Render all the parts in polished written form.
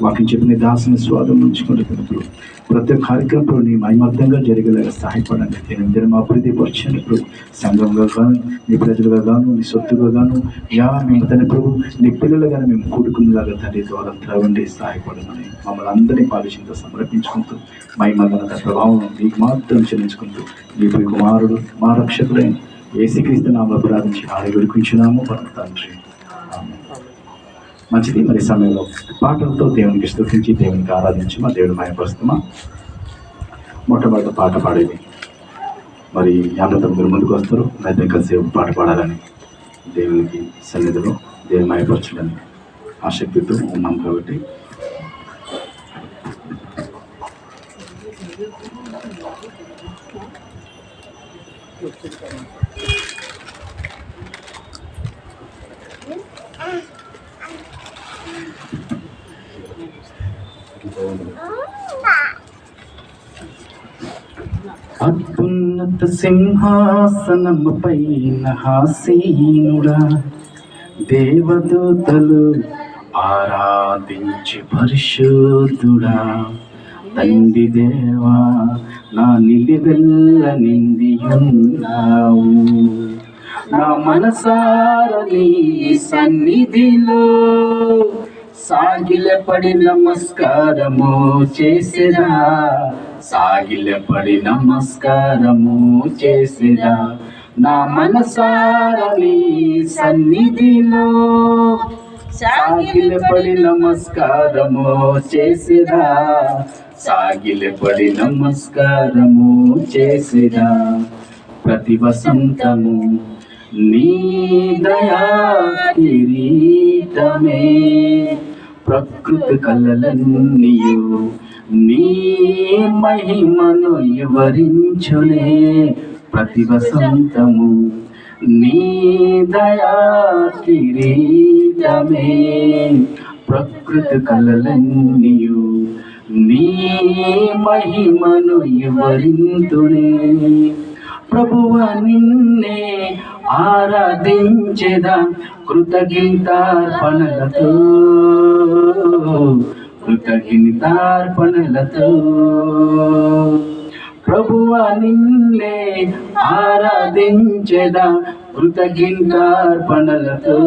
వాక్యం చెప్పిన దాసుని స్వాదం ఉంచుకుంటున్నప్పుడు ప్రతి కార్యక్రమంలో నీ మహిమార్థంగా జరిగేలాగా సహాయపడండి. దినం అభివృద్ధి పరిచినప్పుడు సంఘంగా గాను, నీ ప్రజలుగా గాను, నీ సొత్తుగా గాను, మేము తన ప్రభు నీ పిల్లలుగాను మేము కూడుకునేలాగా తండ్రి ద్వారా త్రవండి సహాయపడమని మమ్మల్ని అందరినీ పాలిషంతో సమర్పించుకుంటూ మహిమగల ప్రభావం నీకు మాత్రం చెల్లించుకుంటూ నీ కుమారుడు మా రక్షకుడైన యేసుక్రీస్తు నామములో ప్రార్థించి వేడుకుంటున్నాము పరమ తండ్రి. మంచిది. మరి సమయంలో పాటలతో దేవునికి స్తుతించి దేవునికి ఆరాధించి మా దేవుడు మహిమపరుస్తామా. మొట్టమొదటి పాట పాడేది మరి యాభై మీరు ముందుకు వస్తారు. అయితే కాసేపు పాట పాడాలని దేవునికి సన్నిధిలో దేవుని మహిమపరచడానికి ఆసక్తితో ఉన్నాం కాబట్టి అత్యున్నత సింహాసనముపై హాసీనుడా దేవదూతలు ఆరాధించి పరిశుద్ధుడా తండ్రి దేవా నా నిలివెల్ల నిందియున్నావు. నా మనసార నీ సన్నిధిలో సాగిలపడి నమస్కారము చేసిరా, సాగిలపడి నమస్కారము చేసిరా. నా మనసార నీ సన్నిధిలో సాగిలపడి నమస్కారము చేసిరా, సాగిలపడి నమస్కారము చేసిరా. ప్రతి వసంతము నీ దయా కిరీటమే, ప్రకృతి కళలన్నీయు నీ మహిమను వివరించునే. ప్రతి వసంతము నీ దయా కిరీటమే, ప్రకృతి కళలన్నీయు నీ మహిమను వివరింతునే. ప్రభువా నిన్నే ఆరాధించెదా కృతజ్ఞతార్పణలతో, కృతజ్ఞతార్పణలతో. ప్రభువా నిన్నే ఆరాధించెదా కృతజ్ఞతార్పణలతో,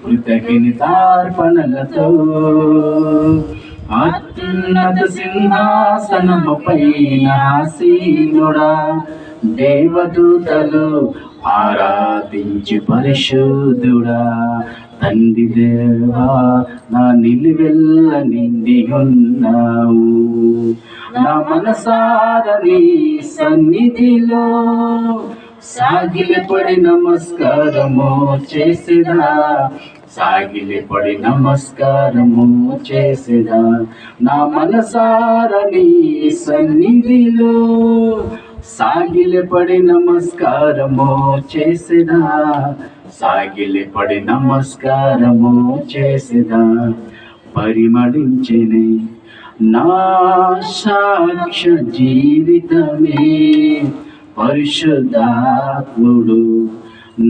కృతజ్ఞతార్పణలతో. అత్యున్నత సింహాసనముపై ఆసీనుడా దేవదూతలు ఆరాధించి పరిశుద్ధుడా తండ్రి దేవా నా నిలువెల్ల నిండి ఉన్నావు. నా మనసార నీ సన్నిధిలో సాగిలపడి నమస్కారము చేసిరా, సాగిలపడి నమస్కారము చేసిరా. నా మనసార నీ సన్నిధిలో సాగిలపడి నమస్కారము చేసిరా, సాగిలపడి నమస్కారము చేసిరా. పరిమళించెనే నా సాక్ష్య జీవితమే, పరిశుద్ధాత్ముడు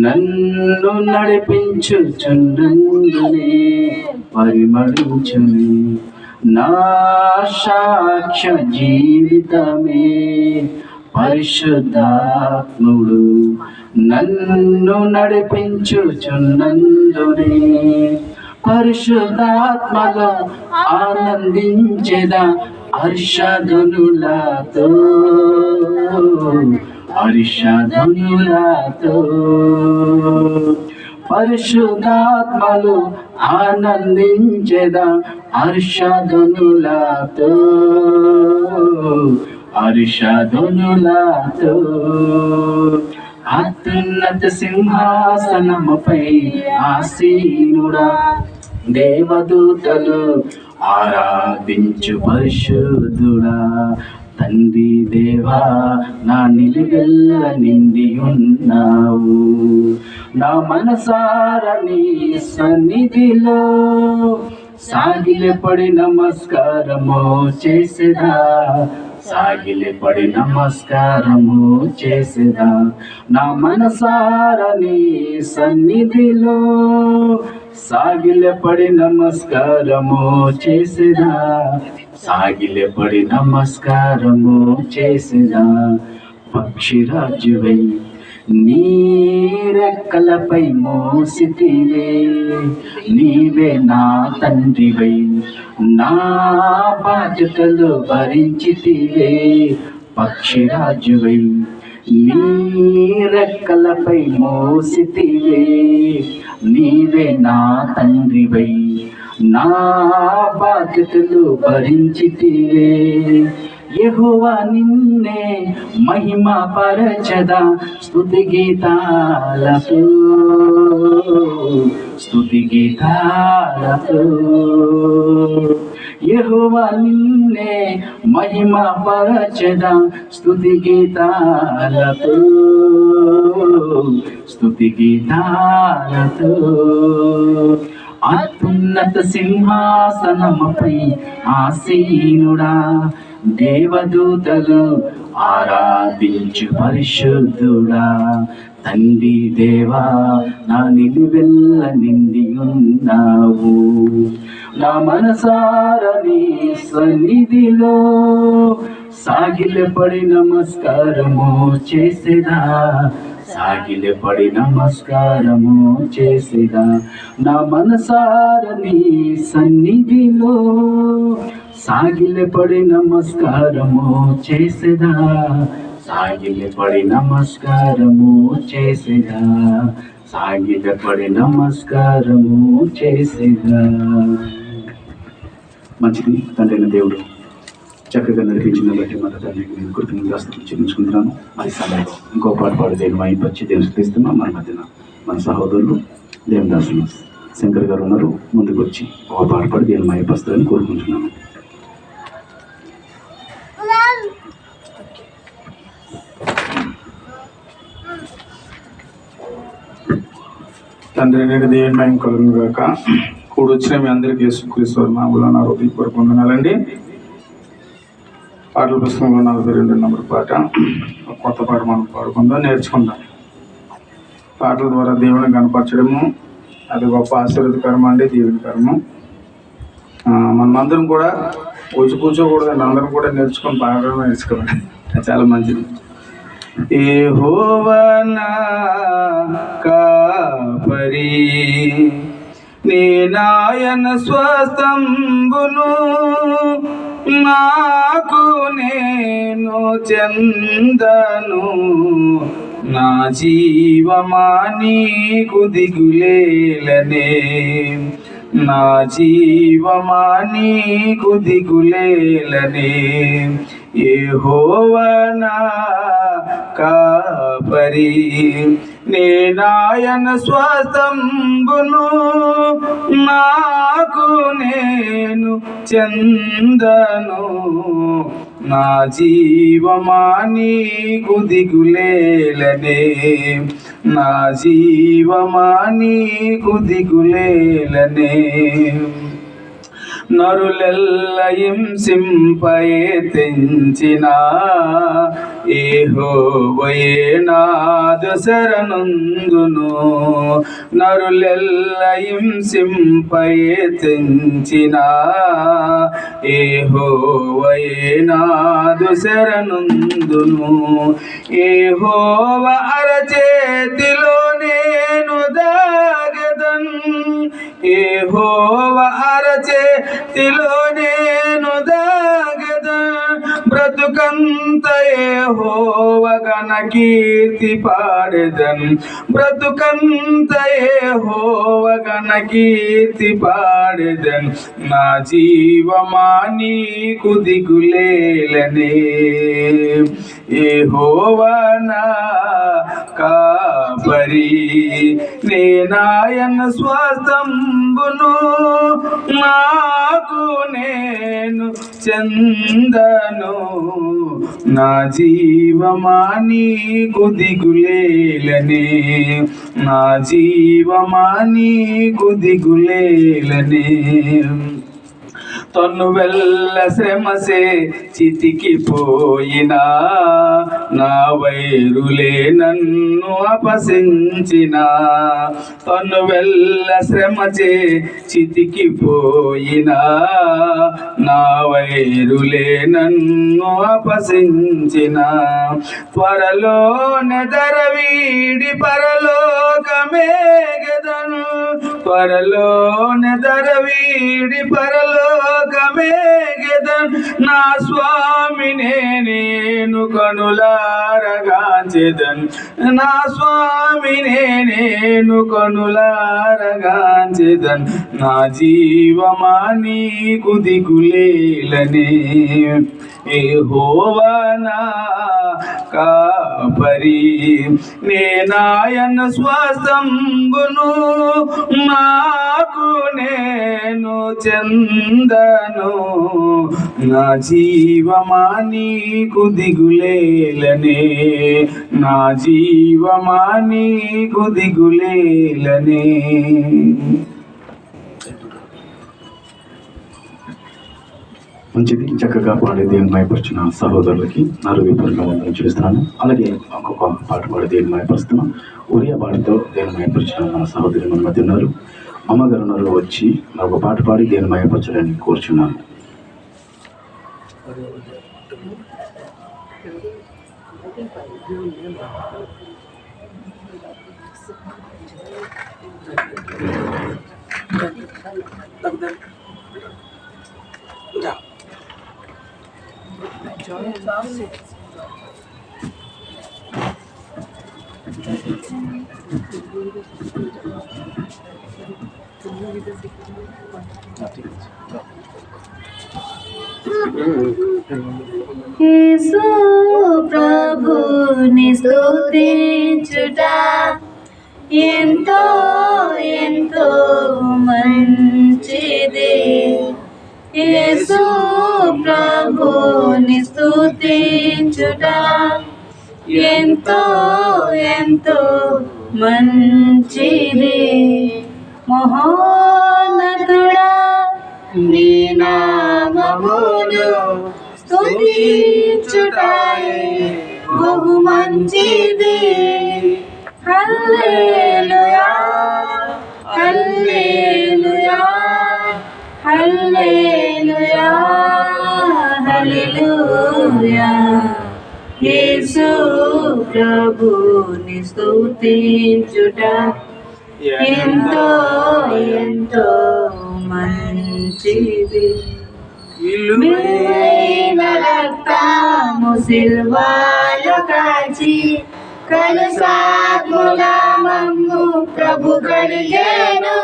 నన్ను నడిపించుచున్నందునే. పరిమళించునే నా సాక్ష్య జీవితమే, పరిశుద్ధాత్ముడు నన్ను నడిపించుచున్నందునే. పరిశుద్ధాత్మలో ఆనందించెదా హర్షధ్వనులతో, హర్షధ్వనులతో. పరిశుద్ధాత్మలో ఆనందించెదా హర్షధ్వనులతో, హర్షధ్వనులతో. అత్యున్నత సింహాసనముపై ఆసీనుడా దేవదూతలు ఆరాధించు పరిశుద్ధుడా తండ్రి దేవా నా నిలువెల్ల నిండి ఉన్నావు. నా మనసార నీ సన్నిధిలో సాగిలపడి నమస్కారము చేసిరా, సాగిలపడి నమస్కారము చేసిరా. నా మనసార నీ సన్నిధిలో సాగిలపడి నమస్కారము చేసినా, సాగిలపడి నమస్కారము చేసినా, పక్షిరాజువై నీ రెక్కలపై మోసితివే, నీవే నా తండ్రివై నా బాధ్యతలు భరించితివే. పక్షిరాజువై నీ రెక్కలపై మోసితివే, నీవే నా తండ్రివై నా బాధ్యతలు భరించితివే. యెహోవా నిన్నే మహిమ పరచదా స్తుతి గీతాలతో, స్తుతి గీతాలతో. యెహోవా నిన్నే మహిమ పరచదా స్తుతి గీతాలతో, స్తుతి గీతాలతో. అత్యున్నత సింహాసనముపై ఆసీనుడా, దేవదూతలు ఆరాధించు పరిశుద్ధుడా. తండ్రి దేవా నా నిలువెల్ల నిండి ఉన్నావు, నా మనసారా నీ సన్నిధిలో సాగిలపడి నమస్కారము చేసేదా, సాగిలపడి నమస్కారము చేసేదా. నా మనసారా నీ సన్నిధిలో సాగిలపడి నమస్కారము చేసేదా, సాగిలపడి నమస్కారము చేసేదా, సాగిలపడి నమస్కారము చేసేదా. మంచిది తండ్రైన దేవుడు చక్కగా నడిపించిన బట్టి మన తండ్రికి నేను కృతజ్ఞతలు చెల్లించుకుంటున్నాను. మరి సమయంలో ఇంకో పాట పాడు దేవుని మైపచ్చి దేవుని స్థిస్తున్నాం. మన మధ్యన మన సహోదరులు దేవదాసులు శంకర్ గారు ఉన్నారు. ముందుకు వచ్చి ఒక పాట పాడి దేవుని మైపస్తారని కోరుకుంటున్నాను. తండ్రి నేను దేవుని మహిమ కలుగును గాక. కూడి వచ్చిన మీ అందరికీ యేసుక్రీస్తు నామములో నా హృదయపూర్వక వందనాలండి. పాటల పుస్తకంలో 42 నంబర్ పాట, కొత్త పాట మనం పాడుకుందాం, నేర్చుకుందాం. పాటల ద్వారా దేవుని కనపరచడము అది గొప్ప ఆశీర్వాదకరం అండి, దీవెనకరము. మనమందరం కూడా కూర్చోకూడదండి, అందరం కూడా నేర్చుకొని బాగా నేర్చుకోవాలి, చాలా మంచిది. యెహోవా నా కాపరి, నీ నాయన స్వస్థంబును, నాకు నేను చెందను. నా జీవమా నీకు దిగులేలనే, నా జీవమా నీకు దిగులేలనే. యెహోవా నా కాపరి, నీ నాయన స్వస్థంబును, నాకు నేను చెందను. నా జీవమా నీకు దిగులేలనే, నా జీవమా నీకు దిగులేలనే. నరులెల్ల హింసింపయే తెంచిన యెహోవాయే నాదు శరణుందును. నరులెల్ల హింసింపయే తెంచిన యెహోవాయే నాదు శరణుందును. యెహోవా అరచేతిలో నేను దాగెదన్, యెహోవా అరచేతిలో నేను దాగెదన్. బ్రతుకంత యెహోవా ఘన కీర్తి పాడెదన్, బ్రతుకంత యెహోవా ఘన కీర్తి పాడెదన్. నా జీవమా నీకు దిగులేలనే, యెహోవా నా కాపరి, నీ నాయన స్వస్థంబును, నాకు నేను చెందను. నా జీవమా నీకు దిగులేలనే, నా జీవమా నీకు దిగులేలనే. తన్ను వెళ్ళ శ్రమసే చితికిపోయినా నా వైరులే నన్ను అపసించిన తన్ను వెళ్ళ శ్రమచే చితికిపోయినా నా వైరులే నన్ను అపసించిన త్వరలో నెదరవీడి పరలోకమేగెదను త్వరలో నెదరవీడి పరలోకమేగెదను నా స్వామినే నేను కనులారగాంచెదను నా స్వామినే నేను కనులారగాంచెదను నా జీవమా నీకు దిగులేలనే యెహోవా నా కాపరి నేనాయన స్వాస్థంబును నాకు నేను చెందను నా జీవమా నీకు దిగులేలనే నా జీవమా నీకు దిగులేలనే. మంచిది, చక్కగా పాడే దేవుని మయపరిచిన సహోదరులకి నా హృదయపూర్వక వందనం చేస్తున్నాను. అలాగే ఒక్కొక్క పాట పాడే దేవుని మయపరుస్తున్నాం. ఒరియా పాటతో దేవుని మయపరిచిన మన సహోదరి మన మధ్య ఉన్నారు. అమ్మగారు ఉన్నారు, వచ్చి ఒక పాట పాడి దేవుని మయపరచడానికి కోరుచున్నాను. యేసు ప్రభుని స్తుతించుట ఎంతో ఎంతో మంచిది. యేసు ప్రభుని స్తుతించుట ఎంతో ఎంతో మంచిది. మహోన్నతుడా నీ నామమును స్తుతించుటయే బహు మంచిది. హల్లెలూయా హల్లెలూయా హల్లెలూయా హల్లెలూయా. యేసు ప్రభుని స్తుతించుట ఎంతో ఎంతో మంచిది. విలువైన రక్తము సిల్వలో కాచి కలుషాత్ముల మమ్ము ప్రభు కడిగెను.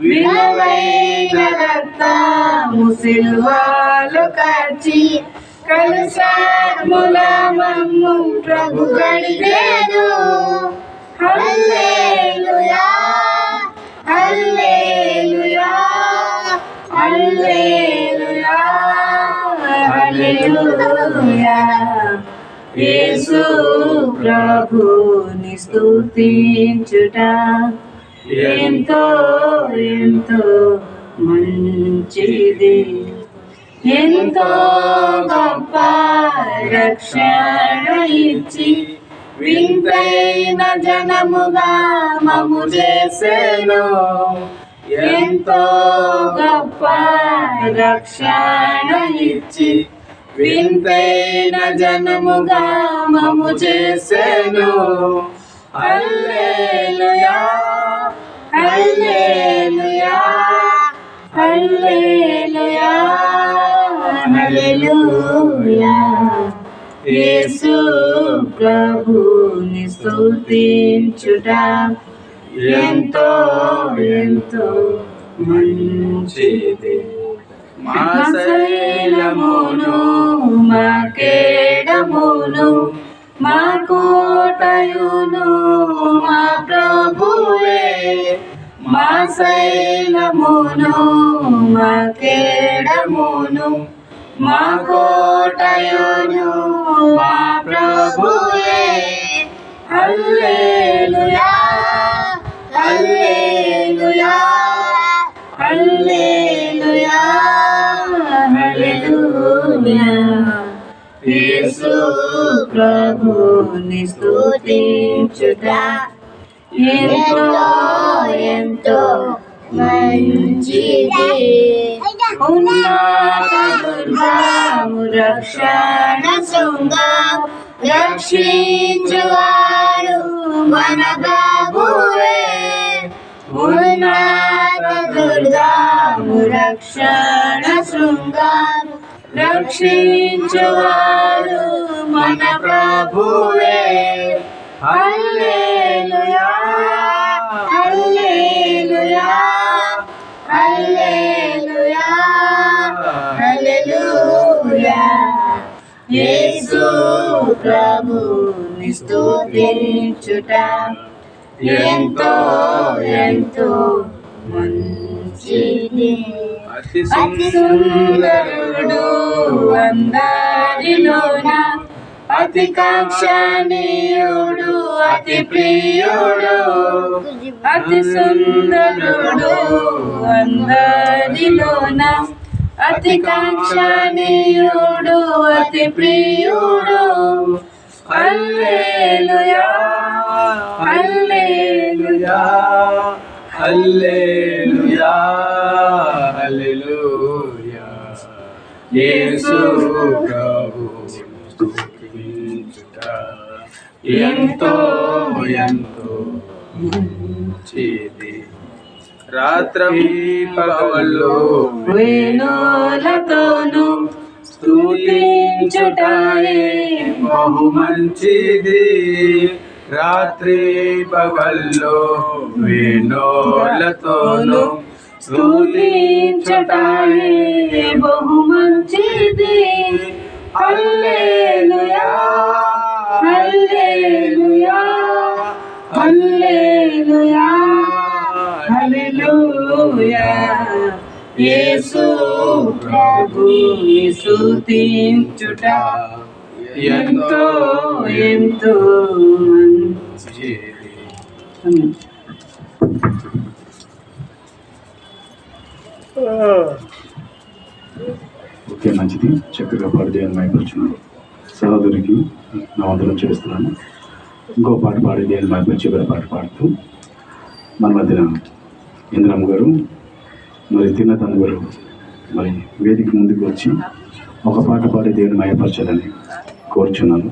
విలువైన రక్తము సిల్వలో కాచి కలుషాత్ముల మమ్ము ప్రభు కడిగెను. హల్లెలూయా హల్లెలూయా హల్లెలూయా హల్లెలూయా. యేసు ప్రభుని స్తుతించుట ఎంతో ఎంతో మంచిది. ఎంతో గొప్ప రక్షణ ఇచ్చి వింతైన జనముగా మమ్ము చేసెను. ఎంతో గొప్ప రక్షణ ఇచ్చి వింతైన జనముగా మమ్ము చేసెను. హల్లెలూయా హల్లెలూయా హల్లెలూయా హల్లెలూయా. యేసు ప్రభుని స్తుతించుట ఎంతో ఎంతో మంచిది. మా శైలమును మా కేడమును మా కోటయును మా ప్రభువే. మా శైలమును మా కేడమును మా కోటయును మా ప్రభువే. హల్లెలూయా హల్లెలూయా హల్లెలూయా యేసు ప్రభుని స్తుతించుట ఎంతో ఎంతో మంచిది. ఉన్నత దుర్గము రక్షణ శృంగం రక్షించువాడు మన ప్రభువే. ఉన్నత దుర్గము రక్షణ శృంగం రక్షించువాడు మన ప్రభువే. హల్లెలూయా హల్లెలూయా హల్లెలూయా హల్లెలూయా. యేసు ప్రభుని స్తుతించుట ఎంతో ఎంతో మంచిది. అతి సుందరుడు అందరిలోన అతి కాంక్షణీయుడు అతి ప్రియుడు. అతి సుందరుడు అందరిలోన అతి కాంక్షణీయుడు అతి ప్రియుడు. హల్లెలూయా హల్లెలూయా హల్లెలూయా హల్లెలూయా. యేసు ప్రభుని స్తుతించుట ఎంతో ఎంతో మంచిది. రాత్రి పగలు వేణులతోను స్తుతించుటయే బహు మంచిది. రాత్రి పగల్లో వేణులతోను స్తుతించుటయే బహు మంచిది. హల్లెలూయా హల్లెలూయా హల్లెలూయా హల్లెలూయా. యేసు ప్రభుని స్తుతించుట ఎంతో ఎంతో మంచిది. ఓకే, మంచిది. చక్కగా పాడు దేవుని మైపరుచున్నాను. సహోదరికి నా వందనం చేస్తున్నాను. ఇంకో పాట పాడి దేవుని మైపరిచి చివరి పాట పాడుతూ మన మధ్యన ఇంద్రమ్మ గారు మరి తిన్నతను గారు మరి వేదిక ముందుకు వచ్చి ఒక పాట పాడి దేవుని మయపరచాలని కోరుచున్నాను.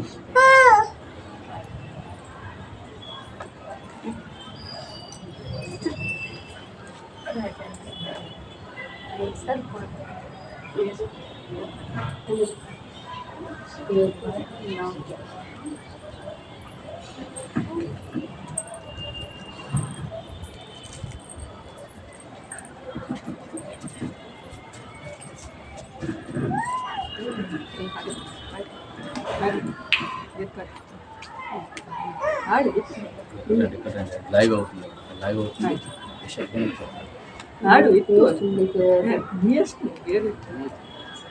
లైవ్ అవుతుంది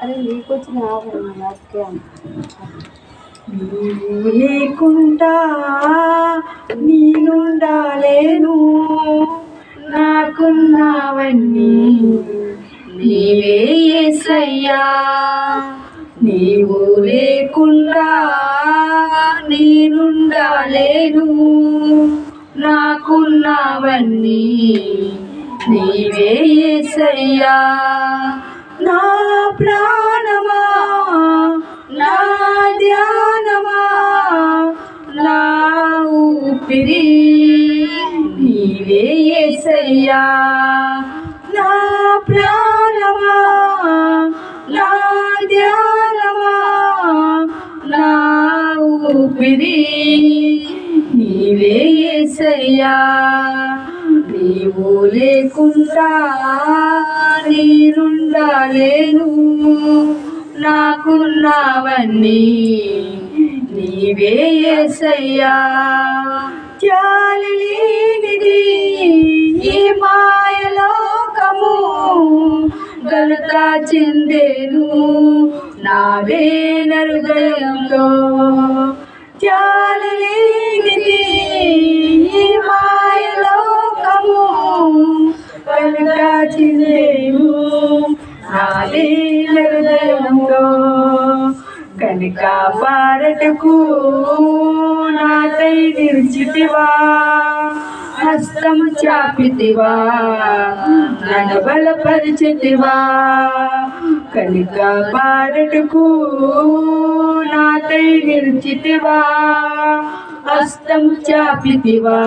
అరే నీకొచ్చిన నీవు లేకుండా నేనుండాలేను. నాకున్నావన్నీ నీవే యేసయ్యా. నీవు లేకుండా నేనుండాలేను. నాకున్నవన్నీ నీవే యేసయ్యా. నా ప్రాణమా నా ధ్యానమా నా ఊపిరి నీవే యేసయ్యా. నా ప్రాణమా నా ధ్యానమా నా ఊపిరి నీవే యేసయ్యా. నీవు లేకుండా నేనుండాలేను. నాకున్నవన్నీ నీవే యేసయ్యా. జాలి లేనిది ఈ మాయలోకము ఘనత చెందేను నావే హృదయంలో. జాలి లేనిది ఈ మాయలోకము ఘనత చెందేను నావే హృదయంలో. కనిక పారటకు నాకై నిలిచితివా, హస్తము చాపితివా, నన్ను బలపరిచితివా. కనిక పారటకు నాకై నిలిచితివా, హస్తము చాపితివా,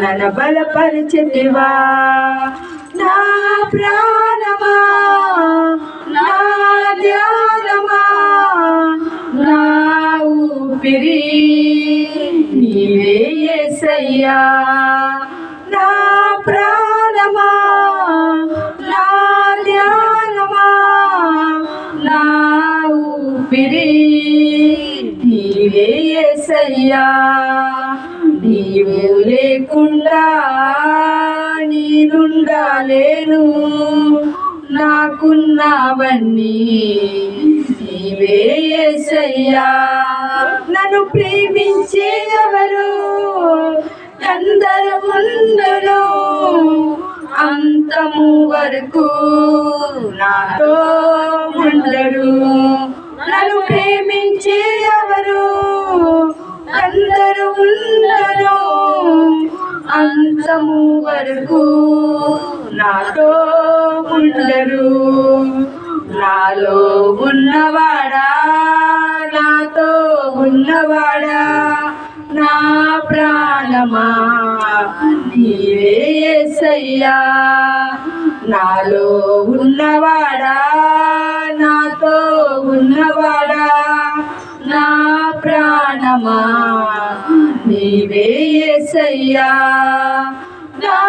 నన్ను బలపరిచితివా. నా ప్రాణమా, నా ధ్యానమా, నా ఊపిరి నీవే యేసయ్యా. నా ప్రాణమా, నా ధ్యానమా, నా ఊపిరి నీవే యేసయ్యా. నీవు లేకుండా నేనుండలేను, నాకున్నవన్నీ నీవే యేసయ్యా. నన్ను ప్రేమించేవారు ఎందరు ఉండరు, అంతము వరకు నాతో ఉండరు. నన్ను ప్రేమించేవారు అందరూ ఉండరు, అంతము వరకు నాతో ఉండరు. నాలో ఉన్నవాడా, నాతో ఉన్నవాడా, నా ప్రాణమా నీవే యేసయ్యా. నాలో ఉన్నవాడా, నాతో ఉన్నవాడా, నా ప్రాణమా నీవే యేసయ్యా. నా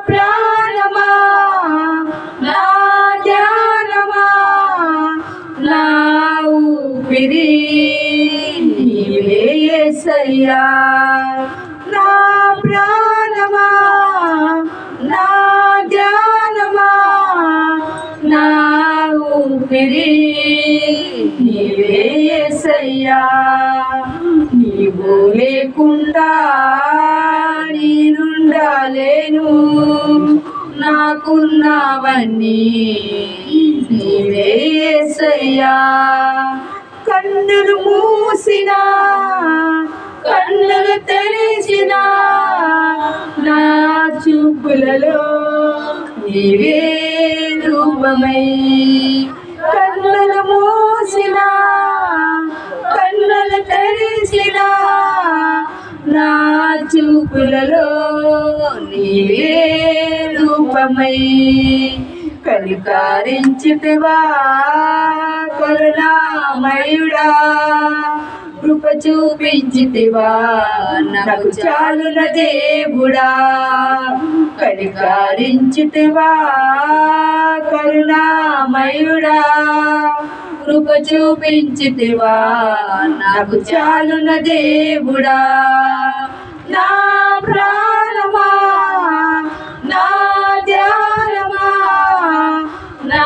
ప్రాణమా, నా ధ్యానమా, నా ఊపిరి నీవే యేసయ్యా. నా ప్రాణమా, నా ధ్యానమా, నా ఊపిరి నీవే యేసయ్యా. నీవు లేకుండా నేనుండలేను, నాకున్నవన్నీ నీవే యేసయ్యా. కన్నులు మూసినా, కన్నులు తెరిచినా, నా చూపులలో నీవే రూపమై. కన్నులు మూసినా, కన్నులు తెరిచినా, నా చూపులలో నీవే రూపమై. కనికరించితివా కరుణామయుడా, కృప చూపించితివా నాకు చాలున దేవుడా. కనికరించితివా కరుణామయుడా, కృప చూపించితివా నాకు చాలున దేవుడా. నా ప్రాణమా, నా ధ్యానమా, నా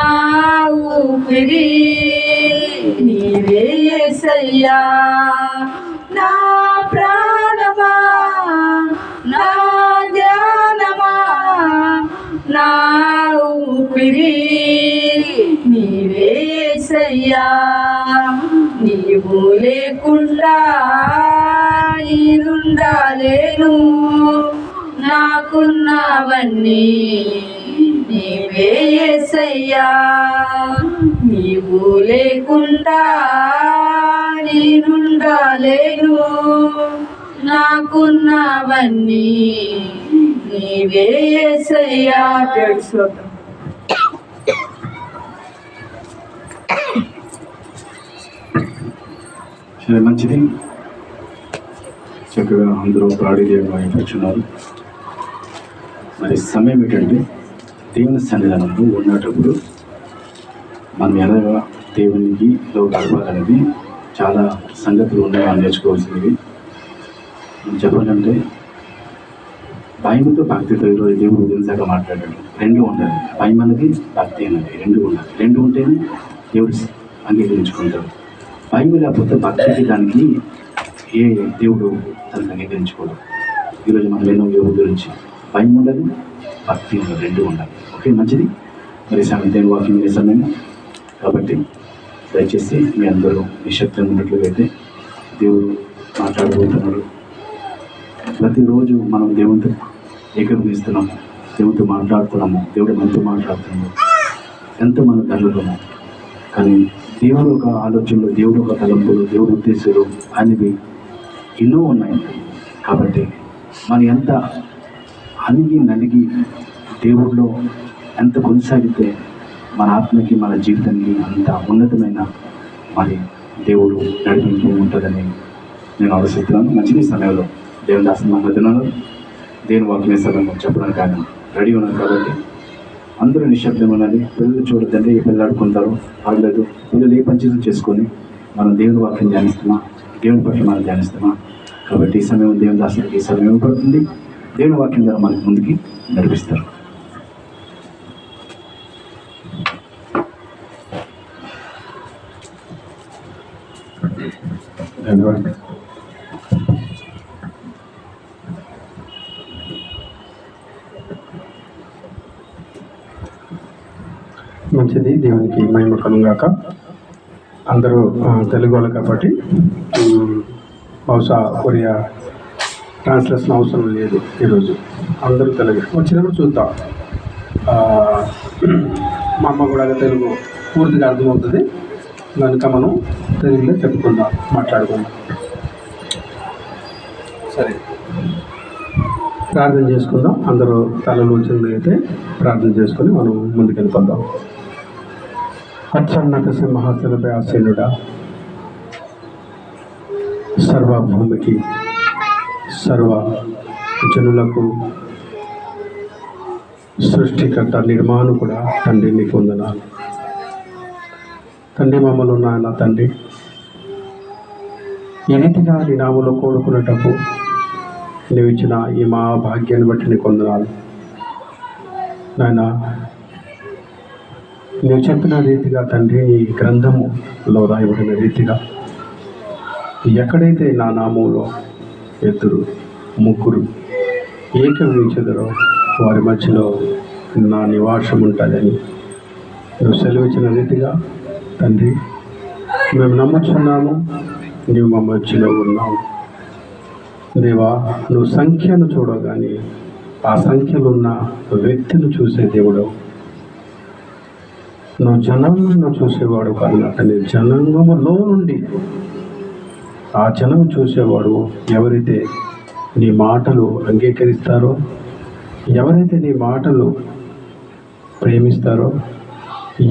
ఊపిరి నీవే యేసయ్యా. నా ప్రాణమా, నా ధ్యానమా, నా ఊపిరి నీవే యేసయ్యా. నీవు లేకుండా నేనుండలేను, నాకున్నవన్నీ నీవే యేసయ్యా. నీవు లేకుండా నేనుండలేను, నాకున్నవన్నీ నీవే యేసయ్యా. తెలుసు సరే, మంచిది. చక్కగా అందరూ ప్రాణి దేవుడు అయిపోతున్నారు. మరి సమయం ఏంటంటే దేవుని సన్నిధానంలో ఉన్నప్పుడు మనం ఎలాగా దేవునికి గడపాలనేది చాలా సంగతులు ఉన్నాయి, మనం నేర్చుకోవాల్సినవి. చెప్పాలంటే భయంతో భక్తితో ఈరోజు దేవుడు ఉదయంసాగా మాట్లాడాడు. రెండు ఉండాలి, భయం అనేది భక్తి అనేది రెండు ఉండాలి. రెండు ఉంటేనే దేవుడు అంగీకరించుకుంటాడు. భయం లేకపోతే భక్తికి దానికి ఏ దేవుడు తనకు అంగీకరించుకోడు. ఈరోజు మనం ఎన్నో దేవుడి గురించి భయం ఉండదు, భక్తి ఉండదు, రెండు ఉండాలి. ఓకే, మంచిది. మరి సమయం వాకింగ్ సమయం కాబట్టి దయచేసి మీ అందరూ నిశ్శబ్దం ఉన్నట్లుగైతే దేవుడు మాట్లాడబోతున్నారు. ప్రతిరోజు మనం దేవునితో ఏకీభవిస్తున్నాము, దేవుడితో మాట్లాడుతున్నాము, దేవుడు మనతో మాట్లాడుతున్నాము. ఎంతో మన ధనులము, కానీ దేవుడు ఒక ఆలోచనలు, దేవుడు ఒక తలంపులు, దేవుడు ఉద్దేశాలు అనేవి ఎన్నో ఉన్నాయి. కాబట్టి మనం ఎంత అణిగి నలిగి దేవుడిలో ఎంత కొనసాగితే మన ఆత్మకి, మన జీవితానికి అంత ఉన్నతమైన మరి దేవుడు నడిపింపు ఉంటుందని నేను ఆలోచిస్తున్నాను. మంచిది సమయంలో దేవుని దాసం మాట్లాడుతున్నాను. దేవుని వాక్య సమయంలో చెప్పడానికి ఆయన రెడీ ఉన్నారు. కాబట్టి అందరూ నిశ్శబ్దం ఉన్నది. పిల్లలు చూడద్దండి, ఏ పిల్లలు ఆడుకుంటారు పర్లేదు. పిల్లలు ఏ పని చేసుకొని మనం దేవుని వాక్యం ధ్యానిస్తున్నా, దేవుని పట్ల మనం ధ్యానిస్తున్నా. కాబట్టి ఈ సమయం దేవుని దాసులకి ఈ సమయం ఇవ్వబడుతుంది. దేవుని వాక్యం ద్వారా మనకి ముందుకి నడిపిస్తారు. మంచిది, దేవునికి మహిమ కలుగాక. అందరూ తెలుగు వాళ్ళు కాబట్టి బహుశా కొరియా ట్రాన్స్లేషన్ అవసరం లేదు. ఈరోజు అందరూ తెలుగు వచ్చినప్పుడు చూద్దాం. మా అమ్మ కూడా తెలుగు పూర్తిగా అర్థమవుతుంది కనుక మనం తెలుగులో చెప్పుకుందాం, మాట్లాడుకుందాం. సరే, ప్రార్థన చేసుకుందాం. అందరూ తలలు వచ్చినట్లయితే ప్రార్థన చేసుకొని మనం ముందుకెళ్ళిపోదాం. అత్యున్నత సింహాసనపై ఆసీనుడా, సర్వభూమికి సర్వ జనులకు సృష్టికర్త నిర్మాణకుడా తండ్రి, నీకు వందనాలు తండ్రి. మమ్మల్ని నాయన తండ్రి, ఈ రీతిగా నీ నామములో కోరుకున్నటకు నువ్వు ఇచ్చిన ఈ మా భాగ్యాన్ని బట్టి నీకు వందనాలు నాయన. నువ్వు చెప్పిన రీతిగా తండ్రి, ఈ గ్రంథములో రాయబడిన రీతిగా ఎక్కడైతే నా నామంలో ఇద్దరు ముగ్గురు ఏకీభవించెదరో వారి మధ్యలో నా నివాసం ఉంటుందని నువ్వు సెలవిచ్చిన రీతిగా తండ్రి మేము నమ్ముచున్నాము. నువ్వు మా మధ్యలో ఉన్నావు దేవా. నువ్వు సంఖ్యను చూడగానే ఆ సంఖ్యలో ఉన్న వ్యక్తిని చూసే దేవుడు. నువ్వు జనాలను చూసేవాడు కాదు తండ్రి, జనాంగములో నుండి ఆ జనం చూసేవాడు. ఎవరైతే నీ మాటలు అంగీకరిస్తారో, ఎవరైతే నీ మాటలు ప్రేమిస్తారో,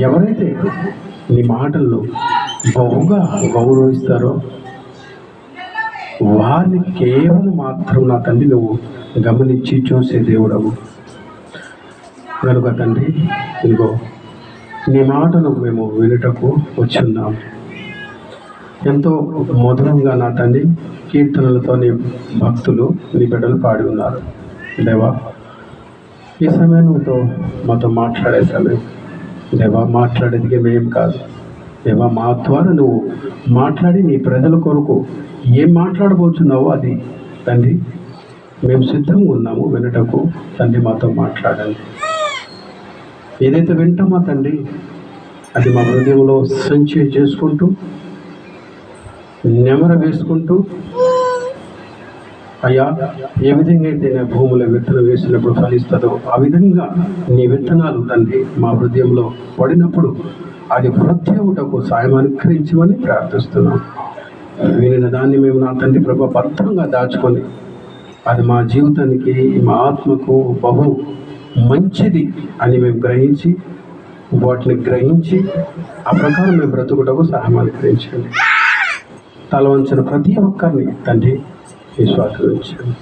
ఎవరైతే నీ మాటలను బహుగా గౌరవిస్తారో వారిని కేవలం మాత్రం నా తండ్రి నువ్వు గమనించి చూసే దేవుడవు కనుక తండ్రి, ఇదిగో నీ మాటలు మేము వినుటకు వచ్చున్నాం. ఎంతో మధురంగా నా తండ్రి కీర్తనలతో నీ భక్తులు నీ బిడ్డలు పాడి ఉన్నారు దేవా. ఈ సమయంతో మాతో మాట్లాడే సమయం దేవా. మాట్లాడేది మేము కాదు దేవా, మా ద్వారా నువ్వు మాట్లాడి నీ ప్రజల కొరకు ఏం మాట్లాడబోతున్నావో అది తండ్రి మేము సిద్ధంగా ఉన్నాము వినటకు. తండ్రి మాతో మాట్లాడండి. ఏదైతే వింటామో తండ్రి అది మా హృదయంలో సంచయం చేసుకుంటూ, నెమర వేసుకుంటూ, అయ్యా ఏ విధంగా అయితే నా భూమిలో విత్తనం వేసినప్పుడు ఫలిస్తుందో ఆ విధంగా నీ విత్తనాలు తండ్రి మా హృదయంలో పడినప్పుడు అది వృద్ధివుటకు సాయం అనుగ్రహించమని ప్రార్థిస్తున్నాం. వినిన దాన్ని మేము నా తండ్రి ప్రభు భద్రంగా దాచుకొని అది మా జీవితానికి, మా ఆత్మకు బహు మంచిది అని మేము గ్రహించి వాటిని గ్రహించి ఆ ప్రకారం మేము బ్రతుకుటకు సహాయం అనుగ్రహించండి. తల వంచిన ప్రతి ఒక్కరిని తండ్రి విశ్వాసించండి.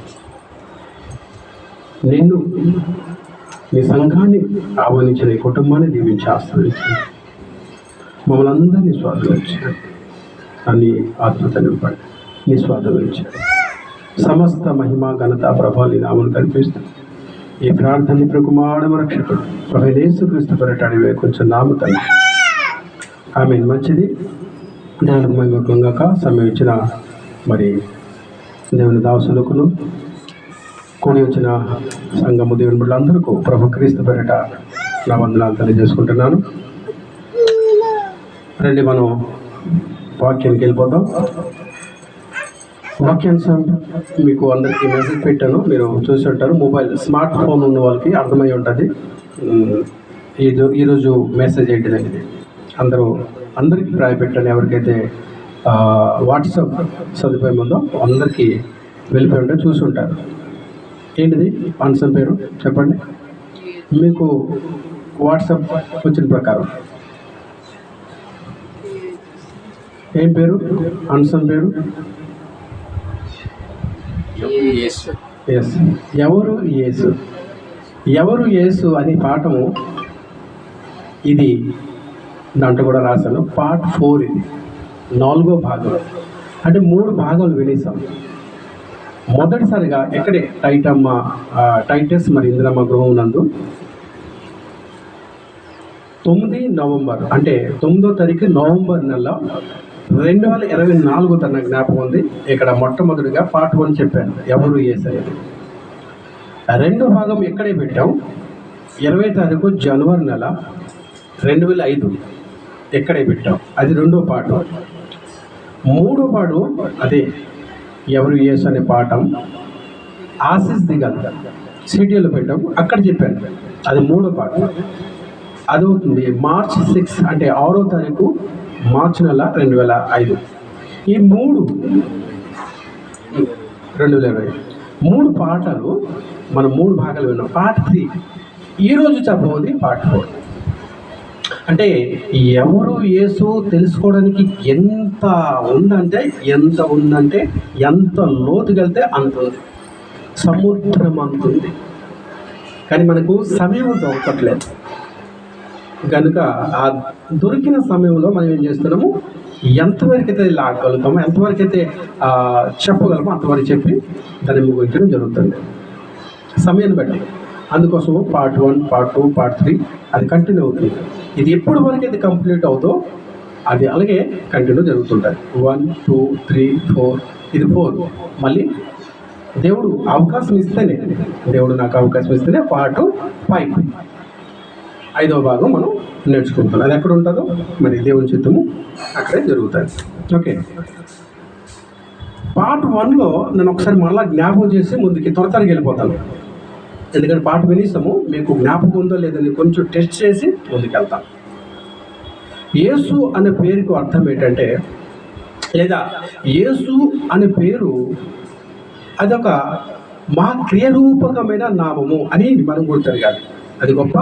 నిన్ను నీ సంఘాన్ని ఆహ్వానించిన ఈ కుటుంబాన్ని దీవించి ఆశ్రయించండి. మమ్మల్ని అందరినీ స్వాధీనించండి అని ఆత్మత నింపండి. నీ స్వాధీనించండి. సమస్త మహిమ ఘనత ప్రభావాన్ని నామను కల్పిస్తూ ఈ ప్రార్థన ప్రకుమారమ రక్షకుడు ప్రభు యేసుక్రీస్తు పేరిట కొంచెం నామ తండ్రి ఆమె. మంచిది, దేవునికి మహిమగాక. సమయం ఇచ్చిన మరి దేవుని దాసులకును కూడి వచ్చిన సంఘము దేవుని బిడ్డలందరికీ ప్రభు క్రీస్తు పేరిట నా వందనాలు తెలియజేసుకుంటున్నాను. రండి మనం వాక్యానికి వెళ్ళిపోతాం. వాక్యాంశం మీకు అందరికీ మెసేజ్ పెట్టాను, మీరు చూసి ఉంటారు. మొబైల్ స్మార్ట్ ఫోన్ ఉన్న వాళ్ళకి అర్థమై ఉంటుంది ఈరోజు మెసేజ్ ఏంటిదండి. అందరికీ పెట్టాను. ఎవరికైతే వాట్సాప్ సదుపాయం ఉందో అందరికీ వెళ్ళిపోయి ఉంటే చూసి ఉంటారు. ఏంటిది అంశం పేరు చెప్పండి. మీకు వాట్సాప్ వచ్చిన ప్రకారం ఏం పేరు? అంశం పేరు ఎస్. ఎవరు యేసు? ఎవరు యేసు అనే పాఠము ఇది దాంట్లో కూడా రాశాను. పార్ట్ 4 ఇది 4వ భాగం. అంటే 3 భాగాలు వినేసాం. మొదటిసారిగా ఎక్కడే టైటస్ మరి ఇందిరమ్మ గృహం నందు 9 నవంబర్ అంటే 9వ తారీఖు నవంబర్ నెల 2024 తన జ్ఞాపకం ఉంది. ఇక్కడ మొట్టమొదటిగా పార్ట్ 1 చెప్పాను, ఎవరు యేసు అనేది. 2వ భాగం ఎక్కడే పెట్టాం, 20వ తారీఖు జనవరి నెల 2005 ఎక్కడే పెట్టాం, అది 2వ పాఠం. 3వ పాఠం అదే ఎవరు యేసు అనే పాఠం ఆశీస్ దిగల్ సిటీలో పెట్టాం, అక్కడ చెప్పాను, అది 3వ పాఠం. అది అవుతుంది మార్చ్ 6 అంటే 6వ తారీఖు మార్చి నెల 2005. ఈ 2020 పాఠాలు మనం 3 భాగాలు విన్నాం. పార్ట్ 3 ఈరోజు చెప్పబోది పార్ట్ 4. అంటే ఎవరు యేసు తెలుసుకోవడానికి ఎంత ఉందంటే ఎంత లోతుకెళ్తే అంత ఉంది, సముద్రం అంత ఉంది. కానీ మనకు సమయం దొరకట్లేదు కనుక ఆ దొరికిన సమయంలో మనం ఏం చేస్తున్నాము, ఎంతవరకు అయితే లాగలుగుతామో, ఎంతవరకు అయితే చెప్పగలమో అంతవరకు చెప్పి దాన్ని ముగించడం జరుగుతుంది సమయాన్ని బట్టి. అందుకోసము పార్ట్ 1, పార్ట్ 2, పార్ట్ 3 అది కంటిన్యూ అవుతుంది. ఇది ఎప్పటి వరకు అయితే కంప్లీట్ అవుతుందో అది అలాగే కంటిన్యూ జరుగుతుంటుంది. 1, 2, 3, 4 ఇది 4. మళ్ళీ దేవుడు నాకు అవకాశం ఇస్తేనే పార్ట్ 5 5వ భాగం మనం నేర్చుకుంటాం. అది ఎక్కడ ఉంటుందో మరి దేవుని చిత్తము అక్కడే జరుగుతుంది. ఓకే, పార్ట్ 1లో నేను ఒకసారి మళ్ళీ జ్ఞాపకం చేసి ముందుకి త్వరగా వెళ్ళిపోతాను. ఎందుకంటే పాట వినేసాము, మీకు జ్ఞాపకం ఉందో లేదని కొంచెం టెస్ట్ చేసి ముందుకెళ్తాను. యేసు అనే పేరుకు అర్థం ఏంటంటే, లేదా యేసు అనే పేరు అదొక మా క్రియరూపకమైన నామము అని మనం గుర్తెరగాలి. అది గొప్ప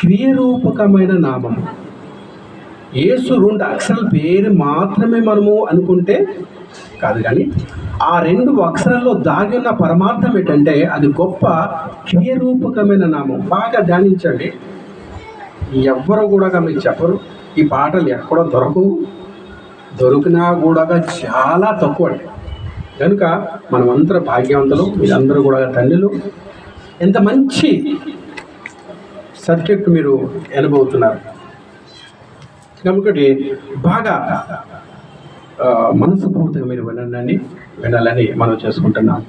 క్రియరూపకమైన నామము. యేసు 2 అక్షరాల పేరు మాత్రమే మనము అనుకుంటే కాదు, కానీ ఆ 2 అక్షరాల్లో దాగి ఉన్న పరమార్థం ఏంటంటే అది గొప్ప క్రియరూపకమైన నామం. బాగా ధ్యానించండి. ఎవ్వరు కూడా మీకు చెప్పరు, ఈ పాటలు ఎక్కడో దొరికినా కూడా చాలా తక్కువ అండి. కనుక మనమందరూ భాగ్యవంతులు, మీరందరూ కూడా తండ్రులు. ఎంత మంచి సబ్జెక్ట్ మీరు అనుభవుతున్నారు కాబట్టి బాగా మనస్ఫూర్తిగా మీరు వినాలని మనం చేసుకుంటున్నాం.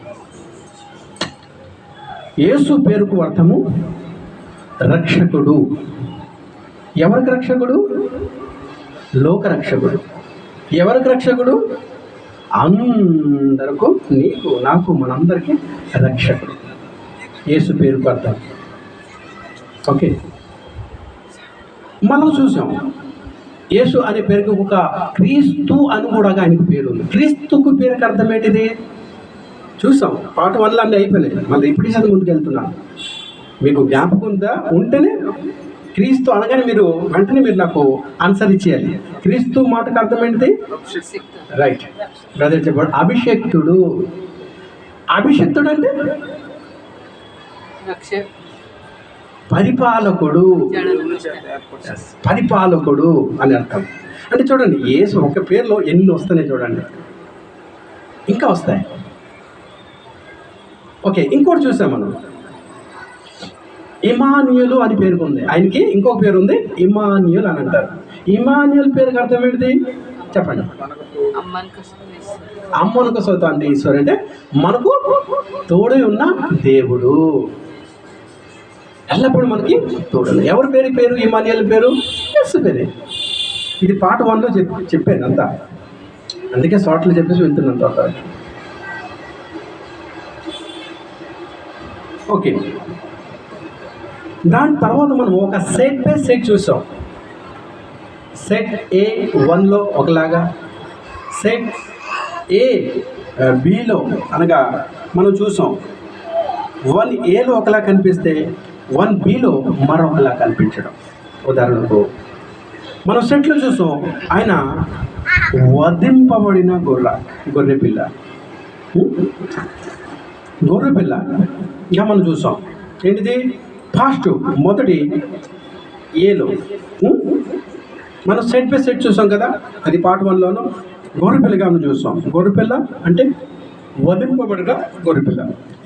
యేసు పేరుకు అర్థము రక్షకుడు. ఎవరికి రక్షకుడు? లోక రక్షకుడు. ఎవరికి రక్షకుడు? అందరకు, నీకు నాకు మనందరికీ రక్షకుడు. యేసు పేరుకు అర్థం. ఓకే, మనం చూసాం యేసు అనే పేరుకి ఒక క్రీస్తు అని కూడా ఆయనకు పేరు ఉంది. క్రీస్తుకు పేరుకి అర్థం ఏంటిది చూసాం. పార్ట్ 1లో అన్నీ అయిపోయినాయి. మళ్ళీ ఇప్పుడు చదివి ముందుకు వెళ్తున్నాను. మీకు జ్ఞాపకం ఉందా? ఉంటేనే క్రీస్తు అనగానే వెంటనే మీరు నాకు ఆన్సర్ ఇచ్చేయాలి. క్రీస్తు మాటకు అర్థం ఏంటిది? రైట్ బ్రదర్ చెప్పాడు. అభిషేక్తుడు. అభిషేక్తుడు అంటే పరిపాలకుడు అని అర్థం. అంటే చూడండి, యేసు ఒక పేరులో ఎన్ని వస్తున్నాయి చూడండి, ఇంకా వస్తాయి. ఓకే, ఇంకోటి చూసాం మనం, ఇమాన్యుయలు అని పేరుకుంది. ఆయనకి ఇంకొక పేరు ఉంది, ఇమాన్యుయల్ అని అంటారు. ఇమాన్యుయల్ పేరుకి అర్థం ఏంటిది చెప్పండి? అమ్మనుక సోత అంటే ఈశ్వరు, అంటే మనకు తోడై ఉన్న దేవుడు, ఎల్లప్పుడూ మనకి తోడు. ఎవరి పేరు ఇమాన్యుయల్ పేరు? యేసు పేరే. ఇది పార్ట్ 1లో చెప్పాను అంతా, అందుకే షార్ట్లో చెప్పేసి వెళ్తున్నాను తర్వాత. ఓకే, దాని తర్వాత మనం ఒక సెట్ బై సెట్ చూసాం. సెట్ ఏ 1లో ఒకలాగా, సెట్ ఏ బిలో అనగా మనం చూసాం 1ఏలో ఒకలా కనిపిస్తే 1బిలో మరొకలా కనిపించడం. ఉదాహరణకు మనం సెట్లో చూసాం ఆయన వధింపబడిన గొర్రెపిల్ల ఇంకా మనం చూసాం ఏంటిది ఫాస్ట్ మొదటి ఏలో మనం సెట్ బై సెట్ చూసాం కదా, అది పార్ట్ 1లోనూ. గొర్రెపిల్లగా మనం చూసాం. గొర్రెపిల్ల అంటే వధింపబడిన గొర్రెపిల్ల.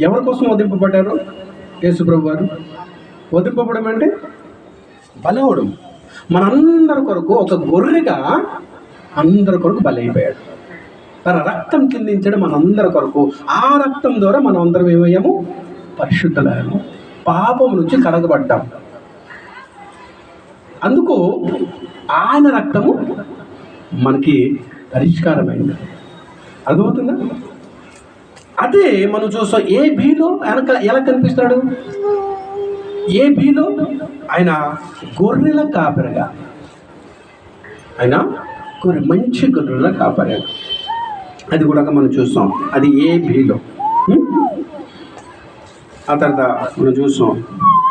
ఎవరి కోసం వధింపబడ్డారు? యేసుప్రభు వారు. వధింపబడడం అంటే బలవడం. మనందరి కొరకు ఒక గొర్రెగా అందరి కొరకు బలైపోయాడు. తన రక్తం చిందించడం మనందరి కొరకు. ఆ రక్తం ద్వారా మనం అందరం ఏమయ్యాము? పరిశుద్ధులము, పాపం నుంచి కడగబడ్డాం. అందుకు ఆయన రక్తము మనకి పరిష్కారమైంది. అర్థమవుతుందా? అదే మనం చూస్తాం ఏ బిలో ఎలా కనిపిస్తాడు? ఏ బిలో ఆయన గొర్రెల కాపరిగా, ఆయన మంచి గొర్రెల కాపరిగా, అది కూడా మనం చూస్తాం. అది ఏ బిలో. ఆ తర్వాత మనం చూస్తాం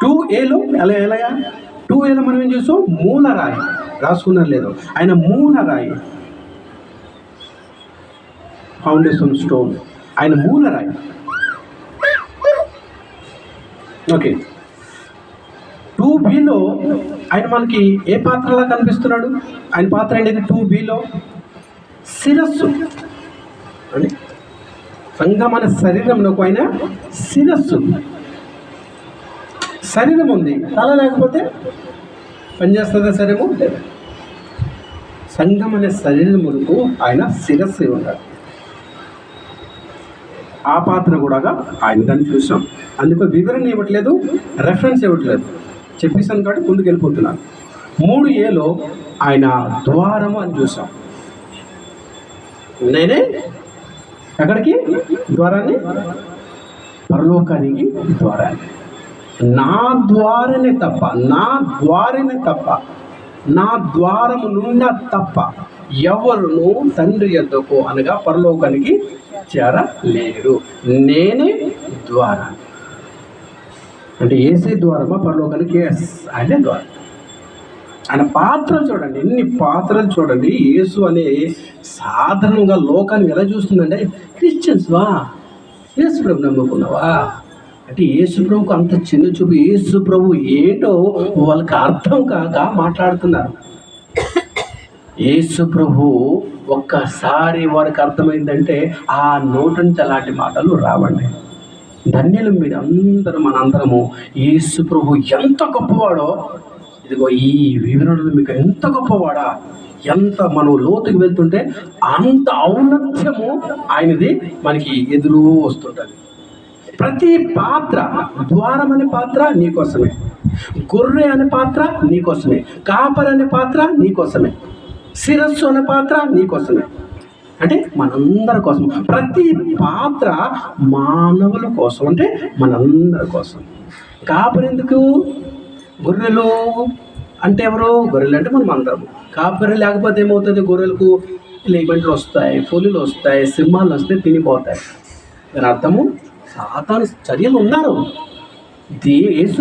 2ఏలో ఎలాగా 2ఏలో మనం ఏం చూస్తాం? మూలరాయి రాసుకున్నారు లేదు, ఆయన మూలరాయి, ఫౌండేషన్ స్టోన్, ఆయన మూలరాయి. ఓకే, 2బిలో ఆయన మనకి ఏ పాత్రలా కనిపిస్తున్నాడు? ఆయన పాత్ర అనేది 2బిలో శిరస్సు అని. సంఘం అనే శరీరంలోకి ఆయన శిరస్సు. శరీరం ఉంది, తల లేకపోతే పనిచేస్తుందా శరీరము? లేదు. సంఘం అనే శరీరములకు ఆయన శిరస్సు ఉన్నాడు. ఆ పాత్ర కూడా ఆయన దాన్ని చూసాం. అందుకు వివరణ ఇవ్వట్లేదు, రెఫరెన్స్ ఇవ్వట్లేదు, చెప్పేసాను కాబట్టి ముందుకు వెళ్ళిపోతున్నాను. 3ఏలో ఆయన ద్వారము అని చూసాం. నేనే ఎక్కడికి ద్వారాన్ని? పరలోకానికి ద్వారాన్ని. నా ద్వారనే తప్ప, నా ద్వారనే తప్ప, నా ద్వారము నుండి తప్ప ఎవరును తండ్రి యొద్దకు అనగా పరలోకానికి చేరలేరు. నేనే ద్వారం. అంటే ఏసే ద్వారమా పరలోకానికి? ఆయనే ద్వారం. ఆయన పాత్రలు చూడండి, ఎన్ని పాత్రలు చూడండి. యేసు అనే సాధారణంగా లోకాన్ని ఎలా చూస్తుందంటే, క్రిస్టియన్స్వా, యేసు ప్రభు నమ్ముకున్నావా అంటే యేసు ప్రభుకు అంత చిన్న చూపు. యేసు ప్రభు ఏంటో వాళ్ళకి అర్థం కాక మాట్లాడుతున్నారు. యేసు ప్రభు ఒక్కసారి వారికి అర్థమైందంటే ఆ నోటి నుంచి అలాంటి మాటలు రావండి. ధన్యులు మీరు అందరూ, మనందరము. యేసు ప్రభు ఎంత గొప్పవాడో ఇదిగో ఈ వివరణలు మీకు ఎంత గొప్పవాడా, ఎంత మనం లోతుకి వెళ్తుంటే అంత ఔన్నత్యము ఆయనది మనకి ఎదురు వస్తుంటుంది. ప్రతి పాత్ర, ద్వారం అనే పాత్ర నీకోసమే, గొర్రె అనే పాత్ర నీకోసమే, కాపరి అనే పాత్ర నీకోసమే, శిరస్సు అనే పాత్ర నీకోసమే. అంటే మనందరి కోసం. ప్రతి పాత్ర మానవుల కోసం, అంటే మనందరి కోసం. కాపరి ఎందుకు? గొర్రెలు అంటే ఎవరు? గొర్రెలు అంటే మనం అందరము. కాపరి లేకపోతే ఏమవుతుంది? గొర్రెలకు లేమెంట్లు వస్తాయి, పులులు వస్తాయి, సింహాలు వస్తాయి, తినిపోతాయి. దాని అర్థము సాతాను చర్యలు ఉన్నారు. యేసు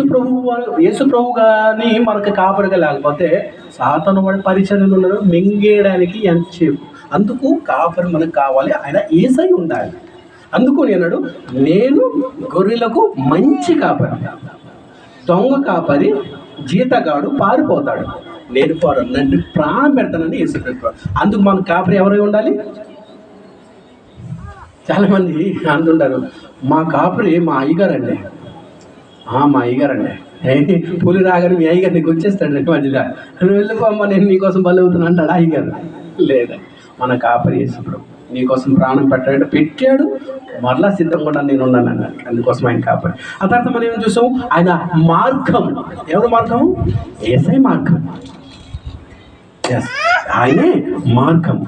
ప్రభు కానీ మనకు కాపరిగా లేకపోతే సాతాను వాడి పరిచర్యలు ఉన్నారు, మింగేయడానికి ఎంతసేపు. అందుకు కాపరి మనకు కావాలి, ఆయన యేసై ఉండాలి. అందుకు నేనాడు, నేను గొర్రెలకు మంచి కాపరి. దొంగ కాపరి జీతగాడు పారిపోతాడు, నేను నన్ను ప్రాణం పెడతానని యేసు చెప్పాడు. అందుకు మన కాపరి ఎవరై ఉండాలి? చాలామంది అంటుంటారు, మా కాపరి మా అయ్యగారండి. మా అయ్యగారండి, పులి రాగానే మీ అయ్యగారు నీకు వచ్చేస్తాడు మధ్యగా, నువ్వు వెళ్ళిపోమ్మా నేను నీకోసం బలవుతున్నా అంటాడు అయ్యగారు. లేదా, మన కాపరి యేసు ప్రభు నీకోసం ప్రాణం పెట్టాడు, మరలా సిద్ధంగా కూడా నేను ఉన్నాను అన్నాడు. అందుకోసం ఆయన కాపాడు. ఆ తర్వాత మనం ఏం చూసాం? ఆయన మార్గం. ఎవరు మార్గం? యేసే మార్గం. ఆయనే మార్గం.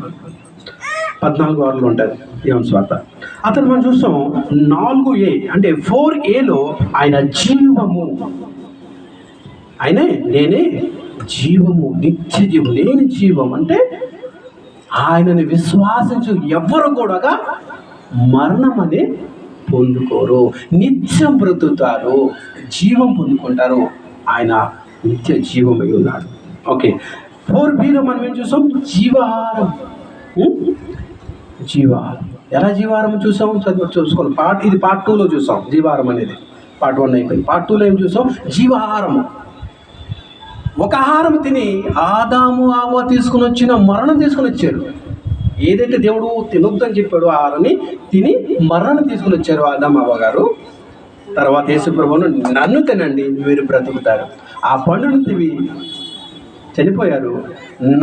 14:6 ఉంటుంది యోహాను సువార్త. అతను మనం చూస్తాం 4A అంటే 4Aలో ఆయన జీవము, ఆయనే నేనే జీవము, నిత్య జీవం. నేను జీవం అంటే ఆయనని విశ్వాసించు ఎవ్వరు కూడా మరణం అనే పొందుకోరు, నిత్యం బ్రతుకుతారు, జీవం పొందుకుంటారు. ఆయన నిత్య జీవమై ఉన్నాడు. ఓకే, 4Bలో మనం ఏం చూసాం? జీవాహారం. జీవాహారం ఎలా జీవాహారం చూసాం? చూసుకోవాలి. ఇది పార్ట్ 2లో చూసాం జీవాహారం అనేది. పార్ట్ 1 అయిపోయింది. పార్ట్ 2లో ఏం చూసాం? జీవాహారము. ఒక ఆహారం తిని ఆదాము అవ్వ తీసుకుని వచ్చిన మరణం తీసుకుని వచ్చారు. ఏదైతే దేవుడు తినొద్దని చెప్పాడు ఆ ఆహారాన్ని తిని మరణం తీసుకుని వచ్చారు ఆదాము అవ్వ గారు. తర్వాత యేసు ప్రభువును నన్ను తినండి మీరు బ్రతుకుతారు. ఆ పండును తిని చనిపోయారు,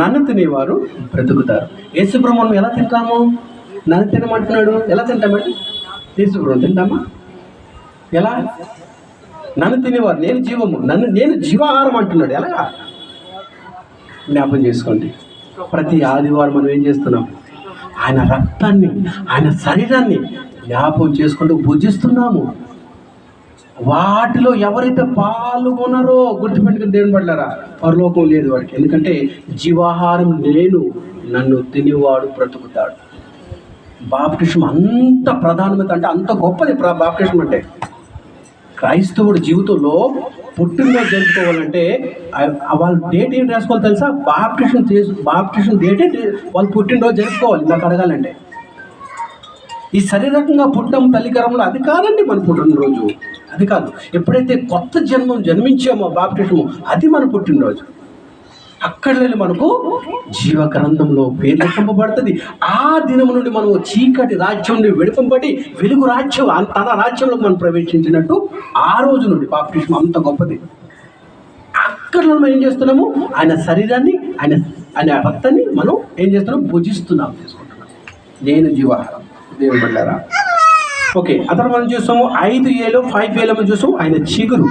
నన్ను తినేవారు బ్రతుకుతారు. యేసు ప్రభువును ఎలా తింటాము? నన్ను తినమంటున్నాడు. ఎలా తింటామండి? యేసు ప్రభువును తింటామా? ఎలా? నన్ను తినేవారు, నేను జీవము, నేను జీవాహారం అంటున్నాడు. ఎలాగా? జ్ఞాపం చేసుకోండి. ప్రతి ఆదివారం మనం ఏం చేస్తున్నాం? ఆయన రక్తాన్ని, ఆయన శరీరాన్ని జ్ఞాపం చేసుకుంటూ భుజిస్తున్నాము. వాటిలో ఎవరైతే పాల్గొన్నారో గుర్తుపెట్టుకుని దేవుని పడ్డారా, పరలోకం లేదు వాడికి. ఎందుకంటే జీవాహారం నేను, నన్ను తినేవాడు బ్రతుకుతాడు. బాప్టిజం అంత ప్రధానమైన, అంటే అంత గొప్పది బాప్టిజం అంటే. క్రైస్తవుడి జీవితంలో పుట్టినరోజు జరుపుకోవాలంటే వాళ్ళ డేట్ ఏం రాసుకోవాలి తెలుసా? బాప్టిజం డేటే వాళ్ళు పుట్టినరోజు జరుపుకోవాలి. నాకు అడగాలంటే ఈ శరీరకంగా పుట్టడం తల్లికరంలో అది కాదండి మన పుట్టినరోజు. అది కాదు. ఎప్పుడైతే కొత్త జన్మించామో బాప్టిజము, అది మన పుట్టినరోజు. అక్కడ వెళ్ళి మనకు జీవ గ్రంథంలో పేరు లెక్కింపబడుతుంది. ఆ దినం నుండి మనం చీకటి రాజ్యం నుండి విడిపింపబడి వెలుగు రాజ్యం, తన రాజ్యంలో మనం ప్రవేశించినట్టు ఆ రోజు నుండి బాప్టిజం అంత గొప్పది. అక్కడ మనం ఏం చేస్తున్నాము? ఆయన శరీరాన్ని, ఆయన రక్తాన్ని మనం ఏం చేస్తున్నాం? భుజిస్తున్నాం, చేసుకుంటున్నాం. నేను జీవాహారం. దేవుని బిడ్డలారా, ఓకే. అతను మనం చూసాము 5Aలో 5Aలో మనం చూసాము ఆయన చిగురు.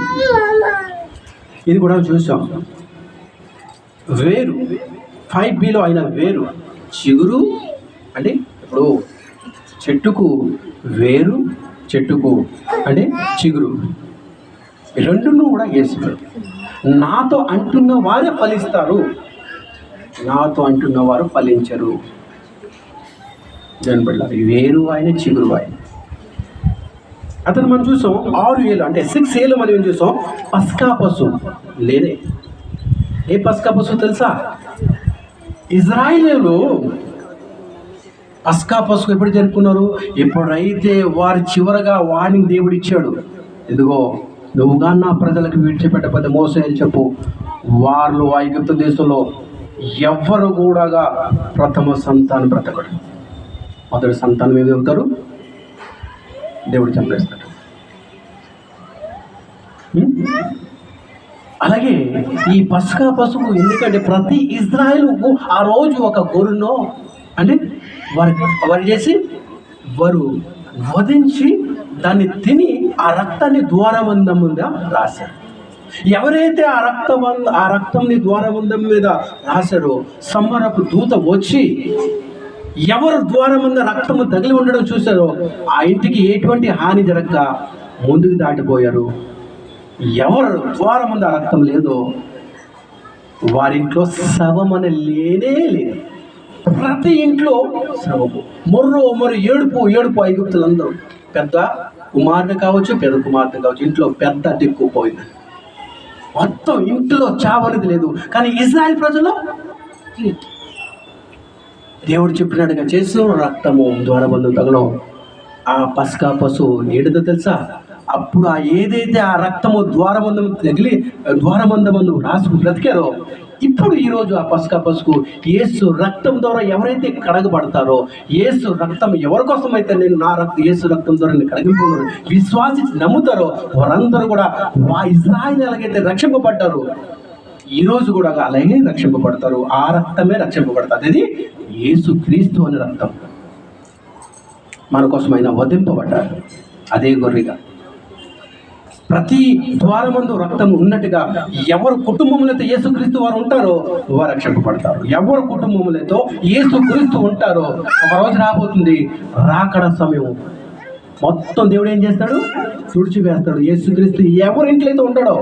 ఇది కూడా చూసాం. వేరు 5Bలో ఆయన వేరు. చిగురు అంటే ఇప్పుడు చెట్టుకు వేరు, చెట్టుకు అంటే చిగురు, రెండును కూడా వేసుకున్నారు. నాతో అంటున్న వారే ఫలిస్తారు, నాతో అంటున్న వారు ఫలించరు. దాని బట్టి వేరు ఆయన, చిగురు ఆయన. అతను మనం చూసాం 6Aలో అంటే 6Aలో మనం ఏం చూసాం? పస్కా పశువు లేదే. ఏ పస్కా పశువు తెలుసా? ఇజ్రాయేలీలు పస్కా పశువు ఎప్పుడు జరుపుకున్నారు? ఎప్పుడైతే వారి చివరగా వార్నింగ్ దేవుడు ఇచ్చాడు, ఇదిగో నువ్వుగా నా ప్రజలకు విడిచిపెట్టకపోతే మోసే చెప్పు, వారు ఐగుప్తు దేశంలో ఎవ్వరు కూడా ప్రథమ సంతానం బ్రతకడు. మొదటి సంతానం ఏమి అవుతారు? దేవుడు చంపేస్తాడు. అలాగే ఈ పస్కా పశువు ఎందుకంటే ప్రతి ఇజ్రాయేలుకు ఆ రోజు ఒక గొర్రెనో అంటే వారు చేసి వారు వధించి దాన్ని తిని ఆ రక్తాన్ని ద్వారబంధం మీద రాశారు. ఎవరైతే ఆ రక్తంని ద్వారబంధం మీద రాశారో సంవరపు దూత వచ్చి ఎవరు ద్వారబంధ రక్తము తగిలి ఉండడం చూశారో ఆ ఇంటికి ఎటువంటి హాని జరగక ముందుకు దాటిపోయారు. ఎవరు ద్వారం ముందు ఆ రక్తం లేదో వారింట్లో శవం అని లేనే లేదు. ప్రతి ఇంట్లో శవము, మొర్రు ఏడుపు ఐగుప్తులందరూ. పెద్ద కుమార్తె కావచ్చు, పెద్ద కుమార్తె కావచ్చు, ఇంట్లో పెద్ద దిక్కుపోయింది. మొత్తం ఇంట్లో చావనేది లేదు. కానీ ఇజ్రాయెల్ ప్రజలు దేవుడు చెప్పినట్టుగా చేస్తూ రక్తము ద్వారబంధం తగలం. ఆ పస్కా పశువు ఏడుదో తెలుసా? అప్పుడు ఏదైతే ఆ రక్తము ద్వారబంధం తగిలి ద్వారబంధము రాసుకు బ్రతికారో, ఇప్పుడు ఈరోజు ఆ పస్కా పశువు యేసు రక్తం ద్వారా ఎవరైతే కడగబడతారో, యేసు రక్తం ఎవరి కోసం అయితే యేసు రక్తం ద్వారా నేను కడగింపుకున్నాను విశ్వాసించి నమ్ముతారో వారందరూ కూడా ఇజ్రాయేలు ఎలాగైతే రక్షింపబడ్డారో ఈరోజు కూడా అలాగే రక్షింపబడతారు. ఆ రక్తమే రక్షింపబడతారు. అది యేసు క్రీస్తు అనే రక్తం మన కోసం ఆయన వధింపబడ్డారు. అదే గొర్రెగా ప్రతి ద్వారమందు రక్తం ఉన్నట్టుగా ఎవరు కుటుంబంలో యేసుక్రీస్తు వారు ఉంటారో వారు రక్షింపబడతారు. ఎవరు కుటుంబంలో యేసుక్రీస్తు ఉంటారో ఒక రోజు రాబోతుంది, రాకడ సమయం మొత్తం దేవుడు ఏం చేస్తాడు? తుడిచివేస్తాడు. యేసుక్రీస్తు ఎవరింట్లో అయితే ఉంటాడో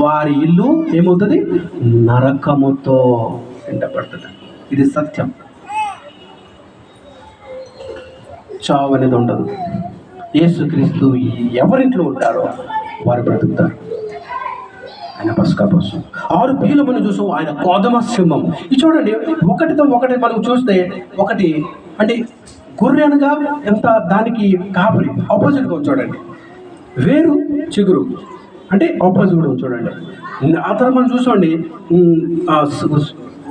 వారి ఇల్లు ఏమవుతుంది? నరకముతో ఎండబడుతుంది. ఇది సత్యం. చావు అనేది ఉండదు. యేసుక్రీస్తు ఎవరింట్లో ఉంటారో వారు బ్రతుకుతారు. ఆయన పసుకా పశు 6 పీలు మనం చూసాం. ఆయన కోదమ సింహం. ఇది చూడండి, ఒకటితో ఒకటి మనం చూస్తే, ఒకటి అంటే గొర్రె అనగా ఎంత దానికి కాపరి ఆపోజిట్గా చూడండి, వేరు చిగురు అంటే ఆపోజిట్గా చూడండి. ఆ తర్వాత మనం చూసుకోండి,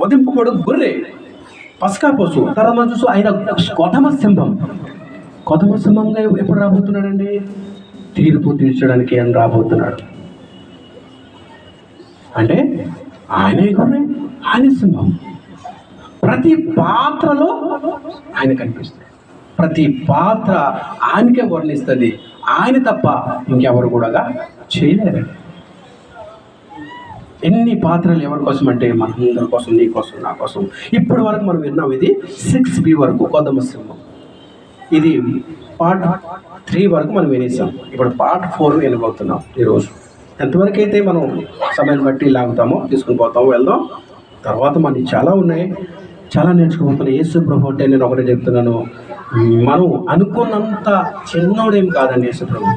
వధింపబడు గొర్రె పసుకా పశు. తర్వాత మనం చూసాం ఆయన కోదమ సింహం. కొదమ సింహంగా ఎప్పుడు రాబోతున్నాడండి? తీర్పు తీర్చడానికి ఆయన రాబోతున్నాడు. అంటే ఆయనే గొర్రె, ఆయన సింహం. ప్రతి పాత్రలో ఆయన కనిపిస్తాడు. ప్రతి పాత్ర ఆయనకే వర్ణిస్తుంది. ఆయన తప్ప ఇంకెవరు కూడా చేయలేరు. ఎన్ని పాత్రలు ఎవరి కోసం అంటే మనందరి కోసం, నీ కోసం, నా కోసం. ఇప్పటి వరకు మనం విన్నాం ఇది 6B వరకు కొదమ సింహం. ఇది పార్ట్ 3 వరకు మనం వినేసాం. ఇప్పుడు పార్ట్ 4 వినబోతున్నాం ఈరోజు. ఎంతవరకు అయితే మనం సమయాన్ని బట్టి లాగుతామో తీసుకుని పోతామో వెళ్దాం. తర్వాత మనకి చాలా ఉన్నాయి, చాలా నేర్చుకోబోతున్నాం. యేసు ప్రభు అంటే నేను ఒకటే చెప్తున్నాను, మనం అనుకున్నంత చిన్నోడేం కాదండి యేసు ప్రభు.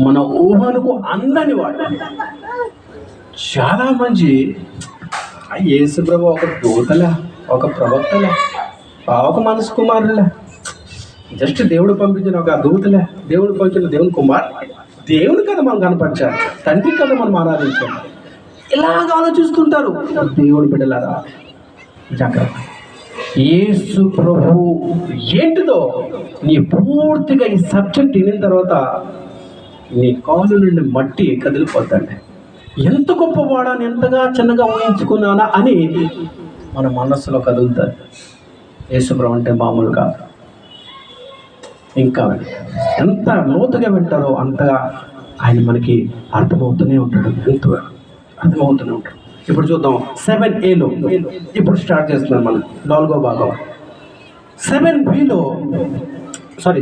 మన ఊహనుకు అందని వాడు. చాలా మంది యేసు ప్రభు ఒక దూతలా, ఒక ప్రవక్తలా, ఒక మనసు కుమారులా, జస్ట్ దేవుడు పంపించిన ఒక దూతలే, దేవుడు పంపించిన దేవుని కుమార్, దేవుని కదా మనం కనపరిచారు, తండ్రి కదా మనం ఆరాధించాం. ఇలాగ ఆలోచిస్తుంటారు. దేవుని బిడ్డలారా జాగ్రత్త. యేసు ప్రభు ఏంటిదో నీ పూర్తిగా ఈ సబ్జెక్ట్ వినిన తర్వాత నీ కాలు నుండి మట్టి కదిలిపోద్దండి. ఎంత గొప్పవాడాని, ఎంతగా చిన్నగా ఊహించుకున్నానా అని మన మనస్సులో కదులుతారు. యేసు ప్రభు అంటే మామూలు కాదు. ఇంకా ఎంత లోతుగా వింటారో అంతగా ఆయన మనకి అర్థమవుతూనే ఉంటాడు. ఎంతగా అర్థమవుతూనే ఉంటాడు. ఇప్పుడు చూద్దాం 7Aలో. ఇప్పుడు స్టార్ట్ చేస్తున్నాం మనం 4వ భాగం.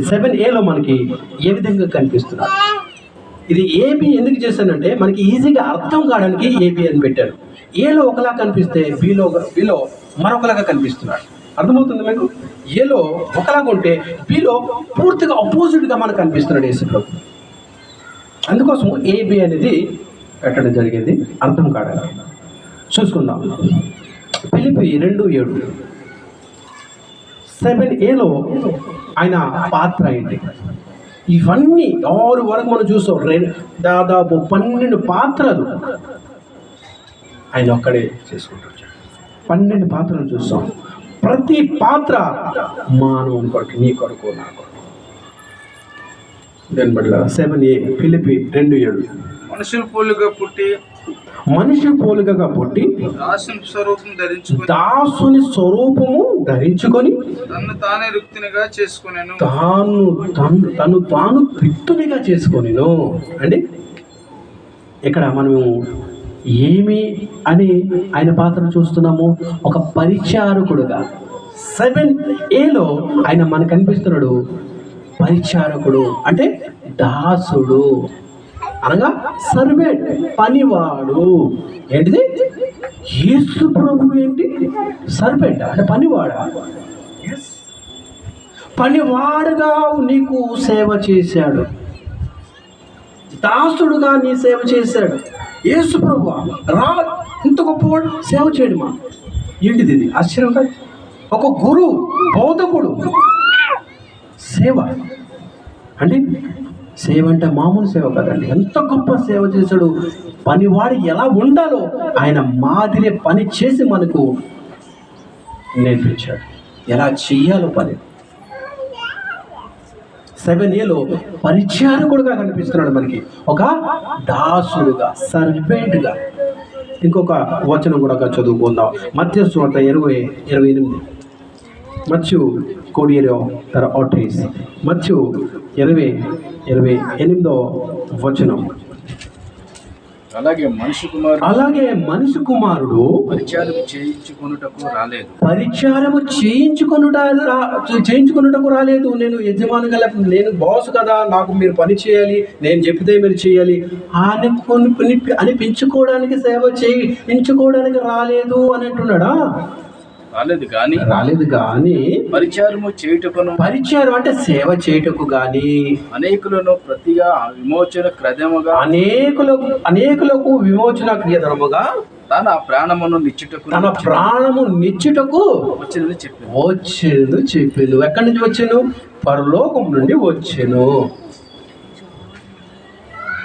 7Aలో మనకి ఏ విధంగా కనిపిస్తున్నాడు? ఇది AB ఎందుకు చేశానంటే మనకి ఈజీగా అర్థం కావడానికి AB అని పెట్టాను. ఏలో ఒకలా కనిపిస్తే బిలో మరొకలాగా కనిపిస్తున్నాడు. అర్థమవుతుంది మీకు? ఏలో ఒకలాగా ఉంటే బిలో పూర్తిగా అపోజిట్గా మనకు కనిపిస్తున్నాడు యేసు ప్రభు. అందుకోసం AB అనేది పెట్టడం జరిగింది అర్థం కావడానికి. చూసుకుందాం. ఫిలిప్పీ 2:7. 7Aలో ఆయన పాత్ర ఏంటి? ఇవన్నీ 6 వరకు మనం చూస్తాం. దాదాపు 12 పాత్రలు ఆయన ఒక్కడే చేసుకుంటాడు. 12 పాత్రలు చూస్తాం. ప్రతి పాత్ర మానవుని కొరకు, నీ కొరకు, నా కొరకు. దాని బట్ల 7A ఫిలిప్పీ 2:7. మనుషుల పోలికగా పుట్టి దాసుని స్వరూపము ధరించుకొని తను తాను రిక్తునిగా చేసుకొనిను. అంటే ఇక్కడ మనము ఏమి అని ఆయన పాత్ర చూస్తున్నాము? ఒక పరిచారకుడుగా. 7Aలో ఆయన మనకు కనిపిస్తున్నాడు పరిచారకుడు, అంటే దాసుడు అనగా సర్వెంట్, పనివాడు. ఏంటిది? యేసు ప్రభు ఏంటి? సర్వెంట్ అంటే పనివాడా? పనివాడుగా నీకు సేవ చేశాడు, దాసుడుగా నీ సేవ చేశాడు. యేసు ప్రభు రా, ఇంత గొప్పవాడు సేవ చేయడమా? ఏంటిది? ఇది ఆశ్చర్యం కాదు. ఒక గురువు, బోధకుడు సేవ అంటే, సేవ అంటే మామూలు సేవ కదండి. ఎంత గొప్ప సేవ చేశాడు. పనివాడు ఎలా ఉండాలో ఆయన మాదిరి పని చేసి మనకు నేర్పించాడు, ఎలా చెయ్యాలో పని. 7Aలో పరిచారకుడుగా కనిపిస్తున్నాడు మనకి, ఒక దాసుడుగా, సర్వెంట్గా. ఇంకొక వచనం కూడా చదువుకుందాం. మత్తయి సువార్త 20:28. మత్తయి 20:38 మత్తయి 20:28 వచనం. అలాగే మనిషి కుమారుడు పరిచారము చేయించుకొనుటకు రాలేదు. నేను యజమాని గల, నేను బాస్ కదా, నాకు మీరు పని చేయాలి, నేను చెప్తే మీరు చేయాలి అనిపించుకోవడానికి, సేవ చేయించుకోవడానికి రాలేదు అని అంటున్నాడా? రాలేదు కానీ పరిచారం అంటే సేవ చేయుటకు గాని, అనేకులను ప్రతిగా విమోచన క్రదముగా, అనేకులకు విమోచన క్రియధర్ముగా తన ప్రాణము నిచ్చుటకు వచ్చేను చెప్పాను. ఎక్కడి నుంచి వచ్చాను? పరలోకం నుండి వచ్చాను.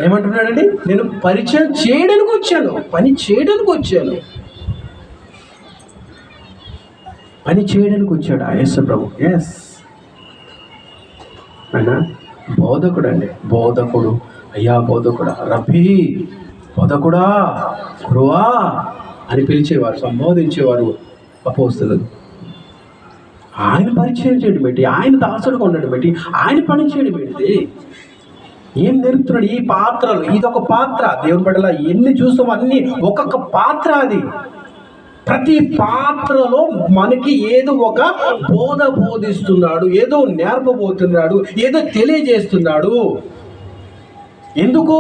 ఏమంటున్నాడండి? నేను పరిచయం చేయడానికి వచ్చాను, పని చేయడానికి వచ్చాను. పని చేయడానికి వచ్చాడు ఆ యేసు ప్రభు. ఎస్, ఆయన బోధకుడు అండి. బోధకుడు, అయ్యా బోధకుడా, రబ్బీ, బోధకుడా, గురువా అని పిలిచేవారు, సంబోధించేవారు అపోస్తలులు. ఆయన పరిచయం చేయడం ఏంటి? ఆయన దాసుడుగా ఉండడం ఏంటి? ఆయన పని చేయడం ఏంటి? ఏం నేర్పుతున్నాడు? ఈ పాత్రలు, ఇదొక పాత్ర. దేవుని బిడ్డలా ఎన్ని చూస్తామో అన్ని ఒక్కొక్క పాత్ర. అది ప్రతి పాత్రలో మనకి ఏదో ఒక బోధ బోధిస్తున్నాడు, ఏదో నేర్పబోతున్నాడు, ఏదో తెలియజేస్తున్నాడు. ఎందుకు?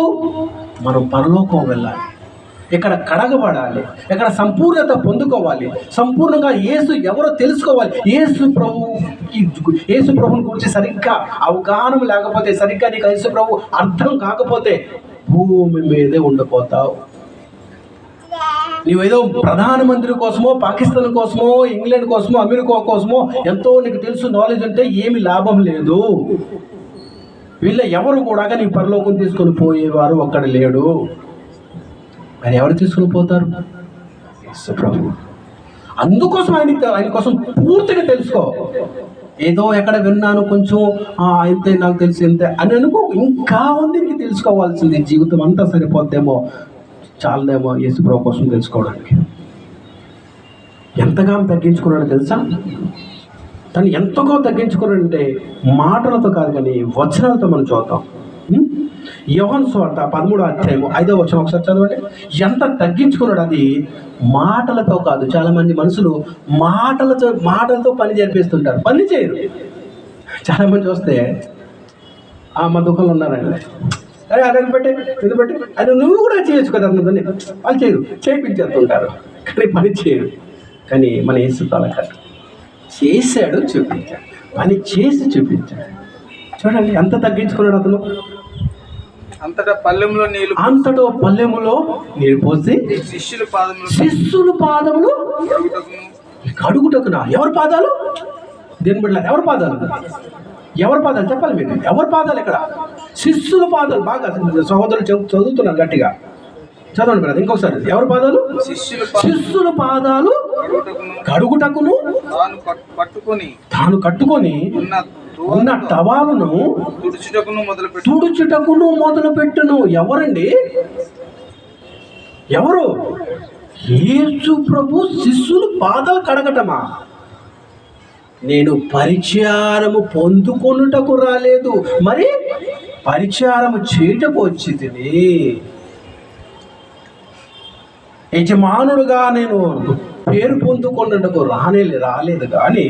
మనం పరలోకం వెళ్ళాలి, ఇక్కడ కడగబడాలి, ఇక్కడ సంపూర్ణత పొందుకోవాలి, సంపూర్ణంగా యేసు ఎవరో తెలుసుకోవాలి. యేసు ప్రభుని గురించి సరిగ్గా అవగాహన లేకపోతే, సరిగ్గా నీకు యేసు ప్రభు అర్థం కాకపోతే భూమి మీదే ఉండిపోతావు. నీవేదో ప్రధానమంత్రి కోసమో, పాకిస్తాన్ కోసమో, ఇంగ్లాండ్ కోసమో, అమెరికా కోసమో ఎంతో నీకు తెలుసు, నాలెడ్జ్ ఉంటే ఏమి లాభం లేదు. వీళ్ళ ఎవరు కూడా నీ పరలోకం తీసుకొని పోయేవారు ఒక్కడ లేడు. మరి ఎవరు తీసుకుని పోతారు? యేసు ప్రభు. అందుకోసం ఆయన కోసం పూర్తిగా తెలుసుకో. ఏదో ఎక్కడ విన్నాను కొంచెం ఇంతే, నాకు తెలిసి ఇంతే అని అనుకో. ఇంకా ఉంది నీకు తెలుసుకోవాల్సింది. జీవితం అంతా సరిపోద్దేమో, చాలదేమో యేసు ప్రభు కోసం తెలుసుకోవడానికి. ఎంతగా తగ్గించుకున్నాడో తెలుసా? తను ఎంతగా తగ్గించుకున్నాడంటే మాటలతో కాదు కానీ వచనాలతో మనం చూద్దాం. యోహాను సువార్త 13:5 వచనం ఒకసారి చదవండి. ఎంత తగ్గించుకున్నాడు! అది మాటలతో కాదు. చాలా మంది మనుషులు మాటలతో పని జరిపిస్తుంటారు, పని చేయరు. చాలా మంది చూస్తే మా దుఃఖంలో ఉన్నారండి, అరే అదని బట్టి ఇది బట్టి అది నువ్వు కూడా చేయొచ్చు కదా అన్నదని వాళ్ళు చేయరు, చేయించేస్తుంటారు కానీ పని చేయరు. కానీ మన యేసు అలా కాదు, చేశాడు, చూపించాడు, పని చేసి చూపించాడు. చూడండి ఎంత తగ్గించుకున్నాడు అతను. అంతటా పల్లెములో నీళ్ళు పోసి శిష్యుల పాదములు కడుగుటకునా. ఎవరి పాదాలు? దేని బిడ్డ ఎవరి పాదాలు? ఎవరి పాదాలు చెప్పాలి మీరు. ఎవరి పాదాలు ఇక్కడ? శిష్యుల పాదాలు. బాగా సహోదరులు చదువుతున్నారు గట్టిగా, చదవండి బ్రదర్ ఇంకొకసారి. ఎవరి పాదాలు? శిష్యుల పాదాలు కడుగుటకును తాను కట్టుకొని ఉన్న టవాలును తుడుచుటకును మొదలుపెట్టును. ఎవరండి? ఎవరు? యేసు ప్రభు శిష్యులు పాదాలు కడగటమా? నేను పరిచారము పొందుకొనుటకు రాలేదు, మరి పరిచారము చేయటకు వచ్చి తిని. యజమానుడుగా నేను పేరు పొందుకొనుటకు రాలేదు కానీ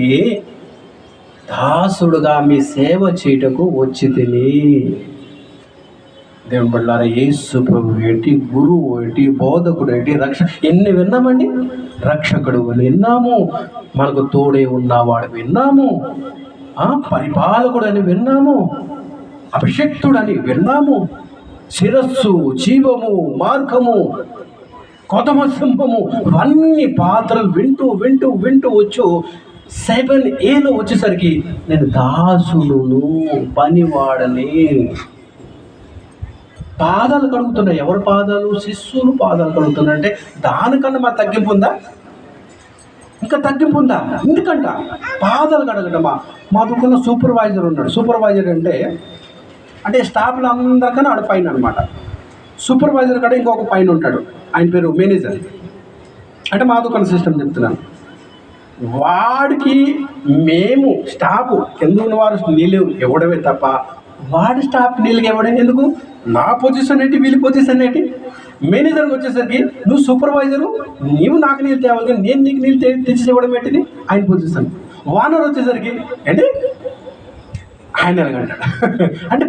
దాసుడుగా మీ సేవ చేయటకు వచ్చి తిని. దేవుని బిడ్డలారా, యేసు ప్రభు ఏంటి, గురువు ఏంటి, బోధకుడు ఏంటి, ఎన్ని విన్నామండి. రక్షకుడు విన్నాము, మనకు తోడే ఉన్నవాడు విన్నాము, పరిపాలకుడు అని విన్నాము, అభిషక్తుడని విన్నాము, శిరస్సు, జీవము, మార్గము, కొదమ సింహము, అన్ని పాత్రలు వింటూ వింటూ వింటూ వచ్చు 7Aలో వచ్చేసరికి నేను దాసుడును, పనివాడని. పాదాలు కడుగుతున్నాయి. ఎవరి పాదాలు? శిష్యులు పాదాలు కడుగుతున్నాయి. అంటే దానికన్నా మా తగ్గింపు ఉందా? ఇంకా తగ్గింపు ఉందా? ఎందుకంట పాదాలు కడగటమా? మా దుకాణంలో సూపర్వైజర్ ఉన్నాడు. సూపర్వైజర్ అంటే స్టాఫ్లు అందరికన్నా ఆడ పైన అనమాట. సూపర్వైజర్ కూడా ఇంకొక పైన ఉంటాడు, ఆయన పేరు మేనేజర్. అంటే మా దుకాణ సిస్టమ్ చెప్తున్నాను. వాడికి మేము స్టాఫ్ కింద ఉన్న వారు నీళ్ళు ఇవ్వడమే తప్ప వాడి స్టాఫ్ నీళ్ళకి ఇవ్వడం ఎందుకు? నా పొజిషన్ ఏంటి, వీళ్ళ పొజిషన్ ఏంటి? మేనేజర్కి వచ్చేసరికి నువ్వు సూపర్వైజరు, నీవు నాకు నీళ్ళు తేవాలి కానీ నేను నీకు నీళ్ళు తెచ్చి ఇవ్వడం ఏంటిది? ఆయన పొజిషన్. ఓనర్ వచ్చేసరికి ఏంటి ఆయన ఎలాగంటాడు అంటే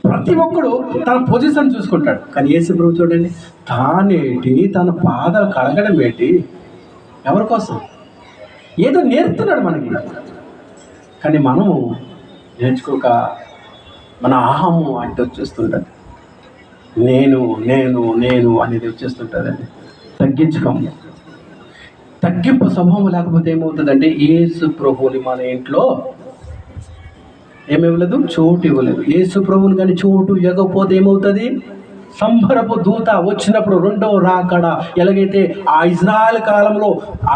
ప్రతి ఒక్కడు తన పొజిషన్ చూసుకుంటాడు. కానీ యేసు ప్రభు చూడండి, తానేటి తన పాదాలు కడగడం ఏంటి? ఎవరి కోసం? ఏదో నేర్పుతున్నాడు మనకి. కానీ మనము నేర్చుకోక మన అహము అంటే వచ్చేస్తుంటుంది, నేను నేను నేను అనేది వచ్చేస్తుంటుందండి. తగ్గించుకోము. తగ్గింపు స్వభావం లేకపోతే ఏమవుతుందంటే యేసు ప్రభువుని మన ఇంట్లో ఏమివ్వలేదు, చోటు ఇవ్వలేదు. యేసు ప్రభువుని కానీ చోటు ఇవ్వకపోతే ఏమవుతుంది? సంబరపు దూత వచ్చినప్పుడు రెండవ రాకడ ఎలాగైతే ఆ ఇజ్రాయెల్ కాలంలో ఆ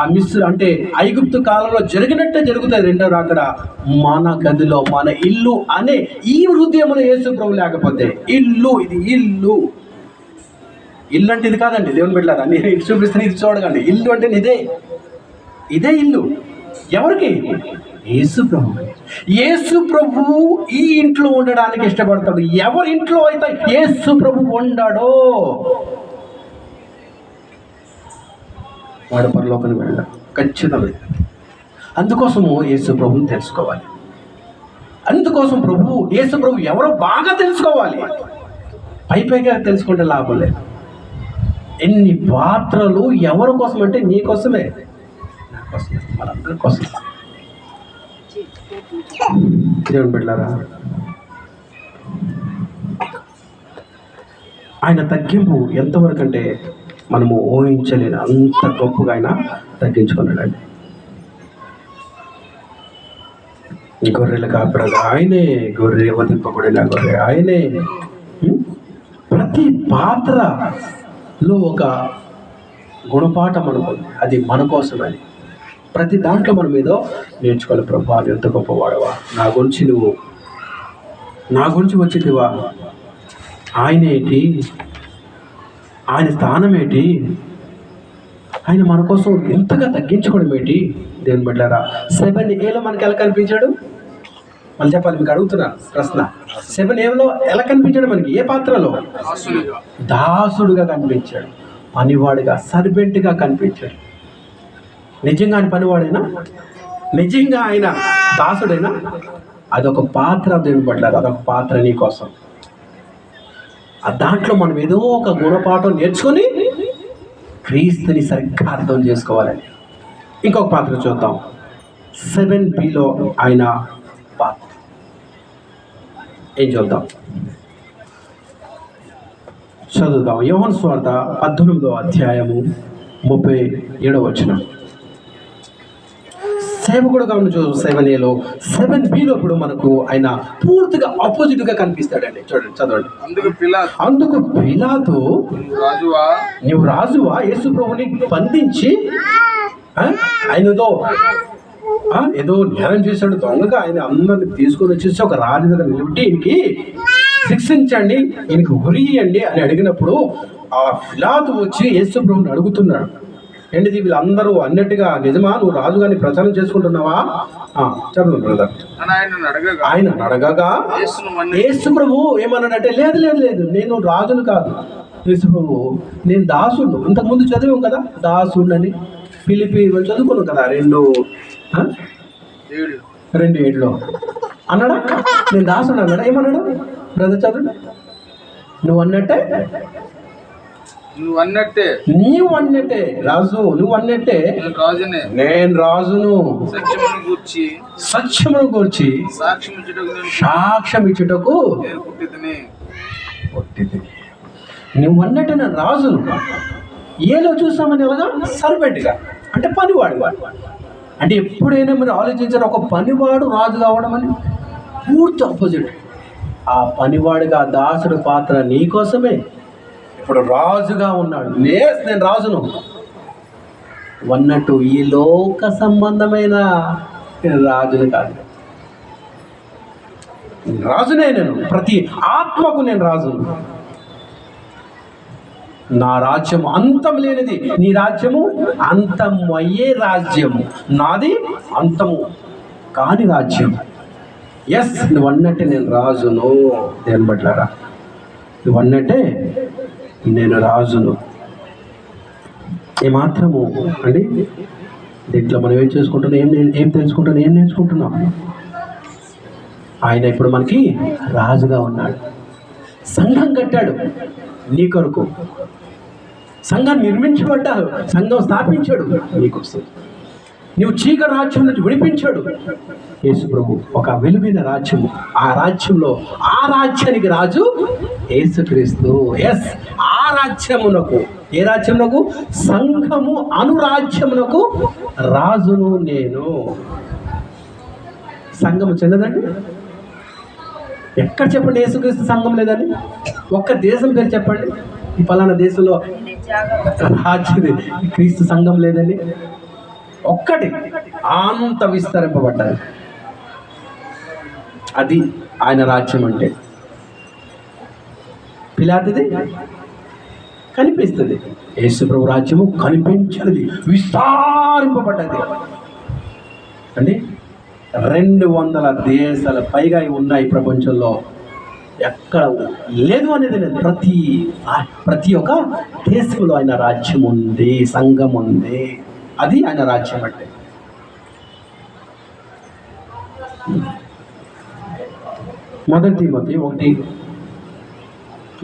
అంటే ఐగుప్తు కాలంలో జరిగినట్టే జరుగుతుంది రెండవ రాకడ మన గదిలో, మన ఇల్లు అనే ఈ హృదయంలో యేసు ప్రభు లేకపోతే ఇల్లు, ఇది ఇల్లు. ఇల్లు అంటే ఇది కాదండి దేవుని బిడ్డలారా, నేను ఇటు చూపిస్తాను, ఇది చూడకండి. ఇల్లు అంటే ఇదే ఇల్లు. ఎవరికి? యేసు ప్రభు. యేసు ప్రభు ఈ ఇంట్లో ఉండడానికి ఇష్టపడతాడు. ఎవరి ఇంట్లో అయితే యేసు ప్రభు ఉండడో వాడు పరలోకానికి వెళ్ళాడు ఖచ్చితమే. అందుకోసము యేసు ప్రభుని తెలుసుకోవాలి. అందుకోసం యేసు ప్రభు ఎవరో బాగా తెలుసుకోవాలి. పైగా తెలుసుకుంటే లాభం లేదు. ఎన్ని పాత్రలు ఎవరి కోసం అంటే నీ కోసమే, నా కోసమే, మనందరి కోసం. దేవుని బిడ్డలారా, ఆయన తగ్గింపు ఎంతవరకు అంటే మనము ఊహించలేని అంత గొప్పగా ఆయన తగ్గించుకున్నాడండి. గొర్రెల కాపడగా ఆయనే, గొర్రె వధింపబడిన గొర్రె ఆయనే. ప్రతి పాత్రలో ఒక గుణపాఠం అనుకోండి, అది మన కోసమని. ప్రతి దాంట్లో మనం ఏదో నేర్చుకోవాలి. ప్రభా ఎంత గొప్పవాడవా, నా గురించి వచ్చిటివా, ఆయన ఏంటి, ఆయన స్థానం ఏంటి, ఆయన మన కోసం ఎంతగా తగ్గించుకోవడం ఏంటి. దేవుని బిడ్డలారా, 7Aలో మనకి ఎలా కనిపించాడు? మళ్ళీ చెప్పాలి, మీకు అడుగుతున్నాను ప్రశ్న. 7Aలో ఎలా కనిపించాడు మనకి? ఏ పాత్రలో? దాసుడుగా కనిపించాడు, పనివాడుగా, సర్వెంట్గా కనిపించాడు. నిజంగా ఆయన పనివాడైనా, నిజంగా ఆయన దాసుడైనా, అదొక పాత్ర. దేవుని బిడ్డలారా, అదొక పాత్ర నీ కోసం. ఆ దాంట్లో మనం ఏదో ఒక గుణపాఠం నేర్చుకొని క్రీస్తుని సరిగ్గా అర్థం చేసుకోవాలని. ఇంకొక పాత్ర చూద్దాం. 7Bలో ఆయన పాత్ర ఏం చూద్దాం, చదువుదాం. యోహాను సువార్త 18వ అధ్యాయము 37వ వచనం. సేవకుడుగా ఉన్న 7Aలో 7Bలో ఇప్పుడు మనకు ఆయన పూర్తిగా ఆపోజిట్గా కనిపిస్తాడండి. చూడండి, చదవండి. అందుకు పిలాతు, నువ్వు రాజువా? యేసు ప్రభుని బంధించి ఆయన ఏదో నేరం చేశాడు, దొంగగా ఆయన అందరిని తీసుకొని వచ్చేసి ఒక రాజు దగ్గర నిలబెట్టి ఈయనకి శిక్షించండి, ఈయనకి ఉరియండి అని అడిగినప్పుడు ఆ పిలాతు వచ్చి యేసు ప్రభుని అడుగుతున్నాడు, ఏంటిది వీళ్ళందరూ అన్నట్టుగా నిజమా, నువ్వు రాజుగాని ప్రచారం చేసుకుంటున్నావా? చదువు బ్రదర్. ఆయన అడగగా యేసు ప్రభు ఏమన్నాడంటే, లేదు లేదు లేదు, నేను రాజును కాదు. యేసు ప్రభు, నేను దాసుడు. ఇంతకుముందు చదివాం కదా దాసుడు అని. ఫిలిప్పి చదువుకున్నాం కదా 2:7 అన్నాడా? నేను దాసుడు అన్నాడా? ఏమన్నాడు బ్రదర్? చదువు. నువ్వు అన్నట్టే రాజు, నువ్వు అన్నట్టే నేను రాజును, సత్యమును గూర్చి సాక్ష్యం ఇచ్చుటకు నువ్వు అన్నట్టే నేను రాజును. ఏలో చూసామని ఎలాగా? సర్వెంట్గా, అంటే పనివాడు. అంటే ఎప్పుడైనా మీరు ఆలోచించారు ఒక పనివాడు రాజు కావడం అని? పూర్తి ఆపోజిట్. ఆ పనివాడుగా దాసుడు పాత్ర నీకోసమే. ఇప్పుడు రాజుగా ఉన్నాడు. నేను రాజును అన్నట్టు ఈ లోక సంబంధమైన రాజును కాదు, రాజునే నేను. ప్రతి ఆత్మకు నేను రాజును. నా రాజ్యము అంతం లేనిది, నీ రాజ్యము అంతమయ్యే రాజ్యము, నాది అంతము కాని రాజ్యం. ఎస్, నువ్వు అన్నట్టే నేను రాజును. దేని బట్లారా, నువ్వు అన్నట్టే నేను రాజును. ఏమాత్రము అండి దీంట్లో మనం ఏం చేసుకుంటున్నాం, ఏం తెలుసుకుంటున్నాం, ఏం నేర్చుకుంటున్నాం? ఆయన ఇప్పుడు మనకి రాజుగా ఉన్నాడు. సంఘం కట్టాడు నీ కొరకు, సంఘాన్ని నిర్మించబడ్డాడు, సంఘం స్థాపించాడు నీకోసం. నువ్వు చీకటి రాజ్యం నుంచి విడిపించాడు యేసు ప్రభు. ఒక వెలుగైన రాజ్యము, ఆ రాజ్యంలో ఆ రాజ్యానికి రాజు యేసుక్రీస్తు. ఎస్, ఆ రాజ్యమునకు, ఏ రాజ్యమునకు? సంఘము అనురాజ్యమునకు రాజును నేను. సంఘము చిన్నదండి. ఎక్కడ చెప్పండి యేసుక్రీస్తు సంఘం లేదని? ఒక్క దేశం పేరు చెప్పండి, ఈ పలానా దేశంలో రాజ్యం క్రీస్తు సంఘం లేదని. ఒక్కటి అంత విస్తరింపబడ్డారు. అది ఆయన రాజ్యం అంటే. పిలాతుది కనిపిస్తుంది, యేసు ప్రభు రాజ్యము కనిపించనిది, విస్తరింపబడ్డది అండి. 200 దేశాల పైగా ఉన్నాయి ప్రపంచంలో. ఎక్కడ లేదు అనేది లేదు. ప్రతి ఒక్క దేశంలో ఆయన రాజ్యం ఉంది, సంఘం ఉంది. అది ఆయన రాజ్యం అంటే. మొదటి తిమోతి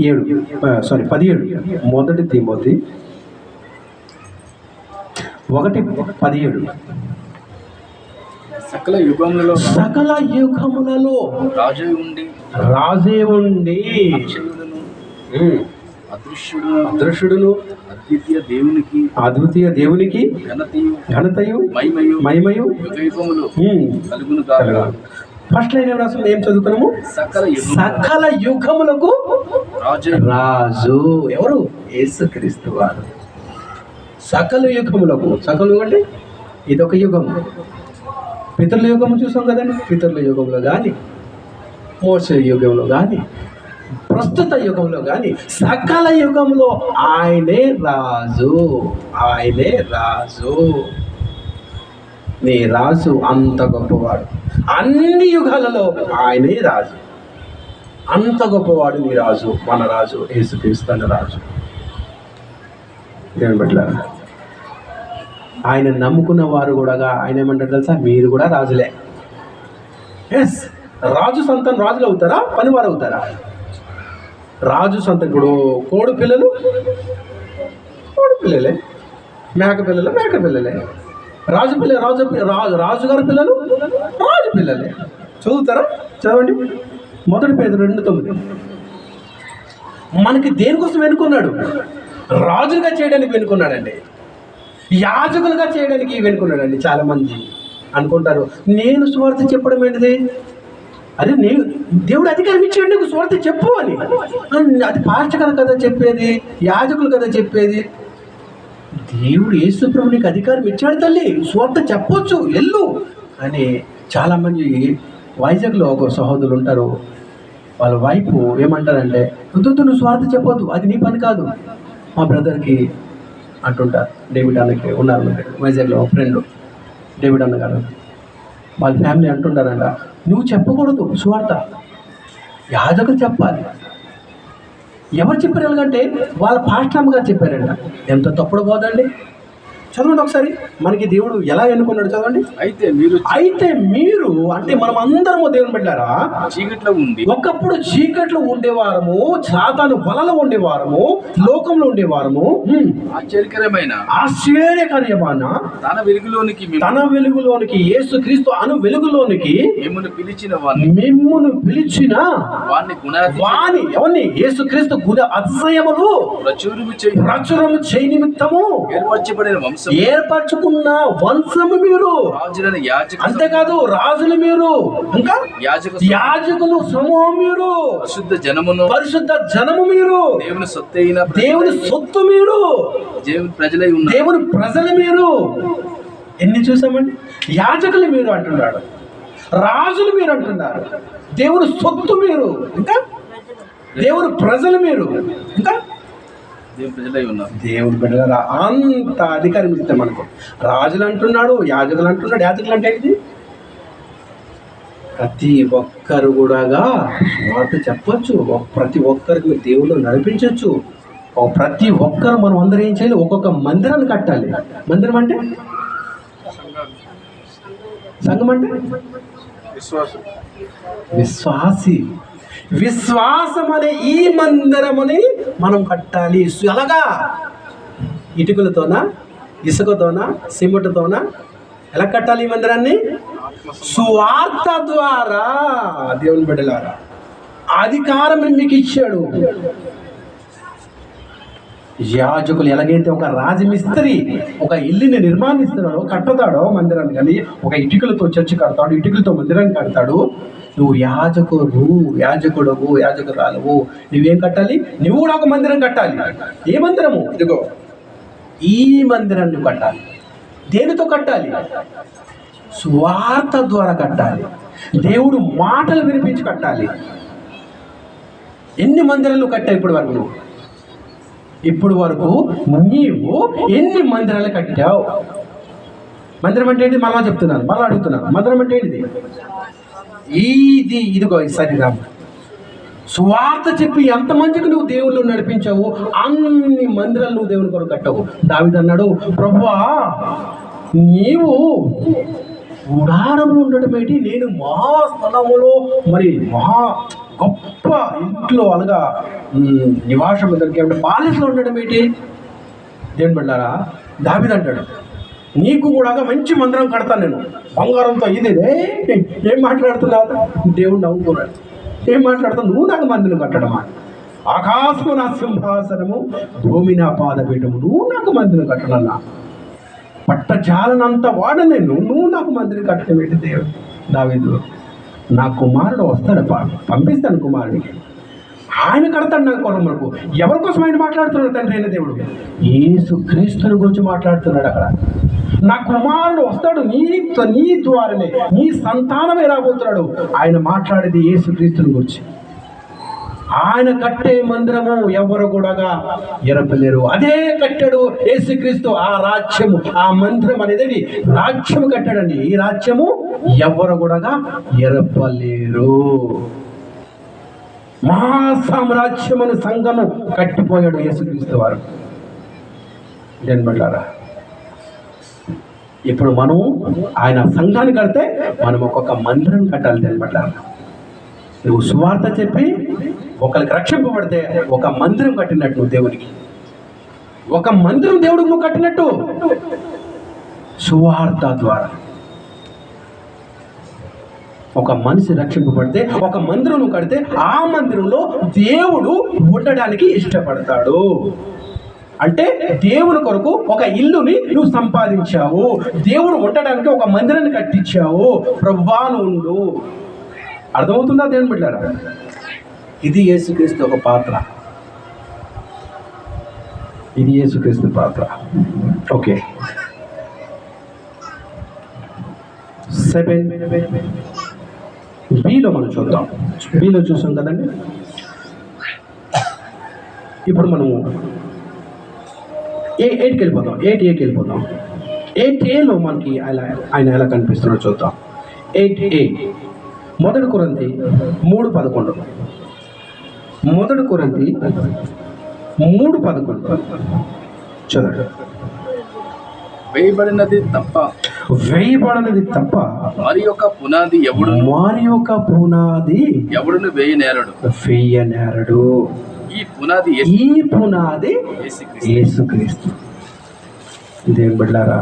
1:17. మొదటి తిమోతి 1:17. సకల యుగములలో రాజే ఉండి అదృశ్యుడును అద్వితీయ దేవునికి ఘనతయు మహిమయు ఫస్ట్ లైన్ ఏం రాస్తుంది? ఏం చదువుకున్నాము? సకల యుగములకు రాజు. ఎవరు? యేసుక్రీస్తు వారు. సకల యుగములకు, సకల యుగం అంటే ఇదొక యుగం. పితరుల యుగము చూసాం కదండి. పితరుల యుగంలో కానీ, మోసే యుగంలో కానీ, ప్రస్తుత యుగంలో కానీ, సకల యుగంలో ఆయనే రాజు. ఆయనే రాజు. నీ రాజు అంత గొప్పవాడు. అన్ని యుగాలలో ఆయనే రాజు. అంత గొప్పవాడు నీ రాజు. మన రాజు యేసుక్రీస్తు అన్న రాజు. దేవుని బట్ల ఆయన నమ్ముకున్న వారు కూడా ఆయన ఏమంటారు తెలుసా? మీరు కూడా రాజులే. ఎస్, రాజు సంతానం రాజులు అవుతారా? పనివారు అవుతారా? రాజు సంతానం. ఇప్పుడు కోడి పిల్లలు కోడి పిల్లలే, మేక పిల్లలు మేక పిల్లలే, రాజుగారి పిల్లలు రాజు పిల్లలే. చదువుతారా? చదవండి. 1 పేతురు 2:9. మనకి దేనికోసం వెనుకున్నాడు? రాజులుగా చేయడానికి వెనుకున్నాడండి. యాజకులుగా చేయడానికి వెనుకున్నాడండి. చాలామంది అనుకుంటారు, నేను సువార్త చెప్పడం ఏంటిది? అదే దేవుడు అధికారం ఇచ్చాడు నీకు సువార్త చెప్పు అని. అది పాస్టర్ కదా చెప్పేది, యాజకులు కదా చెప్పేది. దేవుడు యేసు ప్రభు నీకు అధికారం ఇచ్చాడు తల్లి, సువార్త చెప్పొచ్చు, వెళ్ళు అని. చాలామంది వైజాగ్లో ఒక సహోదరులు ఉంటారు, వాళ్ళ వైపు ఏమంటారంటే, నువ్వు స్వార్థ చెప్పొద్దు, అది నీ పని కాదు. మా బ్రదర్కి అంటుంటారు. డేవిడ్ అన్నకి ఉన్నారు వైజాగ్లో ఒక ఫ్రెండ్, డేవిడ్ అన్న గారు. వాళ్ళ ఫ్యామిలీ అంటుంటారంట, నువ్వు చెప్పకూడదు స్వార్థ, యాజకులు చెప్పాలి. ఎవరు చెప్పారు ఎలాగంటే వాళ్ళ పాస్టర్ గారు చెప్పారంట. ఎంత తప్పుడు పోదండి. చదవండి ఒకసారి, మనకి దేవుడు ఎలా ఎన్నుకున్నాడు చదవండి. అయితే మీరు అంటే మనం అందరము దేవుని బిడ్డలారా చీకట్లో ఉండి, ఒకప్పుడు చీకట్లో ఉండేవారము, సాతాను వలలో ఉండేవారము, లోకంలో ఉండేవారము. ఆశ్చర్యకరమైన తన వెలుగులోనికి యేసుక్రీస్తు అను వెలుగులోనికి మిమ్మును పిలిచిన వాని ఎవరిని? యేసుక్రీస్తు గుణ అతిశయములు ప్రచురము చేయ నిమిత్తము ఏర్పరచుకున్న వంశము మీరు. అంతేకాదు రాజులు మీరు, ఇంకా యాజకులు సమూహం మీరు, పరిశుద్ధ జనము మీరు, దేవుని సొత్తు మీరు, దేవుని ప్రజలు మీరు. ఎన్ని చూసామండి? యాజకులు మీరు అంటున్నాడు, రాజులు మీరు అంటున్నారు, దేవుని సొత్తు మీరు, ఇంకా దేవుని ప్రజలు మీరు, ఇంకా దేవుని ప్రజలై ఉన్నారు. దేవుని బిడ్డలారా, అంత అధికారం ఇస్తే మనకు. రాజులు అంటున్నాడు, యాజకులు అంటున్నాడు. యాజకులు అంటే ఏంటి? ప్రతి ఒక్కరు కూడా వార్త చెప్పచ్చు. ప్రతి ఒక్కరికి మీరు దేవుళ్ళు నడిపించవచ్చు. ప్రతి ఒక్కరు మనం అందరం ఏం చేయాలి? ఒక్కొక్క మందిరాన్ని కట్టాలి. మందిరం అంటే సంఘం అంటే విశ్వాసి. విశ్వాసం అనే ఈ మందిరముని మనం కట్టాలి. ఎలాగా? ఇటుకలతోనా, ఇసుకతోనా, సిమెంట్తోనా? ఎలా కట్టాలి ఈ మందిరాన్ని? సువార్త ద్వారా. దేవుని బిడ్డలారా, అధికారం మీకు ఇచ్చాడు. యాజకులు ఎలాగైతే ఒక రాజమిస్త్రి ఒక ఇల్లుని నిర్మాణిస్తున్నాడో, కట్టతాడో మందిరాన్ని, కానీ ఒక ఇటుకలతో చర్చి కడతాడు, ఇటుకలతో మందిరాన్ని కడతాడు. నువ్వు యాజకురాలువు, నువ్వేం కట్టాలి? నువ్వు కూడా ఒక మందిరం కట్టాలి. ఏ మందిరము? ఇదిగో ఈ మందిరాన్ని కట్టాలి. దేనితో కట్టాలి? సువార్త ద్వారా కట్టాలి. దేవుడు మాటలు వినిపించి కట్టాలి. ఎన్ని మందిరాలు కట్టావు ఇప్పుడు వరకు? నువ్వు ఇప్పుడు వరకు నీవు ఎన్ని మందిరాలు కట్టావు? మందిరం అంటే ఏంటి? మళ్ళా చెప్తున్నాను, మళ్ళీ అడుగుతున్నాను. మందిరం అంటే ఏంటిది? ఇదిగో శరీరం. సువార్త చెప్పి ఎంతమందికి నువ్వు దేవుళ్ళు నడిపించావు, అన్ని మందిరాలు నువ్వు దేవుని కొరకు కట్టావు. దావీదు అన్నాడు, ప్రభువా నీవు గుడారము ఉండడం ఏంటి? నేను మహా స్థలములో మరి మహా గొప్ప ఇంట్లో అనగా నివాసం దొరికే ప్యాలెస్లో ఉండడం ఏంటి? దేవుని బిడ్డలారా, దావీదు అంటాడు, నీకు కూడా మంచి మందిరం కడతాను నేను బంగారంతో. ఏం మాట్లాడుతున్నావు? దేవుడు నవ్వుకున్నాడు. ఏం మాట్లాడుతావు? నువ్వు నాకు మందిరం కట్టడమా? ఆకాశము నా సింహాసనము, భూమి నా పాదపీఠము. నువ్వు నాకు మందిరం కట్టడన్నా? పట్టజాలనంత వాడ నేను, నువ్వు నాకు మందిరం కట్టడం ఏంటి? దేవుడు దావీదు, నా కుమారుడు వస్తాడు, పంపిస్తాను కుమారుడికి, ఆయన కడతాడు నా కొరకు. మనకు ఎవరి కోసం ఆయన మాట్లాడుతున్నాడు? తండ్రి అయిన దేవుడు యేసు క్రీస్తుని గురించి మాట్లాడుతున్నాడు అక్కడ. నా కుమారుడు వస్తాడు, నీ ద్వారానే నీ సంతానమే రాబోతున్నాడు. ఆయన మాట్లాడేది యేసు క్రీస్తుని గురించి. ఆయన కట్టే మందిరము ఎవరు కూడా ఎరపలేరు. అదే కట్టాడు యేసుక్రీస్తు. ఆ రాజ్యము, ఆ మందిరం అనేది రాజ్యము కట్టాడండి. ఈ రాజ్యము ఎవరు కూడా ఎరపలేరు. మహాసామ్రాజ్యమని సంఘము కట్టిపోయాడు యేసుక్రీస్తు వారు. దేని బిడ్డలారా, ఇప్పుడు మనం ఆయన సంఘాన్ని కడితే మనం ఒక్కొక్క మందిరం కట్టాలి. దేని బిడ్డలారా, నువ్వు సువార్త చెప్పి ఒకరికి రక్షింపబడితే ఒక మందిరం కట్టినట్టు నువ్వు దేవునికి. ఒక మందిరం దేవుడికి నువ్వు కట్టినట్టు సువార్త ద్వారా. ఒక మనిషి రక్షింపబడితే ఒక మందిరం నువ్వు కడితే ఆ మందిరంలో దేవుడు ఉండడానికి ఇష్టపడతాడు. అంటే దేవుని కొరకు ఒక ఇల్లుని నువ్వు సంపాదించావు, దేవుడు ఉండడానికి ఒక మందిరాన్ని కట్టించావు. ప్రభువా ఉండు. అర్థమవుతుందా దేవుని బిడ్డలారా? ఇది యేసుక్రీస్తు ఒక పాత్ర. ఇది యేసుక్రీస్తు పాత్ర. ఓకే, 7Bలో మనం చూద్దాం. Bలో చూసాం కదండి. ఇప్పుడు మనము 8కి వెళ్ళిపోదాం. 8Aకి వెళ్ళిపోదాం. 8Aలో మనకి ఆయన ఎలా కనిపిస్తున్నాడో చూద్దాం. 8A 1 కొరింథీ 3:11. 1 కొరింథీ 3:11 చదవండి. వేయబడినది తప్ప మరి యొక్క పునాది ఎవడును వేయనేరడు. ఈ పునాది యేసుక్రీస్తు. దేవుని బిడ్డలారా,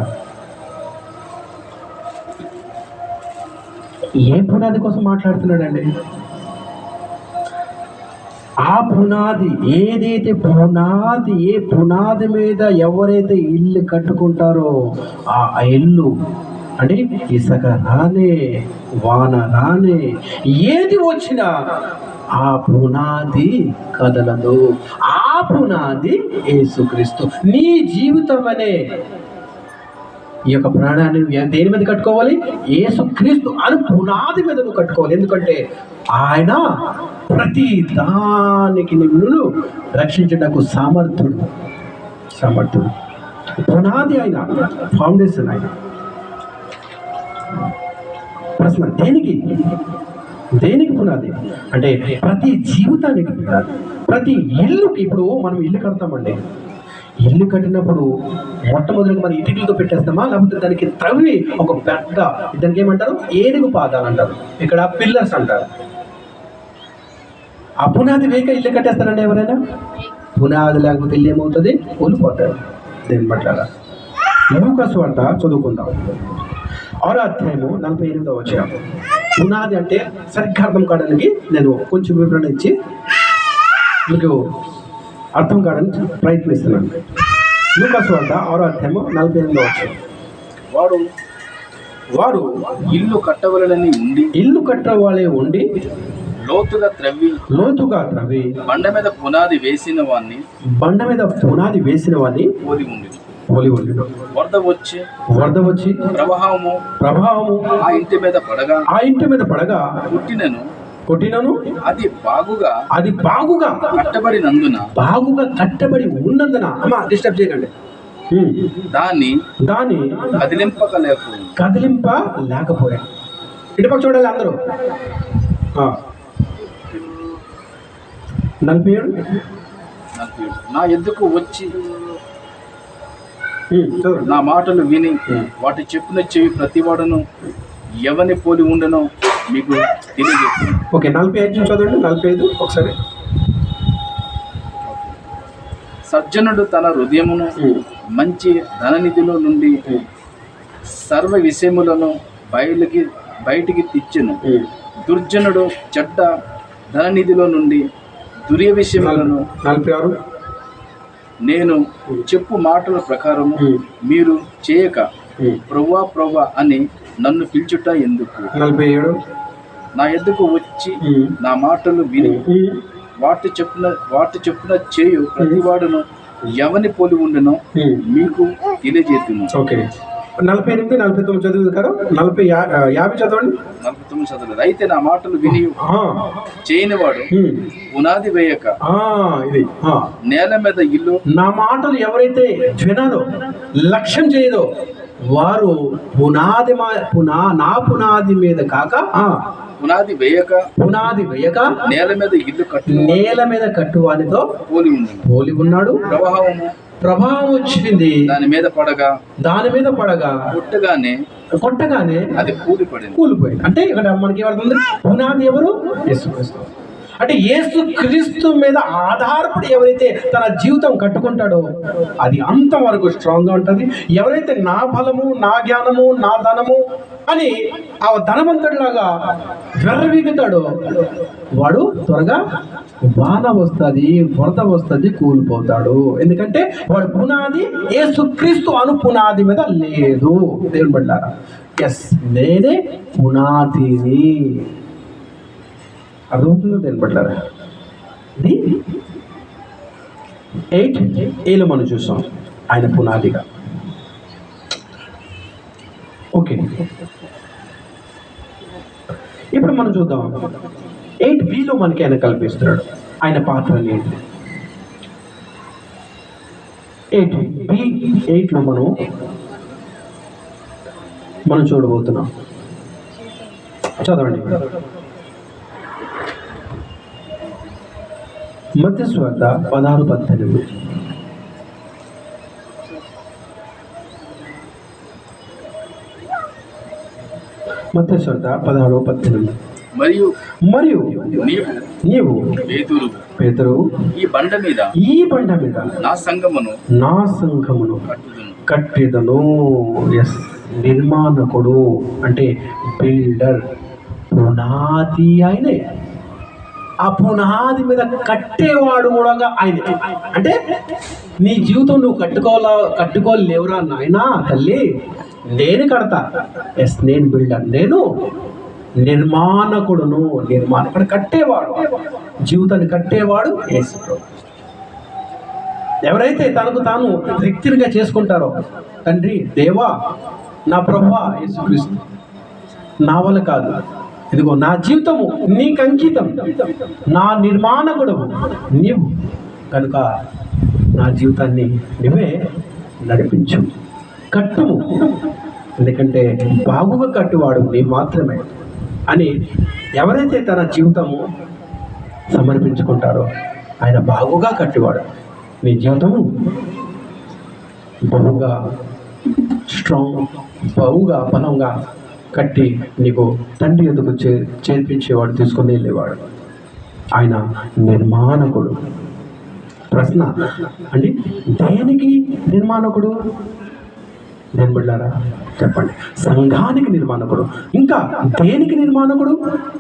ఏ పునాది కోసం మాట్లాడుతున్నాడండి? ఆ పునాది ఏదైతే పునాది, ఏ పునాది మీద ఎవరైతే ఇల్లు కట్టుకుంటారో ఆ ఇల్లు అంటే ఇసుక రానే, వాన రానే, ఏది వచ్చినా ఆ పునాది కదలదు. ఆ పునాది యేసుక్రీస్తు. నీ జీవితం అనే ఈ యొక్క ప్రాణాన్ని దేని మీద కట్టుకోవాలి? యేసుక్రీస్తు అని పునాది మీద నువ్వు కట్టుకోవాలి. ఎందుకంటే ఆయన ప్రతి దానికి నిన్ను రక్షించటకు సమర్థుడు. పునాది ఆయన, ఫౌండేషన్ ఆయన. ప్రశ్న, దేనికి పునాది అంటే ప్రతి జీవితానికి పునాది, ప్రతి ఇల్లుకి. ఇప్పుడు మనం ఇల్లు కడతామండి, ఇల్లు కట్టినప్పుడు మొట్టమొదటిగా మనం ఇటుకలతో పెట్టేస్తామా, లేకపోతే దానికి త్రవ్వి ఒక పెద్ద, దానికి ఏమంటారు, ఏనుగు పాదాలు అంటారు, ఇక్కడ పిల్లర్స్ అంటారు. ఆ పునాది వేక ఇల్లు కట్టేస్తారండి ఎవరైనా? పునాది లేకపోతే ఇల్లు ఏమవుతుంది? కూలిపోతాడు. దేని పట్ల లూకా సువార్త చదువుకుందాం, 6వ అధ్యాయము 48వ వచనం. పునాది అంటే సరిగ్గా అర్థం కావడానికి నేను కొంచెం వివరణ ఇచ్చి మీకు అర్థం కావడానికి ప్రయత్నిస్తున్నాను. లూకా సువార్త 6వ అధ్యాయము 48వ వచనం. వారు ఇల్లు కట్టవలె ఉండి లోతుగా త్రవ్వి బండ మీద పునాది వేసిన వాణ్ణి పోలి ఉండి వరద వచ్చి ప్రవాహము ఆ ఇంటి మీద పడగా కొట్టినను అది బాగుగా కట్టబడి ఉన్నందున అమ్మా డిస్టర్బ్ చేయకండి, దాన్ని కదిలింపలేకపోయా. ఇటుపక్క చూడాలి అందరూ. 47 నా ఎద్దుకు వచ్చి నా మాటలు విని వాటి చెప్పిన చెవి ప్రతివాడును ఎవరిని పోలి ఉండనో మీకు తెలియజేస్తుంది. ఓకే, 45 చదవండి. 45 ఒకసారి. సజ్జనుడు తన హృదయమును మంచి ధననిధిలో నుండి సర్వ విషయములను బయటికి తెచ్చెను. దుర్జనుడు చెడ్డ ధననిధిలో నుండి దుర్య విషయములను 46 నేను చెప్పు మాటల ప్రకారము మీరు చేయక ప్రవ్వా అని నన్ను పిలుచుట ఎందుకు? 47 నా ఎద్దుకు వచ్చి నా మాటలు విని వాటి చెప్పున చేయు ప్రతివాడును ఎవని పోలి ఉండనో మీకు తెలియజేస్తున్నాను. ఓకే, 48 49 చదువు కదా. 50 చదవండి. 49 చదవలేదు. అయితే నా మాటలు విని చేయనివాడు పునాది వేయక ఇది నేల మీద ఇల్లు, నా మాటలు ఎవరైతే వినారో లక్ష్యం చేయదో వారు నా పునాది మీద కాక పునాది వేయక నేల మీద కట్టువానితో పోలి ఉన్నాడు. ప్రభావం వచ్చింది దాని మీద పడగా కొట్టగానే అది కూలిపోయింది. అంటే ఇక్కడ మనకి ఏమవుతుంది? పునాది ఎవరు? యేసుక్రీస్తు. అంటే యేసుక్రీస్తు మీద ఆధారపడి ఎవరైతే తన జీవితం కట్టుకుంటాడో అది అంతవరకు స్ట్రాంగ్గా ఉంటుంది. ఎవరైతే నా బలము, నా జ్ఞానము, నా ధనము అని ఆ ధనవంతుడిలాగా వెర్రవీగుతాడో వాడు త్వరగా వాన వస్తుంది, వరద వస్తుంది, కూలిపోతాడు. ఎందుకంటే వాడు పునాది యేసుక్రీస్తు అను పునాది మీద లేదు. దేవుని బిడ్డలారా, ఎస్, నేనే పునాదిని. అర్థమవుతుందో దేని పట్ల? 8 మనం చూసాం ఆయన పునాదిగా. ఓకే, ఇప్పుడు మనం చూద్దాం 8bలో మనకి ఆయన కల్పిస్తున్నాడు ఆయన పాత్ర ఏంటి. 8లో మనం చూడబోతున్నాం. చదవండి. మత్తయి సువార్త 16:18. మత్తయి సువార్త 16:18. మరియు నీవు పేతురు ఈ బండ మీద నా సంఘమును కట్టెదను. ఎస్, నిర్మాణకుడు అంటే బిల్డర్, పునాది ఆయనే. ఆ పునాది మీద కట్టేవాడు కూడా ఆయన. అంటే నీ జీవితం నువ్వు కట్టుకోలేవురా నాయనా తల్లి, నేను కడతా. ఎస్, నేను బిల్డర్, నేను నిర్మాణకుడును. నిర్మాణకుడు కట్టేవాడు, జీవితాన్ని కట్టేవాడు యేసు. ఎవరైతే తనకు తాను వ్యక్తిగా చేసుకుంటారో, తండ్రి, దేవా, నా ప్రభువా యేసుక్రీస్తు, నా వల్ల కాదు, ఇదిగో నా జీవితము నీకు అంకితం, నా నిర్మాణకుడు నీవు కనుక నా జీవితాన్ని నువ్వే నడిపించు, కట్టుము, ఎందుకంటే బాగుగా కట్టువాడు నీవు మాత్రమే అని ఎవరైతే తన జీవితము సమర్పించుకుంటారో ఆయన బాగుగా కట్టువాడు. నీ జీవితము బహుగా స్ట్రాంగ్, బహుగా బలంగా కట్టి నీకు తండ్రి ఎదుగు చేర్పించేవాడు, తీసుకొని వెళ్ళేవాడు. ఆయన నిర్మాణకుడు. ప్రశ్న అండి, దేనికి నిర్మాణకుడు? నేను బిడ్డారా చెప్పండి. సంఘానికి నిర్మాణకుడు. ఇంకా దేనికి నిర్మాణకుడు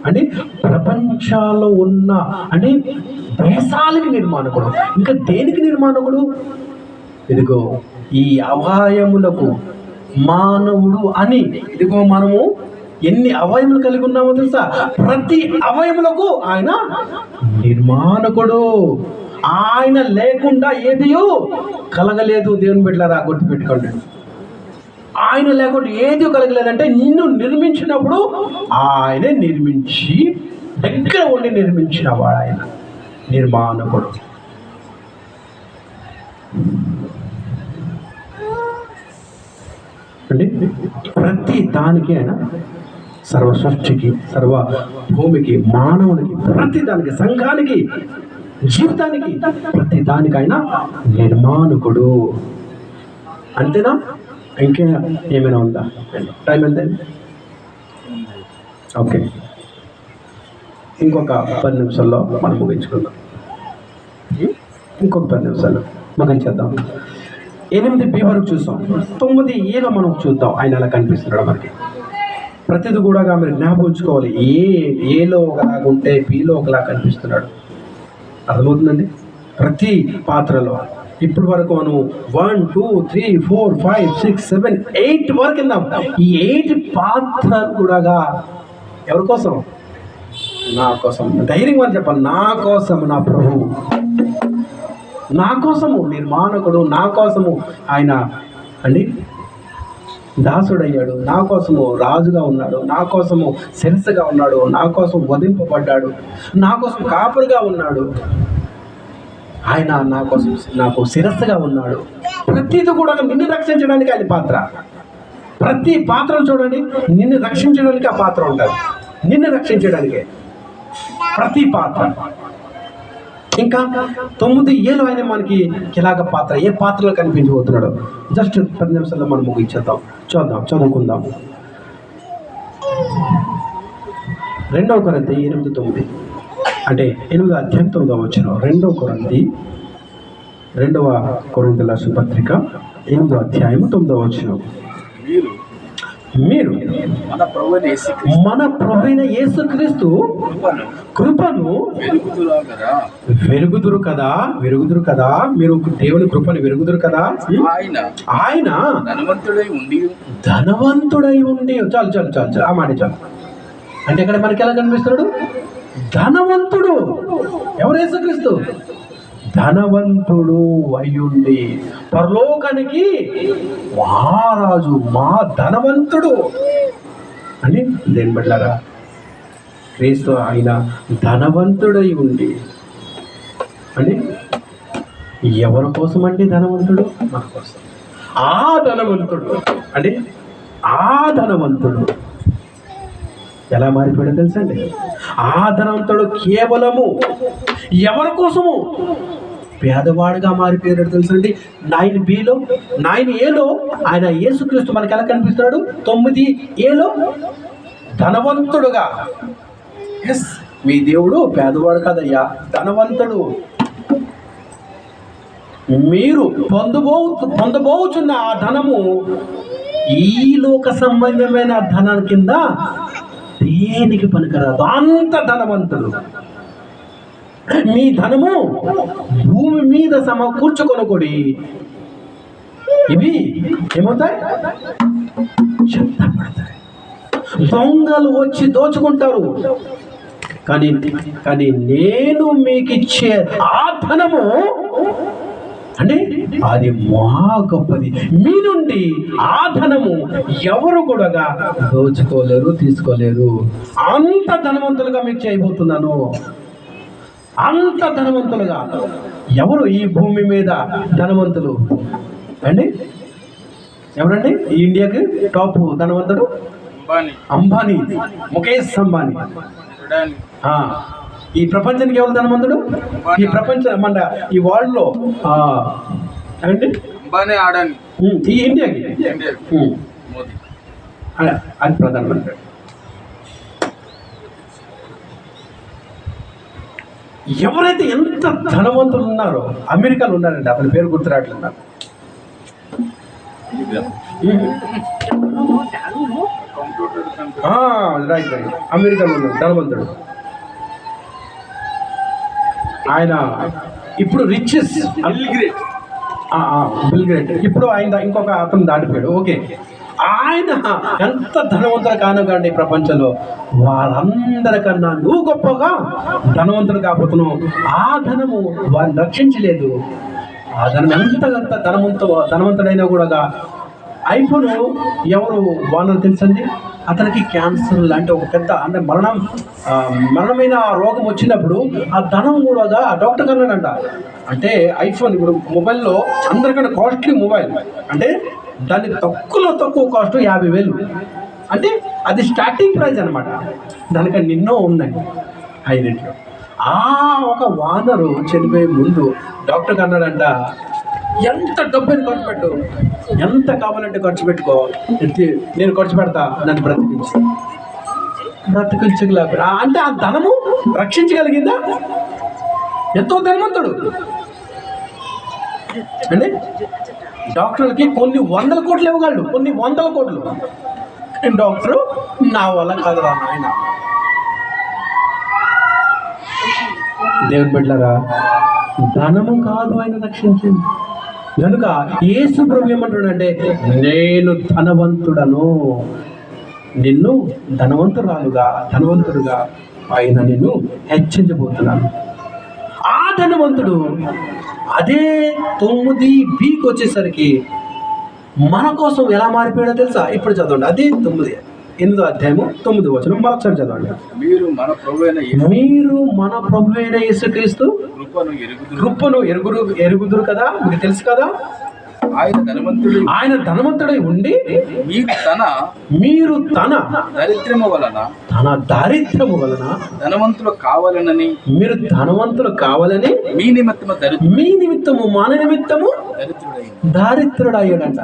అంటే ప్రపంచాల్లో ఉన్న అంటే దేశాలకి నిర్మాణకుడు. ఇంకా దేనికి నిర్మాణకుడు? ఇదిగో ఈ అవయములకు మానవుడు అని. ఇదిగో మనము ఎన్ని అవయములు కలిగి ఉన్నామో తెలుసా? ప్రతి అవయములకు ఆయన నిర్మాణకుడు. ఆయన లేకుండా ఏదియో కలగలేదు. దేవుని బిడ్డలారా గుర్తుపెట్టుకోండి. ఆయన లేకుండా ఏది కలగలేదంటే నిన్ను నిర్మించినప్పుడు ఆయనే నిర్మించి దగ్గర ఉండి నిర్మించినవాడు ఆయన నిర్మాణకుడు. అంటే ప్రతి దానికి ఆయన సర్వ సృష్టికి, సర్వ భూమికి, మానవునికి, ప్రతి దానికి, సంఘానికి, జీవితానికి, ప్రతి దానికి ఆయన నిర్మాణకుడు. అంతేనా? ఇంకే ఏమైనా ఉందా? టైం ఎంత? ఓకే, ఇంకొక 10 నిమిషాల్లో మనం ముగించుకుందాం. ఇంకొక 10 నిమిషాలు ముగించేద్దాం. 8b వరకు చూసాం. 9aలో మనం చూద్దాం. ఆయన అలా కనిపిస్తున్నాడు మనకి. ప్రతిది కూడా మీరు జ్ఞాపకం ఉంచుకోవాలి. ఏలో ఒకలాగా ఉంటే బిలో ఒకలా కనిపిస్తున్నాడు. అర్థమవుతుందండి? ప్రతి పాత్రలో ఇప్పటి వరకు మనం 1 2 3 4 5 6 7 8 వరకు విన్నాం. ఈ 8 పాత్రలు కూడా ఎవరి కోసం? నా కోసం. ధైర్యంగా అని చెప్పాలి, నా కోసం, నా ప్రభువు నా కోసము నిర్మాణకుడు, నా కోసము ఆయన అండి దాసుడయ్యాడు, నా కోసము రాజుగా ఉన్నాడు, నా కోసము శిరస్సుగా ఉన్నాడు, నా కోసం వధింపబడ్డాడు, నా కోసం కాపురుగా ఉన్నాడు, ఆయన నా కోసం నాకు శిరస్సుగా ఉన్నాడు. ప్రతిది కూడా నిన్ను రక్షించడానికి ఆయన పాత్ర. ప్రతి పాత్రను చూడండి, నిన్ను రక్షించడానికి ఆ పాత్ర ఉంటుంది. నిన్ను రక్షించడానికే ప్రతి పాత్ర. ఇంకా 9aలో ఆయన మనకి ఇలాగ పాత్ర, ఏ పాత్రలో కనిపించబోతున్నాడు జస్ట్ 10 నిమిషాల్లో మనం ముగించేద్దాం. చదువుకుందాం. 2 కొరింథీ 8:9 అంటే 8వ అధ్యాయం 9వ వచనం. 2 కొరింథీయుల రాసిన పత్రిక 8వ అధ్యాయం 9వ వచనం. మీరు మన ప్రభువైన యేసుక్రీస్తు కృపను వెరుగుదురు కదా. మీరు దేవుని కృపను వెరుగుదురు కదా. ఆయన ధనవంతుడై ఉండి చాలు ఆ మాట చాలు. అంటే ఇక్కడ మనకి ఎలా కనిపిస్తున్నాడు? ధనవంతుడు. ఎవరు? యేసుక్రీస్తు. ధనవంతుడు అయ్యుండి పరలోకానికి మహారాజు, మా ధనవంతుడు అని. దేని బట్లారా క్రీస్తు ఆయన ధనవంతుడై ఉండి అని. ఎవరి కోసం అండి ధనవంతుడు? మన కోసం. ఆ ధనవంతుడు అంటే ఆ ధనవంతుడు ఎలా మారిపోయాడో తెలుసా అండి? ఆ ధనవంతుడు కేవలము ఎవరి కోసము? పేదవాడుగా మారిపోయాడు తెలుసండి. 9aలో ఆయన యేసుక్రీస్తు మనకి ఎలా కనిపిస్తున్నాడు? 9aలో ధనవంతుడుగా. ఎస్, మీ దేవుడు పేదవాడు కాదయ్యా, ధనవంతుడు. మీరు పొందబోచున్న ఆ ధనము ఈ లోక సంబంధమైన ధనం కింద దేనికి పనికిరాదు. అంత ధనవంతుడు. మీ ధనము భూమి మీద సమకూర్చుకొనకూడి ఇవి ఏమవుతాయి? చెత్త పడతాయి. దొంగలు వచ్చి దోచుకుంటారు. కానీ నేను మీకు ఇచ్చే ఆ ధనము అంటే అది మహా గొప్పది. మీ నుండి ఆ ధనము ఎవరు కూడా దోచుకోలేరు, తీసుకోలేరు. అంత ధనవంతులుగా మీకు చేయబోతున్నాను. అంత ధనవంతులుగా. ఎవరు ఈ భూమి మీద ధనవంతులు అండి? ఎవరండి ఈ ఇండియాకి టాప్ ధనవంతుడు? అంబానీ, ముఖేష్ అంబానీ. ఈ ప్రపంచానికి ఎవరు ధనవంతుడు? ఈ ప్రపంచం మన ఈ వరల్డ్ లో అంటే ఈ ఇండియాకి అది ప్రధానమంత్రి. ఎవరైతే ఎంత ధనవంతులు ఉన్నారో అమెరికాలో ఉన్నారండి, అతని పేరు గుర్తురావట్లేదు నాకు. రైట్ రైట్, అమెరికాలో ఉన్నాడు ధనవంతుడు. ఆయన ఇప్పుడు రిచెస్ట్ బిల్ గ్రేట్. ఇప్పుడు ఆయన ఇంకొక అతను దాటిపోయాడు. ఓకే, ఆయన ఎంత ధనవంతుడు కానకండి ప్రపంచంలో, వారందరికన్నా నువ్వు గొప్పగా ధనవంతుడు కాబోతున్నావు. ఆ ధనము వారిని రక్షించలేదు. ఆ ధనం ఎంతకంత ధనవంతుడైనా కూడా ఐఫోన్ ఎవరు వానరు తెలుసండి? అతనికి క్యాన్సర్ లాంటి ఒక పెద్ద అంటే మరణమైన రోగం వచ్చినప్పుడు ఆ ధనం కూడా ఆ డాక్టర్ అన్నాడంట, అంటే ఐఫోన్ ఇప్పుడు మొబైల్లో అందరికన్నా కాస్ట్లీ మొబైల్, అంటే దానికి తక్కువ కాస్ట్ 50,000. అంటే అది స్టార్టింగ్ ప్రైస్ అనమాట. దానికన్నా ఎన్నో ఉన్నాయి హై రేట్లో. ఆ ఒక వానరు చనిపోయే ముందు డాక్టర్ అన్నాడంట, ఎంత డబ్బుని ఖర్చు పెట్టు, ఎంత కావాలంటే ఖర్చు పెట్టుకో, నేను ఖర్చు పెడతా, నన్ను బ్రతికించగలేకపోయా. అంటే ఆ ధనము రక్షించగలిగిందా? ఎంతో ధనవంతుడు అంటే డాక్టర్లకి కొన్ని 100 కోట్లు ఇవ్వగలడు, కొన్ని 100 కోట్లు. డాక్టరు నా వల్ల కాదురా నాయన. దేవుని బిడ్డలారా, ధనము కాదు ఆయన రక్షించింది. కనుక యేసు ప్రభు ఏమంటాడంటే, నేను ధనవంతుడను, నిన్ను ధనవంతుడుగా ఆయన నిన్ను హెచ్చించబోతున్నాను. ఆ ధనవంతుడు అదే 9bకి వచ్చేసరికి మన కోసం ఎలా మారిపోయాడో తెలుసా? ఇప్పుడు చదవండి, అదే 8వ అధ్యాయము 9వ వచనం మరొకసారి చదవండి. మీరు మన ప్రభు అయిన యేసుక్రీస్తు కృపను ఎరుగుదురు కదా, మీకు తెలుసు కదా. ఆయన ధనవంతుడై ఉండి మీరు తన దారిద్ర్యము వలన ధనవంతులు కావాలని మీ నిమిత్తము మన నిమిత్తము దారిద్రుడయ్యాడంట.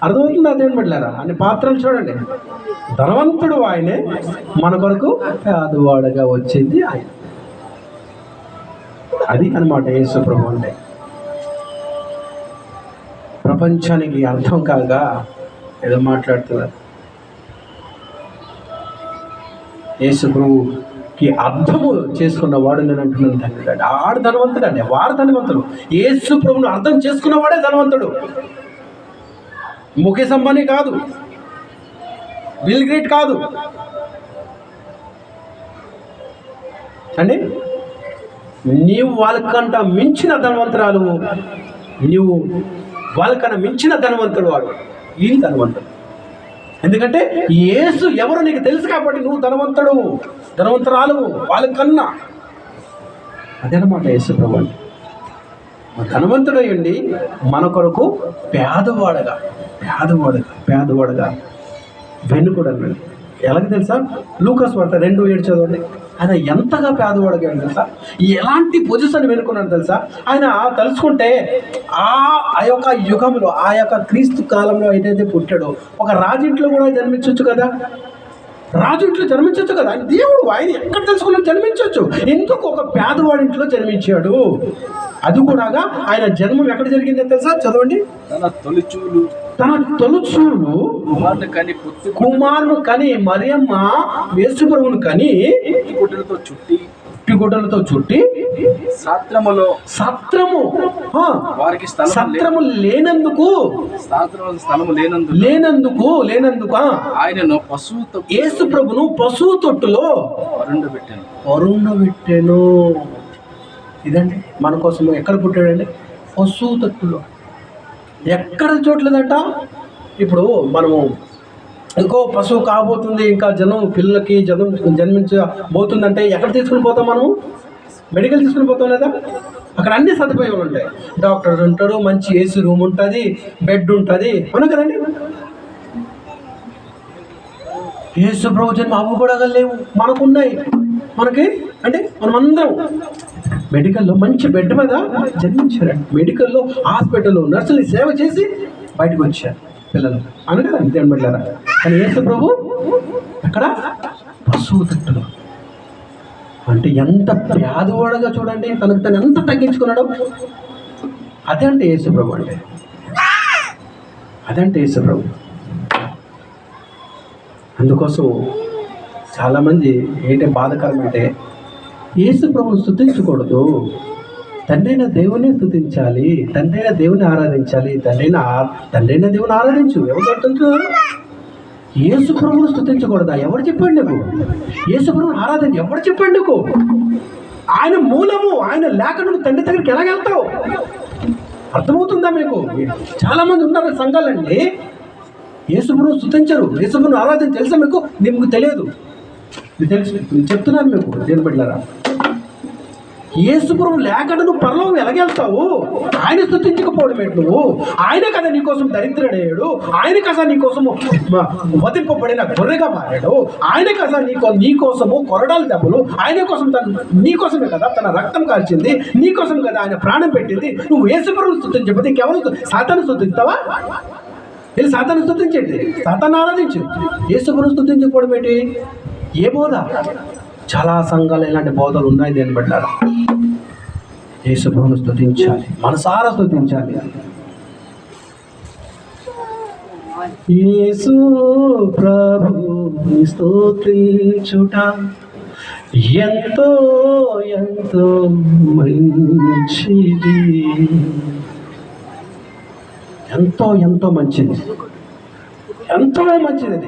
అర్థమవుతుంది? అదేం పెట్టలేరా అన్ని పాత్రలు చూడండి. ధనవంతుడు ఆయనే, మన కొరకు పేదవాడుగా వచ్చింది ఆయన. అది అన్నమాట యేసు ప్రభు అంటే. ప్రపంచానికి అర్థం కాగా ఏదో మాట్లాడుతున్నారు. యేసు ప్రభుకి అర్థము చేసుకున్న వాడు నేను అంటున్నాను ధన్యుడు. ఆడు ధనవంతుడు అండి, వాడు ధనవంతుడు. యేసు ప్రభును అర్థం చేసుకున్నవాడే ధనవంతుడు. ముఖేష్ అంబానీ కాదు, బిల్ గ్రేట్ కాదు అండి. నీవు వాళ్ళకంట మించిన ధనవంతురాలు, నీవు వాళ్ళకన్నా మించిన ధనవంతుడు వాడు. ఈ ధనవంతుడు ఎందుకంటే యేసు ఎవరు నీకు తెలుసు కాబట్టి నువ్వు ధనవంతురాలు వాళ్ళకన్నా. అదనమాట యేసు ప్రభు. ధనవంతుడయ్యండి మన కొరకు పేదవాడగా వెనుకూడనండి. ఎలాగ తెలుసా? లూకాసు వార్త 2:7 చదవండి. ఆయన ఎంతగా పేదవాడుగా తెలుసా, ఎలాంటి పొజిషన్ వెనుకున్నాడు తెలుసా. ఆయన తలుచుకుంటే ఆ యొక్క యుగంలో, ఆ యొక్క క్రీస్తు కాలంలో ఏదైతే పుట్టాడో ఒక రాజింట్లో కూడా జన్మించవచ్చు కదా. ఆయన దేవుడు, ఆయన ఎక్కడ తెలుసుకున్నా జన్మించవచ్చు. ఎందుకు ఒక పేదవాడింట్లో జన్మించాడు? అది కూడా ఆయన జన్మం ఎక్కడ జరిగిందో తెలుసా? చదవండి. తన తొలుచూలు కుమారును కని మరియమ్మ యేసు ప్రభువును కని గుడ్డలతో చుట్టి సత్రము లేనందుకు ఆయనను యేసు ప్రభును పశువు తొట్టులో వరుండబెట్టాను. ఇదండి మన కోసం ఎక్కడ పుట్టాడండి? పశువు తట్టులో ఎక్కడ చూడలేదంట. ఇప్పుడు మనము ఇంకో పశువు కాబోతుంది, ఇంకా పిల్లలకి జన్మించబోతుందంటే ఎక్కడ తీసుకుని పోతాం మనము? మెడికల్ తీసుకుని పోతాం లేదా? అక్కడ అన్ని సదుపాయాలు ఉంటాయి. డాక్టర్ ఉంటాడు, మంచి ఏసీ రూమ్ ఉంటుంది, బెడ్ ఉంటుంది, అవును కదండి. యేసు ప్రభు జన్మ అవి కూడా లేవు, మనకున్నాయి. మనకి అంటే మనమందరం మెడికల్లో మంచి బెడ్ మీద జన్మించారండి. మెడికల్లో హాస్పిటల్లో నర్సులు సేవ చేసి బయటకు వచ్చారు పిల్లలు, అని కదా దేవుని బిడ్డలారా. కానీ యేసు ప్రభు అక్కడ పశువు తట్టులో, అంటే ఎంత పేదవాడుగా చూడండి, తనకు తను ఎంత తగ్గించుకున్నాడో. అదే అంటే యేసు ప్రభు అంటే, అదంటే యేసు ప్రభు. అందుకోసం చాలామంది ఏంటి బాధకరం అంటే, యేసు ప్రభుని స్తుతించకూడదు, తండ్రైన దేవుని స్తుతించాలి, తండ్రైన దేవుని ఆరాధించాలి, తండ్రైన దేవుని ఆరాధించు. ఎవరు చెప్తున్నారు? యేసు ప్రభువును స్తుతించకూడదా? ఎవరు చెప్పండి నీకు? యేసు ప్రభువుని ఆరాధించి ఎవరు చెప్పండి నీకు? ఆయన మూలము, ఆయన లేకుండా తండ్రి దగ్గరికి ఎలా వెళ్తావు? అర్థమవుతుందా మీకు? చాలామంది ఉన్నారు సంఘాలండి, యేసు ప్రభువును స్తుతించరు, యేసు ప్రభువుని ఆరాధన తెలుసా మీకు తెలియదు. మీకు తెలుసు, నేను చెప్తున్నాను మీకు దేని బిడ్డలారా. యేసు ప్రభువు లేకుండా నువ్వు పరలోకం ఎలాగెళ్తావు? ఆయన స్తుతించకపోవడం ఏంటి నువ్వు? ఆయన కదా నీకోసం దరిద్రుడయ్యాడు, ఆయన కదా నీకోసము వధింపబడిన గొర్రెగా మారాడు, ఆయన కదా నీకోసము కొరడాల దెబ్బలు, ఆయన కోసం నీకోసమే కదా తన రక్తం కాల్చింది, నీకోసం కదా ఆయన ప్రాణం పెట్టింది. నువ్వు యేసు ప్రభువును స్తుతించకపోతే ఇంకెవరు? సాతాను స్తుతిస్తావా? వెళ్ళి సాతాను స్తుతించండి, సాతాను ఆరాధించు. యేసు ప్రభువును స్తుతించకపోవడం ఏంటి? ఏ బోధ? చాలా సంఘాలు ఇలాంటి బోధలు ఉన్నాయి. దేని బట్టారా యేసు ప్రభువును స్తుతించాలి, మనసారా స్తుతించాలి. యేసు ప్రభువుని స్తుతించుట ఎంతో ఎంతో మంచిది, ఎంతో ఎంతో మంచిది, ఎంతో మంచిది.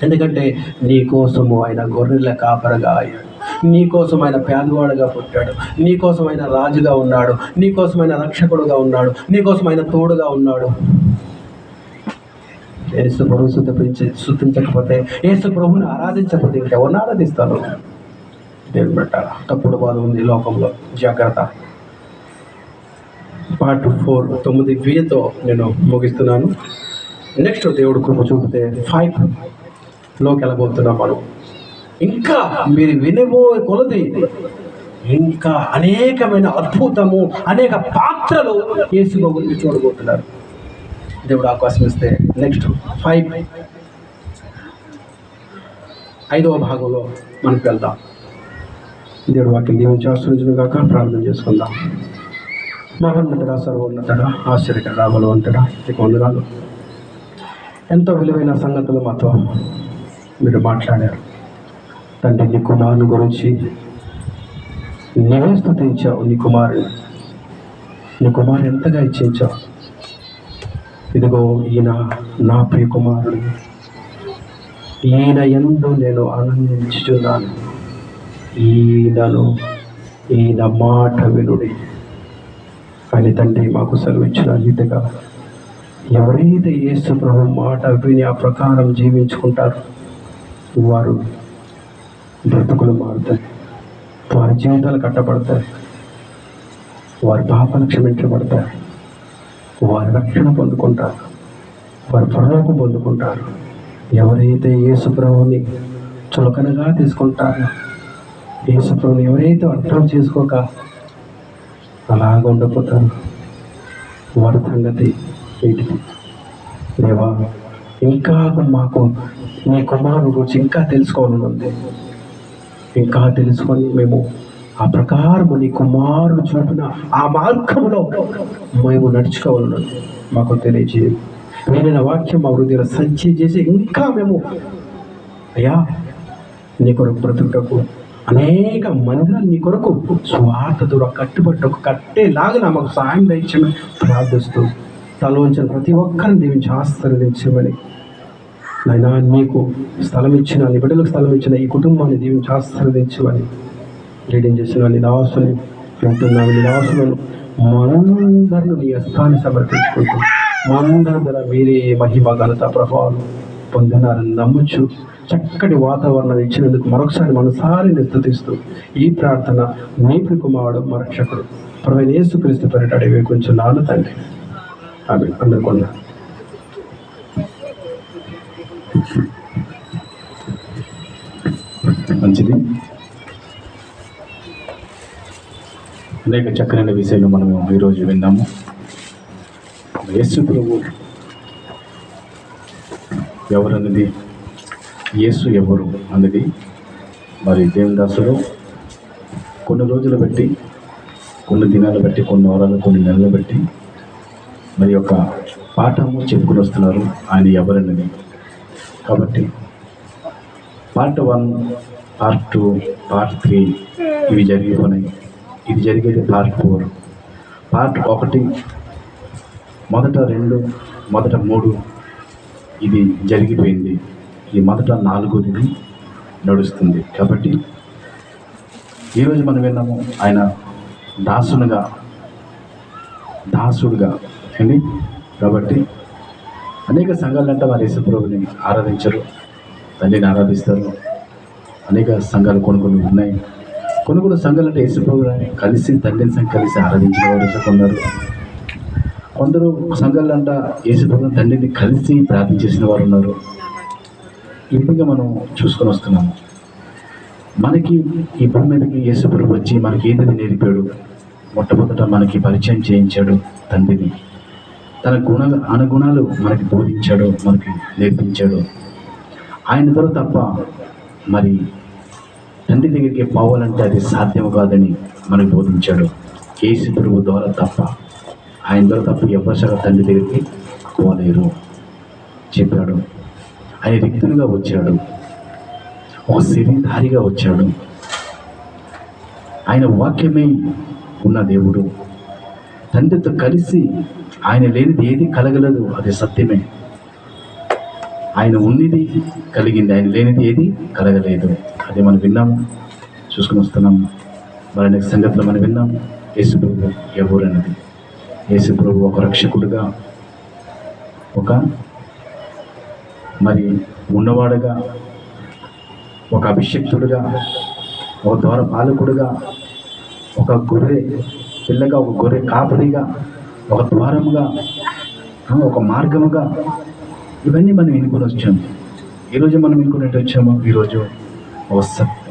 ఎందుకంటే నీకోసము ఆయన గొర్రెల కాపరగా అయ్యాడు, నీకోసం ఆయన పేదవాడుగా పుట్టాడు, నీకోసం ఆయన రాజుగా ఉన్నాడు, నీకోసం ఆయన రక్షకుడుగా ఉన్నాడు, నీకోసం ఆయన తోడుగా ఉన్నాడు. యేసు ప్రభు స్తుతించకపోతే, యేసు ప్రభుని ఆరాధించకపోతే ఇంకెవరిని ఆరాధిస్తాను? దేవుని పెట్టాలి. తప్పుడు బాధ ఉంది లోకంలో, జాగ్రత్త. పార్ట్ 4 9తో నేను ముగిస్తున్నాను. నెక్స్ట్ దేవుడు కృప చూపితే 5లోకి వెళ్ళబోతున్నాం మనం. ఇంకా మీరు వినబోయే కొలది ఇంకా అనేకమైన అద్భుతము, అనేక పాత్రలు యేసు గురించి చూడబోతున్నారు. దేవుడు అవకాశం ఇస్తే నెక్స్ట్ 5వ భాగంలో మనకు వెళ్దాం. దేవుడు వాక్యం దీవించి ఆశీర్వదించును గాక. ప్రార్థన చేసుకుందాం. మహోన్నతుడా, సర్వోన్నతుడా, ఆశ్చర్యకరుడా, బలవంతుడా, నీకు వందనాలు. ఎంతో విలువైన సంగతులు మాతో మీరు మాట్లాడారు తండ్రి. నీ కుమారుని గురించి నీవే స్తుతించావు. నీ కుమారుడు ఎంతగా ఇచ్చించావు. ఇదిగో ఈయన నా ప్రియ కుమారుడు, ఈయన యందు నేను ఆనందించుచున్నాను, ఈయన మాట వినుడి అని తండ్రి మాకు సెలవిచ్చిన రీతిగా ఎవరైతే యేసు ప్రభు మాట విని ఆ ప్రకారం జీవించుకుంటారో వారు బ్రతుకులు మారుతాయి, వారి జీవితాలు కట్టబడతాయి, వారి పాపాలు క్షమించబడతాయి, వారి రక్షణ పొందుకుంటారు, వారి పరలోకం పొందుకుంటారు. ఎవరైతే యేసు ప్రభువుని చులకనగా తీసుకుంటారో, యేసు ప్రభువుని ఎవరైతే అర్థం చేసుకోక అలాగ ఉండిపోతారు, వారి సంగతి ఏంటిది? దేవా, ఇంకా మాకు నీ కుమారుడు గురించి ఇంకా తెలుసుకోవాలని ఉంది. ఇంకా తెలుసుకొని మేము ఆ ప్రకారము నీ కుమారుడు చూపిన ఆ మార్గంలో మేము నడుచుకోవాలని మాకు తెలియజేయ. వినిన వాక్యం మా హృదయంలో సంచి చేసి ఇంకా మేము అయ్యా నీ కొరకు బ్రతుకుటకు అనేక మందిరాలు నీ కొరకు స్వార్థ దూరం కట్టేలాగా మాకు సహాయం దయచేయమని ప్రార్థిస్తూ తలవంచిన ప్రతి ఒక్కరిని దీవించి ఆశీర్వదించమని నాయనా, నీకు స్థలం ఇచ్చిన, నీ బిడ్డలకు స్థలం ఇచ్చిన ఈ కుటుంబాన్ని దీవించి ఆశీర్వదించమని లీడింగ్ చేసిన నీ దాసుని వింటున్నాను. నీ దాసులను మనందరిని నీ హస్తాన్ని సమర్పించుకుంటూ మనందరి ద్వారా మీరే మహిమ ఘనత ప్రభావాలు పొందినారని నమ్ముచు చక్కటి వాతావరణం ఇచ్చినందుకు మరొకసారి మనసారి స్తుతిస్తూ ఈ ప్రార్థన నీ కుమారుడు మా రక్షకుడు ప్రభువైన యేసుక్రీస్తు పేరిట అడిగి కొంచెం నాన్న తండ్రి. ఆమేన్. అందరికీ మంచిది. అనేక చక్కనైన విషయాలు మనము ఈరోజు విన్నాము. యేసు ప్రభు ఎవరన్నది, యేసు ఎవరు అన్నది మరి దేవుని దాసుడు కొన్ని రోజులు బట్టి, కొన్ని దినాలు బట్టి, కొన్ని వారాలు, కొన్ని నెలలు బట్టి మరి యొక్క పాఠము చెప్పుకుని వస్తున్నారు ఆయన ఎవరన్నది. కాబట్టి పార్ట్ 1, పార్ట్ 2, పార్ట్ 3 ఇవి జరిగిపోయినాయి. ఇది జరిగేది పార్ట్ 4. పార్ట్ 1 మొదట 2, మొదట 3 ఇది జరిగిపోయింది. ఈ మొదట 4ది నడుస్తుంది. కాబట్టి ఈరోజు మనం విన్నాము ఆయన దాసుడుగా అండి. కాబట్టి అనేక సంఘాలంటే వారు యేసుప్రభుని ఆరాధించరు, తండ్రిని ఆరాధిస్తారు. అనేక సంఘాలు కొన్ని ఉన్నాయి. కొన్ని సంఘాలంటే యేసుప్రభుని కలిసి తండ్రిని కలిసి ఆరాధించిన వారు ఉన్నారు. కొందరు సంఘాలంట యేసుప్రభుని తండ్రిని కలిసి ప్రార్థన చేసిన వారు ఉన్నారు. ఈ విధంగా మనం చూసుకొని వస్తున్నాము. మనకి ఈ భూమి మీదకి యేసుప్రభు వచ్చి మనకి ఏది నేర్పాడు, మొట్టమొదట మనకి పరిచయం చేయించాడు తండ్రిని. తన అనుగుణాలు మనకి బోధించాడు, మనకి నేర్పించాడు. ఆయన ద్వారా తప్ప మరి తండ్రి దగ్గరికి పోవాలంటే అది సాధ్యం కాదని మనకు బోధించాడు. యేసు ప్రభు ద్వారా తప్ప, ఆయన ద్వారా తప్ప ఎవరు తండ్రి దగ్గరికి పోలేరు చెప్పాడు. ఆయన రిక్తునిగా వచ్చాడు, ఒక శరీరధారిగా వచ్చాడు. ఆయన వాక్యమే ఉన్న దేవుడు. తండ్రితో కలిసి ఆయన లేనిది ఏది కలగలేదు, అది సత్యమే. ఆయన ఉన్నది కలిగింది, ఆయన లేనిది ఏది కలగలేదు. అదే మనం విన్నాము, చూసుకుని వస్తున్నాము. మరి అనేక సంగతులు మనం విన్నాము. యేసు ప్రభు ఎవరు అన్నది. యేసు ప్రభు ఒక రక్షకుడుగా, ఒక మరి ఉన్నవాడుగా, ఒక అభిషక్తుడుగా, ఒక ద్వార పాలకుడుగా, ఒక గొర్రె పిల్లగా, ఒక గొర్రె కాపరిగా, ఒక ద్వారముగా, ఒక మార్గముగా, ఇవన్నీ మనం ఎన్నుకొని వచ్చాము. ఈరోజు మనం ఎన్నుకునేట్టు వచ్చాము. ఈరోజు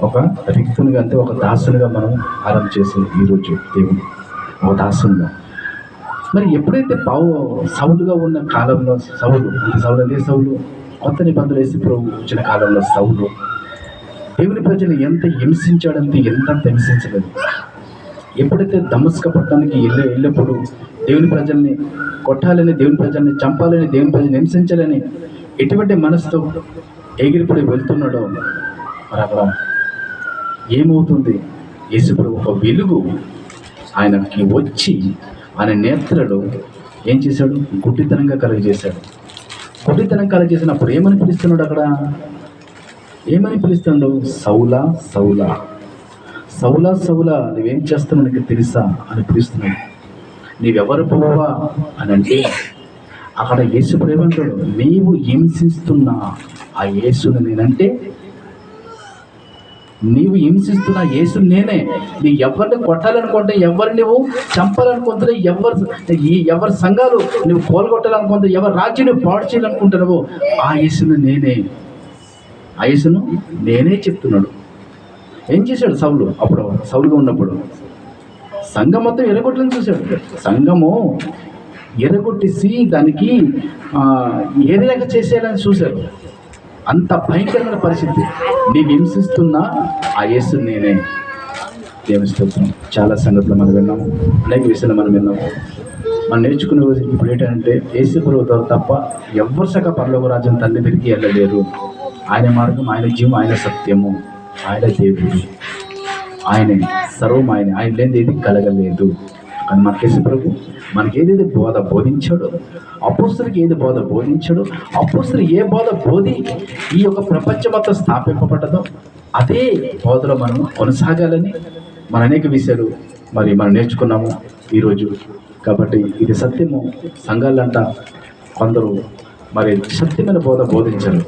ఒక రిక్తునిగా, అంటే ఒక దాసునిగా మనం ఆరంభం చేసింది. ఈరోజు దేవుడు ఒక దాసునిగా. మరి ఎప్పుడైతే సౌలుగా ఉన్న కాలంలో సౌలు కొత్త నిబంధనలు యేసు ప్రభు వచ్చిన కాలంలో సౌలు దేవుని ప్రజలు ఎంత హింసించాడంటే ఎంత హింసించలేదు. ఎప్పుడైతే దమస్క పట్టణానికి వెళ్ళినప్పుడు దేవుని ప్రజల్ని కొట్టాలని, దేవుని ప్రజల్ని చంపాలని, దేవుని ప్రజల్ని హింసించాలని ఎటువంటి మనసుతో ఎగిరిపడి వెళ్తున్నాడో మరి అక్కడ ఏమవుతుంది? యేసుప్రభు ఒక వెలుగు ఆయనకి వచ్చి ఆయన నేత్రలో ఏం చేశాడు? గుడ్డితనంగా కలుగజేశాడు. గుడ్డితనం కలుగజేసినప్పుడు ఏమని పిలుస్తున్నాడు? అక్కడ ఏమని పిలుస్తున్నాడు? సౌలా సౌలా, సౌలా సౌలా, నువ్వేం చేస్తావు నీకు తెలుసా అని పిలుస్తున్నాడు. నీవెవరు ప్రభువా అని అంటే అక్కడ యేసు ఏమంటాడు? నీవు హింసిస్తున్నా ఆ యేసుని నేనంటే, నీవు హింసిస్తున్న యేసు నేనే. నీ ఎవరిని కొట్టాలనుకుంటే, ఎవరు నువ్వు చంపాలనుకుంటే, ఎవరి సంఘాలు నువ్వు కోలుగొట్టాలనుకుంటే, ఎవరి రాజ్యం నువ్వు పాడు చేయాలనుకుంటున్నావో ఆ యేసును నేనే, ఆ యేసును నేనే చెప్తున్నాడు. ఏం చేశాడు సౌలు? అప్పుడు సౌలుగా ఉన్నప్పుడు సంఘం మొత్తం ఎరగొట్టని చూశాడు. సంఘము ఎరగొట్టేసి దానికి ఏదైనా చేసేయాలని చూశారు. అంత భయంకరమైన పరిస్థితి. నీవు హింసిస్తున్నా ఆ యేసు నేనే. దేవుని స్తోత్రం. చాలా సంగతులు మనం విన్నాము, అనేక విషయాలు మనం విన్నాము. మనం నేర్చుకునే ఇప్పుడు ఏంటంటే యేసు ప్రభు ద్వారా తప్ప ఎవ్వరు సక పరలోక రాజ్యం తండ్రి దగ్గరికి వెళ్ళలేరు. ఆయన మార్గం, ఆయన జీవం, ఆయన సత్యము, ఆయన దేవుడు, ఆయనే సర్వం, ఆయన లేనిది ఏది కలగలేదు. కానీ మనకి యేసు ప్రభు మనకి ఏదైతే బోధ బోధించాడో, అపోస్తలుకి ఏది బోధ బోధించాడో, అపోస్తలు ఏ బోధ బోధి ఈ యొక్క ప్రపంచం మొత్తం స్థాపింపబడ్డదో అదే బోధలో మనం కొనసాగాలని మన అనేక విషయాలు మరి మనం నేర్చుకున్నాము. ఈరోజు. కాబట్టి ఇది సత్యము. సంఘాలంట కొందరు మరి సత్యమైన బోధించరు.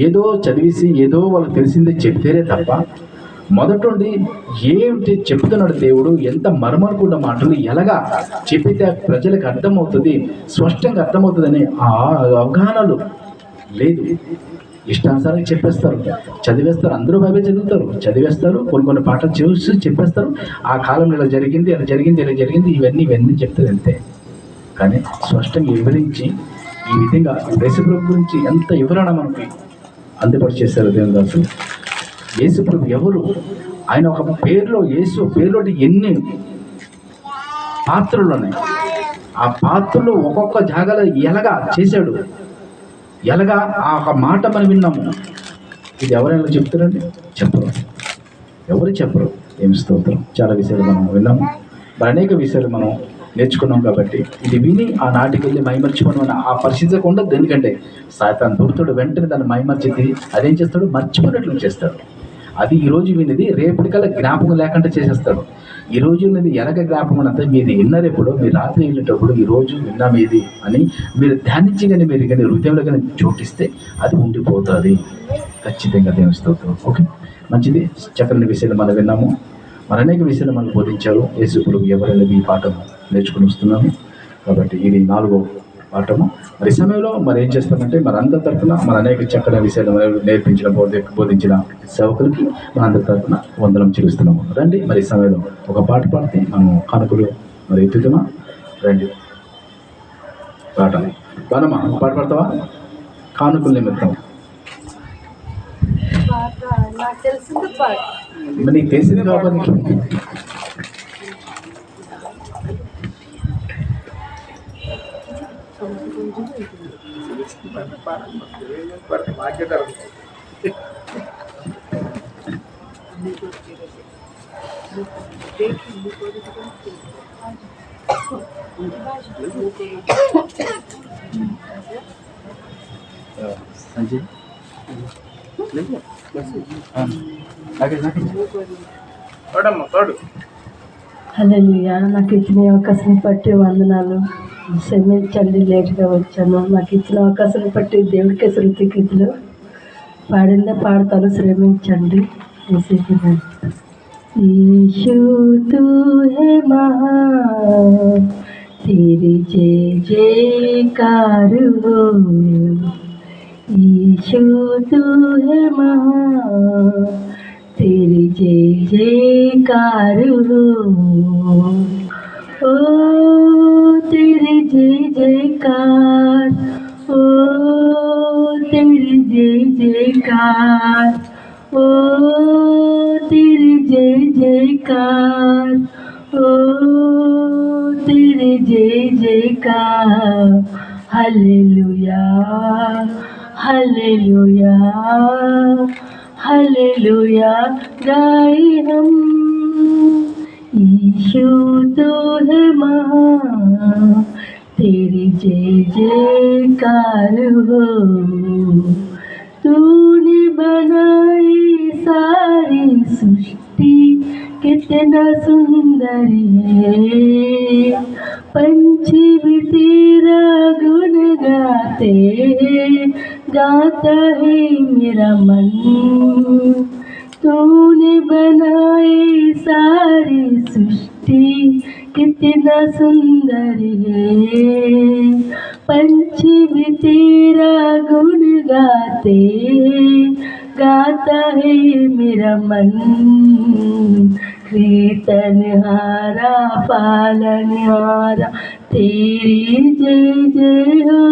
ఏదో చదివేసి ఏదో వాళ్ళకి తెలిసిందే చెప్తేనే తప్ప మొదటి ఏమిటి చెప్తున్నాడు దేవుడు, ఎంత మర్మనుకున్న మాటలు ఎలాగా చెప్పితే ప్రజలకు అర్థమవుతుంది, స్పష్టంగా అర్థమవుతుందని ఆ అవగాహనలు లేదు. ఇష్టానుసారంగా చెప్పేస్తారు, చదివేస్తారు. అందరూ బైబిల్ చదువుతారు, చదివేస్తారు, కొన్ని పాటలు చూసి చెప్పేస్తారు. ఆ కాలంలో ఇలా జరిగింది, ఇలా జరిగింది, ఇలా జరిగింది, ఇవన్నీ చెప్తారు అంతే. కానీ స్పష్టంగా వివరించి ఈ విధంగా యేసుప్రభు గురించి ఎంత వివరణ మనకి అందుపరిచేశారు దేవుని దాసులు. యేసుప్రభు ఎవరు? ఆయన ఒక పేరులో, యేసు పేరులో ఎన్ని పాత్రలు ఉన్నాయి. ఆ పాత్రలు ఒక్కొక్క జాగాలో ఎలాగా చేశాడు, ఎలాగా ఆ ఒక మాట మనం విన్నాము. ఇది ఎవరైనా చెప్తారండి? చెప్పరు, ఎవరు చెప్పరు. ఏమి స్తోత్రం. చాలా విషయాలు మనం విన్నాము, మరి అనేక విషయాలు మనం నేర్చుకున్నాం. కాబట్టి ఇది విని ఆ నాటికి వెళ్ళి మైమర్చిపోవడం ఆ పరిస్థితి ఉండదు. ఎందుకంటే సాతాను దొరుకుతాడు, వెంటనే దాన్ని మైమర్చి అదేం చేస్తాడు, మర్చిపోయినట్లు చేస్తాడు. అది ఈరోజు వినేది రేపటికల్లా జ్ఞాపకం లేకుండా చేసేస్తాడు. ఈరోజు విన్నది ఎలాగ జ్ఞాపకం అంతా మీది విన్నారేప్పుడు, మీరు రాత్రి వెళ్ళేటప్పుడు ఈరోజు విన్నాం ఇది అని మీరు ధ్యానించి కానీ మీరు కానీ హృదయంలో కానీ చోటిస్తే అది ఉండిపోతుంది ఖచ్చితంగా. దేవుని స్తోత్రం. ఓకే, మంచిది. చక్కని విషయాలు మనం విన్నాము, మరి అనేక విషయాలు మనకు బోధించారు. యేసుప్రభు ఎవరైనా ఈ పాఠం నేర్చుకుని వస్తున్నాము. కాబట్టి ఇది 4వ పాఠము. మరి ఈ సమయంలో మరి ఏం చేస్తామంటే మరి అందరి తరఫున మన అనేక చక్కని విషయాలు నేర్పించిన బోధించిన సేవకులకి మన అందరి తరఫున వందనం చెల్లిస్తున్నాము. రండి, మరి ఈ సమయంలో ఒక పాట పాడితే మనం కానుకలు మరి ఎత్తుతామా? రండి, పాట బానమ్మా, పాట పాడతావా? కానుకలు నిమిత్తం నీకు తెలిసింది కాబట్టి సంజయ్ హల్లెలూయా. నాకు ఇచ్చిన అవకాశం బట్టి వందనాలు. క్షమించండి, లేట్గా వచ్చాను. నాకు ఇచ్చిన అవకాశం బట్టి దేవుడికి శృతికృతులు పాడిందే పాడతాను, శ్రమించండి. ईशु तू है महान, तेरी जय जयकार हो। ईशु तू है महान, तेरी जय जयकार हो। ओ तेरी जय जयकार, ओ तेरी जय जयकार, ओ तेरी जय जयकार, ओ तेरी जय जयकार। हालेलुया हालेलुया हालेलुया गाए हम। यीशु तो है महान, तेरी जय जयकार हो। तूने बनाई सारी सृष्टि कितना सुंदर है, पंछी भी तेरा गुण गाते, गाता है मेरा मन। तूने बनाई सारी सृष्टि कितना सुंदर है, पंछी भी तेरा गुण गाते, गाता है मेरा मन। कीर्तनहारा पालनहारा तेरी जय जय हो।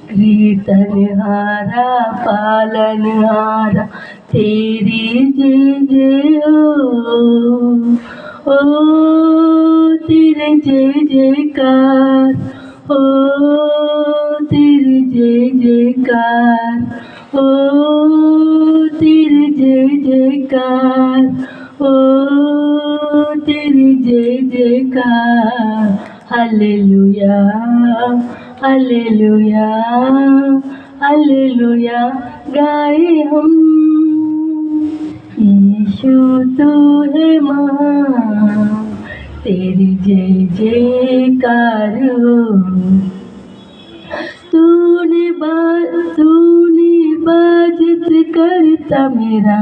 कीर्तनहारा पालनहारा तेरी जय जय हो। ओ तेरे जय जयकार, ओ तेरी जय जयकार, ओ तेरी जय जयकार, ओ तेरी जय जयकार। हालेलुया हालेलुया हालेलुया गाए हम। यीशु तू है महान, तेरी जय जयकार हो। तूने इबादत करता मेरा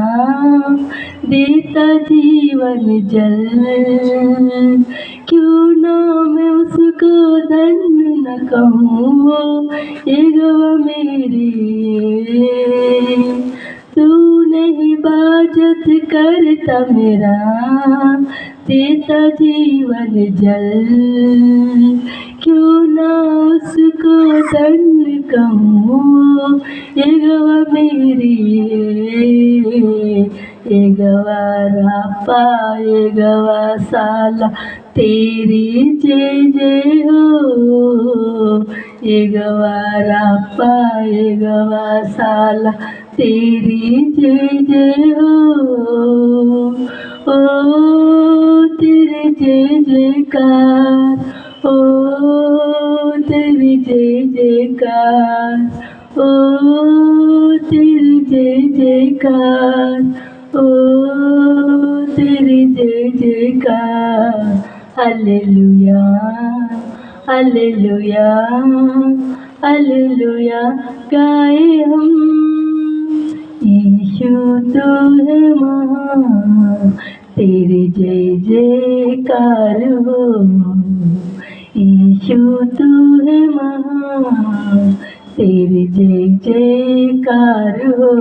देता जीवन जल, क्यों ना मैं उसको धन्य न कहूँ ये गवा मेरी। तूने इबादत करता मेरा देता जीवन जल, क्यों ना उसको धन्य कहूँ ये गवा मेरी। ये गवा रापा ये गवा साला तेरी जय जय हो। ये गवा रापा ये गवा साला तेरी जय जय हो। ओ तेरी जय जयकार, ओ तेरी जय जयकार, ओ तेरी जय जयकार, ओ तेरी जय जयकार। हालेलुया हालेलुया हालेलुया गाए हम। यीशु तू है महान, तेरी जय जयकार हो। यीशु तू है महान, तेरी जय जयकार हो।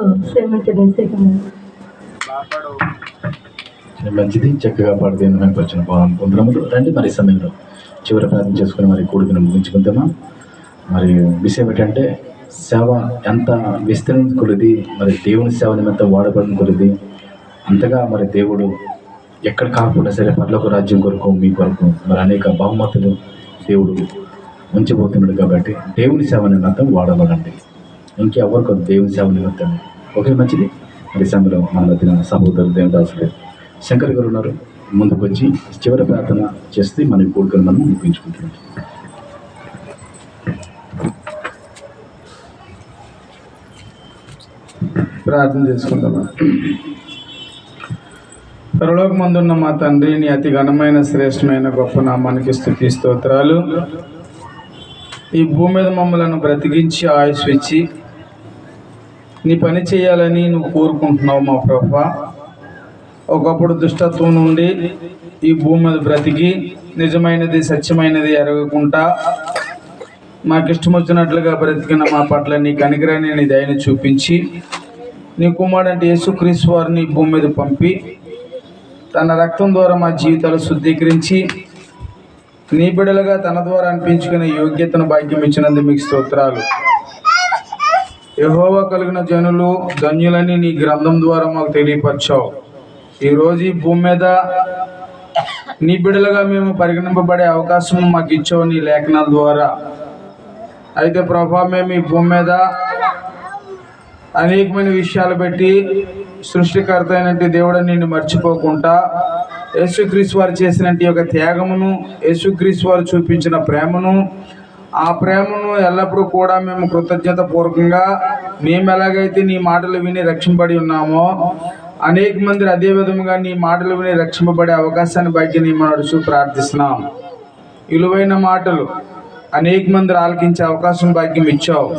మంచిది, చక్కగా పాడితేను వచ్చిన భావం పొందడములు. రండి మరి సమయంలో చివరి ప్రార్థన చేసుకుని మరి కూడికను ముగించుకుందామా. మరి విషయం ఏంటంటే సేవ ఎంత విస్తరణ కొలిది, మరి దేవుని సేవ నిమిత్తం వాడబడిన కొలిది అంతగా మరి దేవుడు ఎక్కడ కాకుండా సరే పరలోక రాజ్యం కొరకు మీ కొరకు మరి అనేక బహుమతులు దేవుడు ఉంచబోతున్నాడు. కాబట్టి దేవుని సేవ నిమిత్తం వాడబడండి, ఇంకెవరికి దేవుని సేవ నిమిత్తం. ఓకే, మంచిది. మరి సమయంలో మన మధ్యన సహోదరులు దేవదాసులు శంకర్ గారు ఉన్నారు, ముందుకు వచ్చి చివరి ప్రార్థన చేస్తే మన కోరికలు మనం ముగించుకుంటున్నాం. ప్రార్థన చేసుకుందామా. పరలోకమందున్న మా తండ్రి, నీ అతి ఘనమైన శ్రేష్టమైన గొప్ప నామానికి స్తుతి స్తోత్రాలు. ఈ భూమి మీద మమ్మలను బ్రతికించి ఆయుష్ ఇచ్చి నీ పని చేయాలని నువ్వు కోరుకుంటున్నావు మా ప్రభువా. ఒకప్పుడు దుష్టత్వం నుండి ఈ భూమి మీద బ్రతికి నిజమైనది సత్యమైనది ఎరగకుండా మాకు ఇష్టం వచ్చినట్లుగా బ్రతికిన మా పట్ల నీ కనికరాన్ని నీ దయని చూపించి నీ కుమారుడంటే యేసుక్రీస్తు వారిని భూమి మీద పంపి తన రక్తం ద్వారా మా జీవితాలు శుద్ధీకరించి నీ బిడలుగా తన ద్వారా అనిపించుకునే యోగ్యతను భాగ్యం ఇచ్చినందుకు మీకు స్తోత్రాలు. యెహోవా కలిగిన జనులు ధన్యులని నీ గ్రంథం ద్వారా మాకు తెలియపరిచావు. ఈరోజు ఈ భూమి మీద నీ బిడలుగా మేము పరిగణింపబడే అవకాశం మాకు ఇచ్చావు నీ లేఖనాల ద్వారా. అయితే ప్రభా, మేము ఈ భూమి మీద అనేకమైన విషయాలు పెట్టి సృష్టికర్త అయినట్టు దేవుడిని నిన్ను మర్చిపోకుండా యేసుక్రీస్తు వారు చేసినట్టు యొక్క త్యాగమును, యేసుక్రీస్తు వారు చూపించిన ప్రేమను, ఆ ప్రేమను ఎల్లప్పుడూ కూడా మేము కృతజ్ఞత పూర్వకంగా మేము ఎలాగైతే నీ మాటలు విని రక్షింపబడి ఉన్నామో అనేక మంది అదే విధముగా నీ మాటలు విని రక్షింపబడే అవకాశాన్ని బయట నీ నడుచు ప్రార్థిస్తున్నాం. విలువైన మాటలు అనేక మంది ఆలకించే అవకాశం భాగ్యం ఇచ్చావు.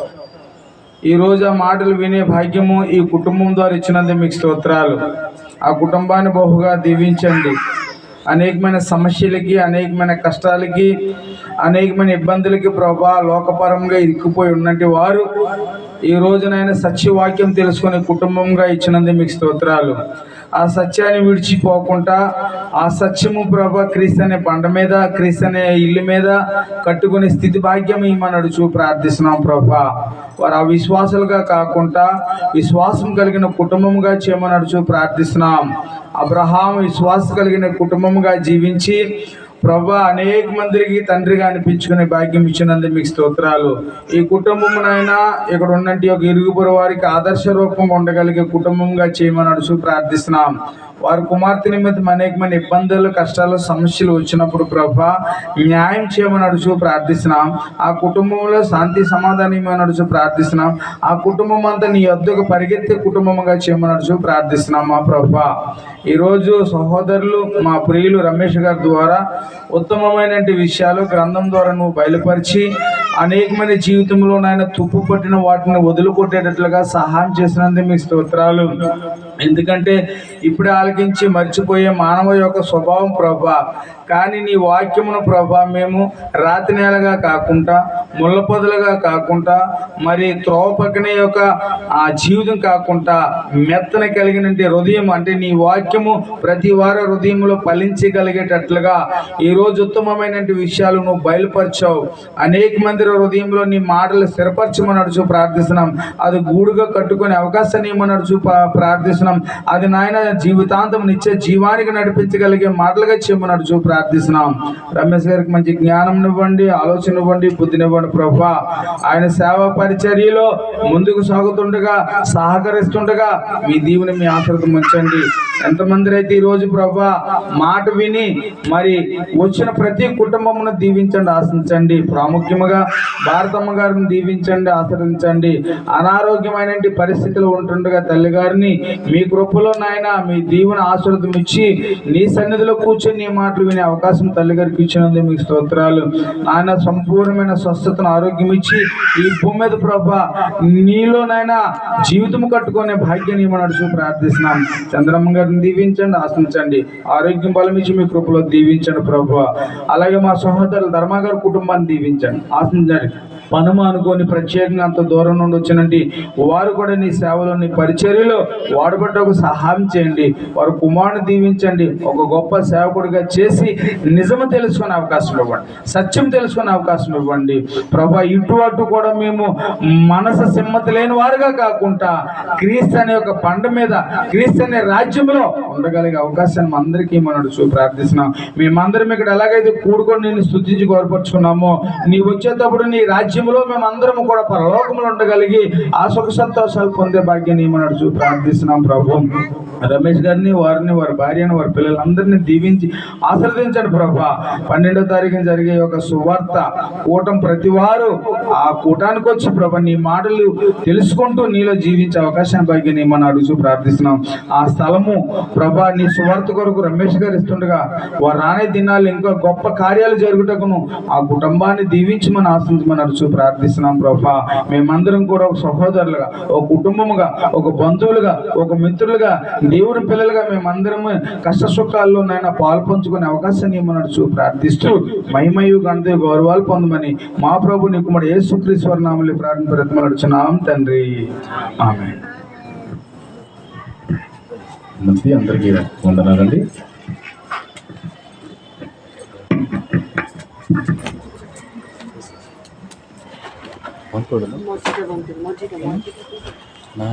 ఈరోజు ఆ మాటలు వినే భాగ్యము ఈ కుటుంబం ద్వారా ఇచ్చినందుకు మీకు స్తోత్రాలు. ఆ కుటుంబాన్ని బహుగా దీవించండి. అనేకమైన సమస్యలకి, అనేకమైన కష్టాలకి, అనేకమైన ఇబ్బందులకి ప్రభా లోకపరంగా ఇరుక్కుపోయి ఉన్నట్టు వారు ఈ రోజునైనా సత్యవాక్యం తెలుసుకునే కుటుంబంగా ఇచ్చినందుకు మీకు స్తోత్రాలు. ఆ సత్యాన్ని విడిచిపోకుండా ఆ సత్యము ప్రభా క్రీస్తు అనే బండ మీద, క్రీస్తు అనే ఇల్లు మీద కట్టుకునే స్థితి భాగ్యం ఈమె నడుచు ప్రార్థిస్తున్నాం ప్రభా. వారు అవిశ్వాసాలుగా కాకుండా విశ్వాసం కలిగిన కుటుంబంగా చేయమని నడుచు ప్రార్థిస్తున్నాం. అబ్రహాం విశ్వాసం కలిగిన కుటుంబంగా జీవించి ప్రభా అనేక మందికి తండ్రిగా అనిపించుకునే భాగ్యం ఇచ్చినందుకు మీకు స్తోత్రాలు. ఈ కుటుంబమునైనా ఇక్కడ ఉన్నట్టు ఒక ఇరుగుపొరు వారికి ఆదర్శ రూపంగా ఉండగలిగే కుటుంబంగా చేయమని నడుచు ప్రార్థిస్తున్నాం. వారి కుమార్తె నిమిత్తం అనేకమైన ఇబ్బందులు, కష్టాలు, సమస్యలు వచ్చినప్పుడు ప్రభా న్యాయం చేయమని నడుచు ప్రార్థిస్తున్నాం. ఆ కుటుంబంలో శాంతి సమాధానం నడుచు ప్రార్థిస్తున్నాం. ఆ కుటుంబం అంతా నీ యొద్దకు పరిగెత్తే కుటుంబంగా చేయమని నడుచు ప్రార్థిస్తున్నాం మా ప్రభా. ఈరోజు సహోదరులు మా ప్రియులు రమేష్ గారి ద్వారా ఉత్తమమైన విషయాలు గ్రంథం ద్వారా నువ్వు బయలుపరిచి అనేక మంది జీవితంలో నాయన తుప్పు పట్టిన వాటిని వదులుకొట్టేటట్లుగా సహాయం చేసినందుకు మీ స్తోత్రాలు. ఎందుకంటే ఇప్పుడే ఆలకించి మర్చిపోయే మానవ యొక్క స్వభావం ప్రభా, కానీ నీ వాక్యమును ప్రభా మేము రాతి నేలగా కాకుండా ముళ్ళ పొదలుగా కాకుండా మరి త్రోవ పక్కనే యొక్క ఆ జీవితం కాకుండా మెత్తన కలిగిన హృదయం అంటే నీ వాక్యము ప్రతి వారి హృదయంలో ఫలించగలిగేటట్లుగా ఈరోజు ఉత్తమమైన విషయాలు నువ్వు బయలుపరిచావు. అనేక మంది హృదయంలో నీ మాటలు స్థిరపరచమని నడుచు ప్రార్థిస్తున్నాం. అది గూడుగా కట్టుకునే అవకాశాన్ని ఇవ్వమని నడుచు ప్రార్థిస్తున్నాం. అది నాయన జీవితాంతం నిత్య జీవానికి నడిపించగలిగే మాటలుగా చేయమని నడుచు ప్రార్థిస్తున్నాం. రమేష్ గారికి మంచి జ్ఞానం ఇవ్వండి, ఆలోచన ఇవ్వండి, బుద్ధినివ్వండి ప్రభా. ఆయన సేవా పరిచర్యలో ముందుకు సాగుతుండగా సహకరిస్తుండగా మీ దీవెన మీ ఆశీర్వాదం ఉంచండి. ఎంతమంది అయితే ఈరోజు ప్రభా మాట విని మరి వచ్చిన ప్రతి కుటుంబమును దీవించండి, ఆశించండి. ప్రాముఖ్యముగా భారతమ్మ గారిని దీవించండి, ఆశీర్వదించండి. అనారోగ్యమైన పరిస్థితులు ఉంటుండగా తల్లి గారిని మీ కృపలో నాయన మీ దీవెన ఆశీర్వాదం ఇచ్చి నీ సన్నిధిలో కూర్చొని నీ మాటలు వినే అవకాశం తల్లి గారికి ఇచ్చినందుకు మీకు స్తోత్రాలు. ఆయన సంపూర్ణమైన స్వస్థతను ఆరోగ్యం ఇచ్చి ఈ భూమి మీద ప్రభా నీలోనైనా జీవితం కట్టుకునే భాగ్యాన్ని నడుచు ప్రార్థిస్తున్నాం. చంద్రమ్మ గారిని దీవించండి, ఆశించండి. ఆరోగ్యం బలం ఇచ్చి మీ కృపలో దీవించండి ప్రభా. అలాగే మా సహోదరులు ధర్మగారి కుటుంబాన్ని దీవించండి, ఆశించండి. పనుమ అనుకోని ప్రత్యేకంగా అంత దూరం నుండి వచ్చినట్టు వారు కూడా నీ సేవలో నీ పరిచర్యలో వాడబడ్డకు సహాయం చేయండి. వారు కుమారుని దీవించండి. ఒక గొప్ప సేవకుడిగా చేసి నిజము తెలుసుకునే అవకాశం ఇవ్వండి, సత్యం తెలుసుకునే అవకాశం ఇవ్వండి ప్రభా. ఇటు అటు కూడా మేము మనసు సిమ్మతి లేని వారుగా కాకుండా క్రీస్తు అనే ఒక పండ మీద క్రీస్తు అనే రాజ్యంలో ఉండగలిగే అవకాశాన్ని అందరికీ మనం ప్రార్థిస్తున్నాం. మేమందరం ఇక్కడ ఎలాగైతే కూడుకొని నేను స్తుతించి గౌరవపరుచుకున్నామో నీ వచ్చేటప్పుడు నీ రాజ్యంలో మేమందరం కూడా పరలోకంలో ఉండగలిగి ఆ సుఖ సంతోషాలు పొందే భాగ్యాన్ని మనం నడుచు ప్రార్థిస్తున్నాం ప్రభు. రమేష్ గారిని వారిని వారి భార్యను వారి పిల్లలందరినీ దీవించి ఆశీర్వదించండి ప్రభా. 12వ తారీఖున జరిగే ఒక సువార్త కూటం ప్రతి వారు ఆ కూటానికి వచ్చి ప్రభా నీ మాటలు తెలుసుకుంటూ నీలో జీవించే అవకాశాన్ని భాగ్యాన్ని మనం అడుగుతూ ప్రార్థిస్తున్నాం. ఆ స్థలము ప్రభా నీ సువార్త కొరకు రమేష్ గారు ఇస్తుండగా వారు రానే దినాలు ఇంకా గొప్ప కార్యాలు జరుగుటకును ఆ కుటుంబాన్ని దీవించమని ఆశించమని అడుచు ప్రార్థిస్తున్నాం ప్రభా. మేమందరం కూడా ఒక సహోదరులుగా, ఒక కుటుంబముగా, ఒక బంధువులుగా, ఒక మిత్రులుగా, దేవుని పిల్లలుగా మేమందరము కష్ట సుఖాల్లో నాయన పాలు పంచుకునే అవకాశాన్ని నడుచు ప్రార్థిస్తూ మహిమయు గణత గౌరవాలు పొందమని మా ప్రభు నీ కుమారుడు యేసుక్రీస్తు వారి నామములో ప్రార్థన బ్రతిమలాడుచున్నాం తండ్రి, ఆమేన్. అందరికీ వందనాలండి. మజ్జిగ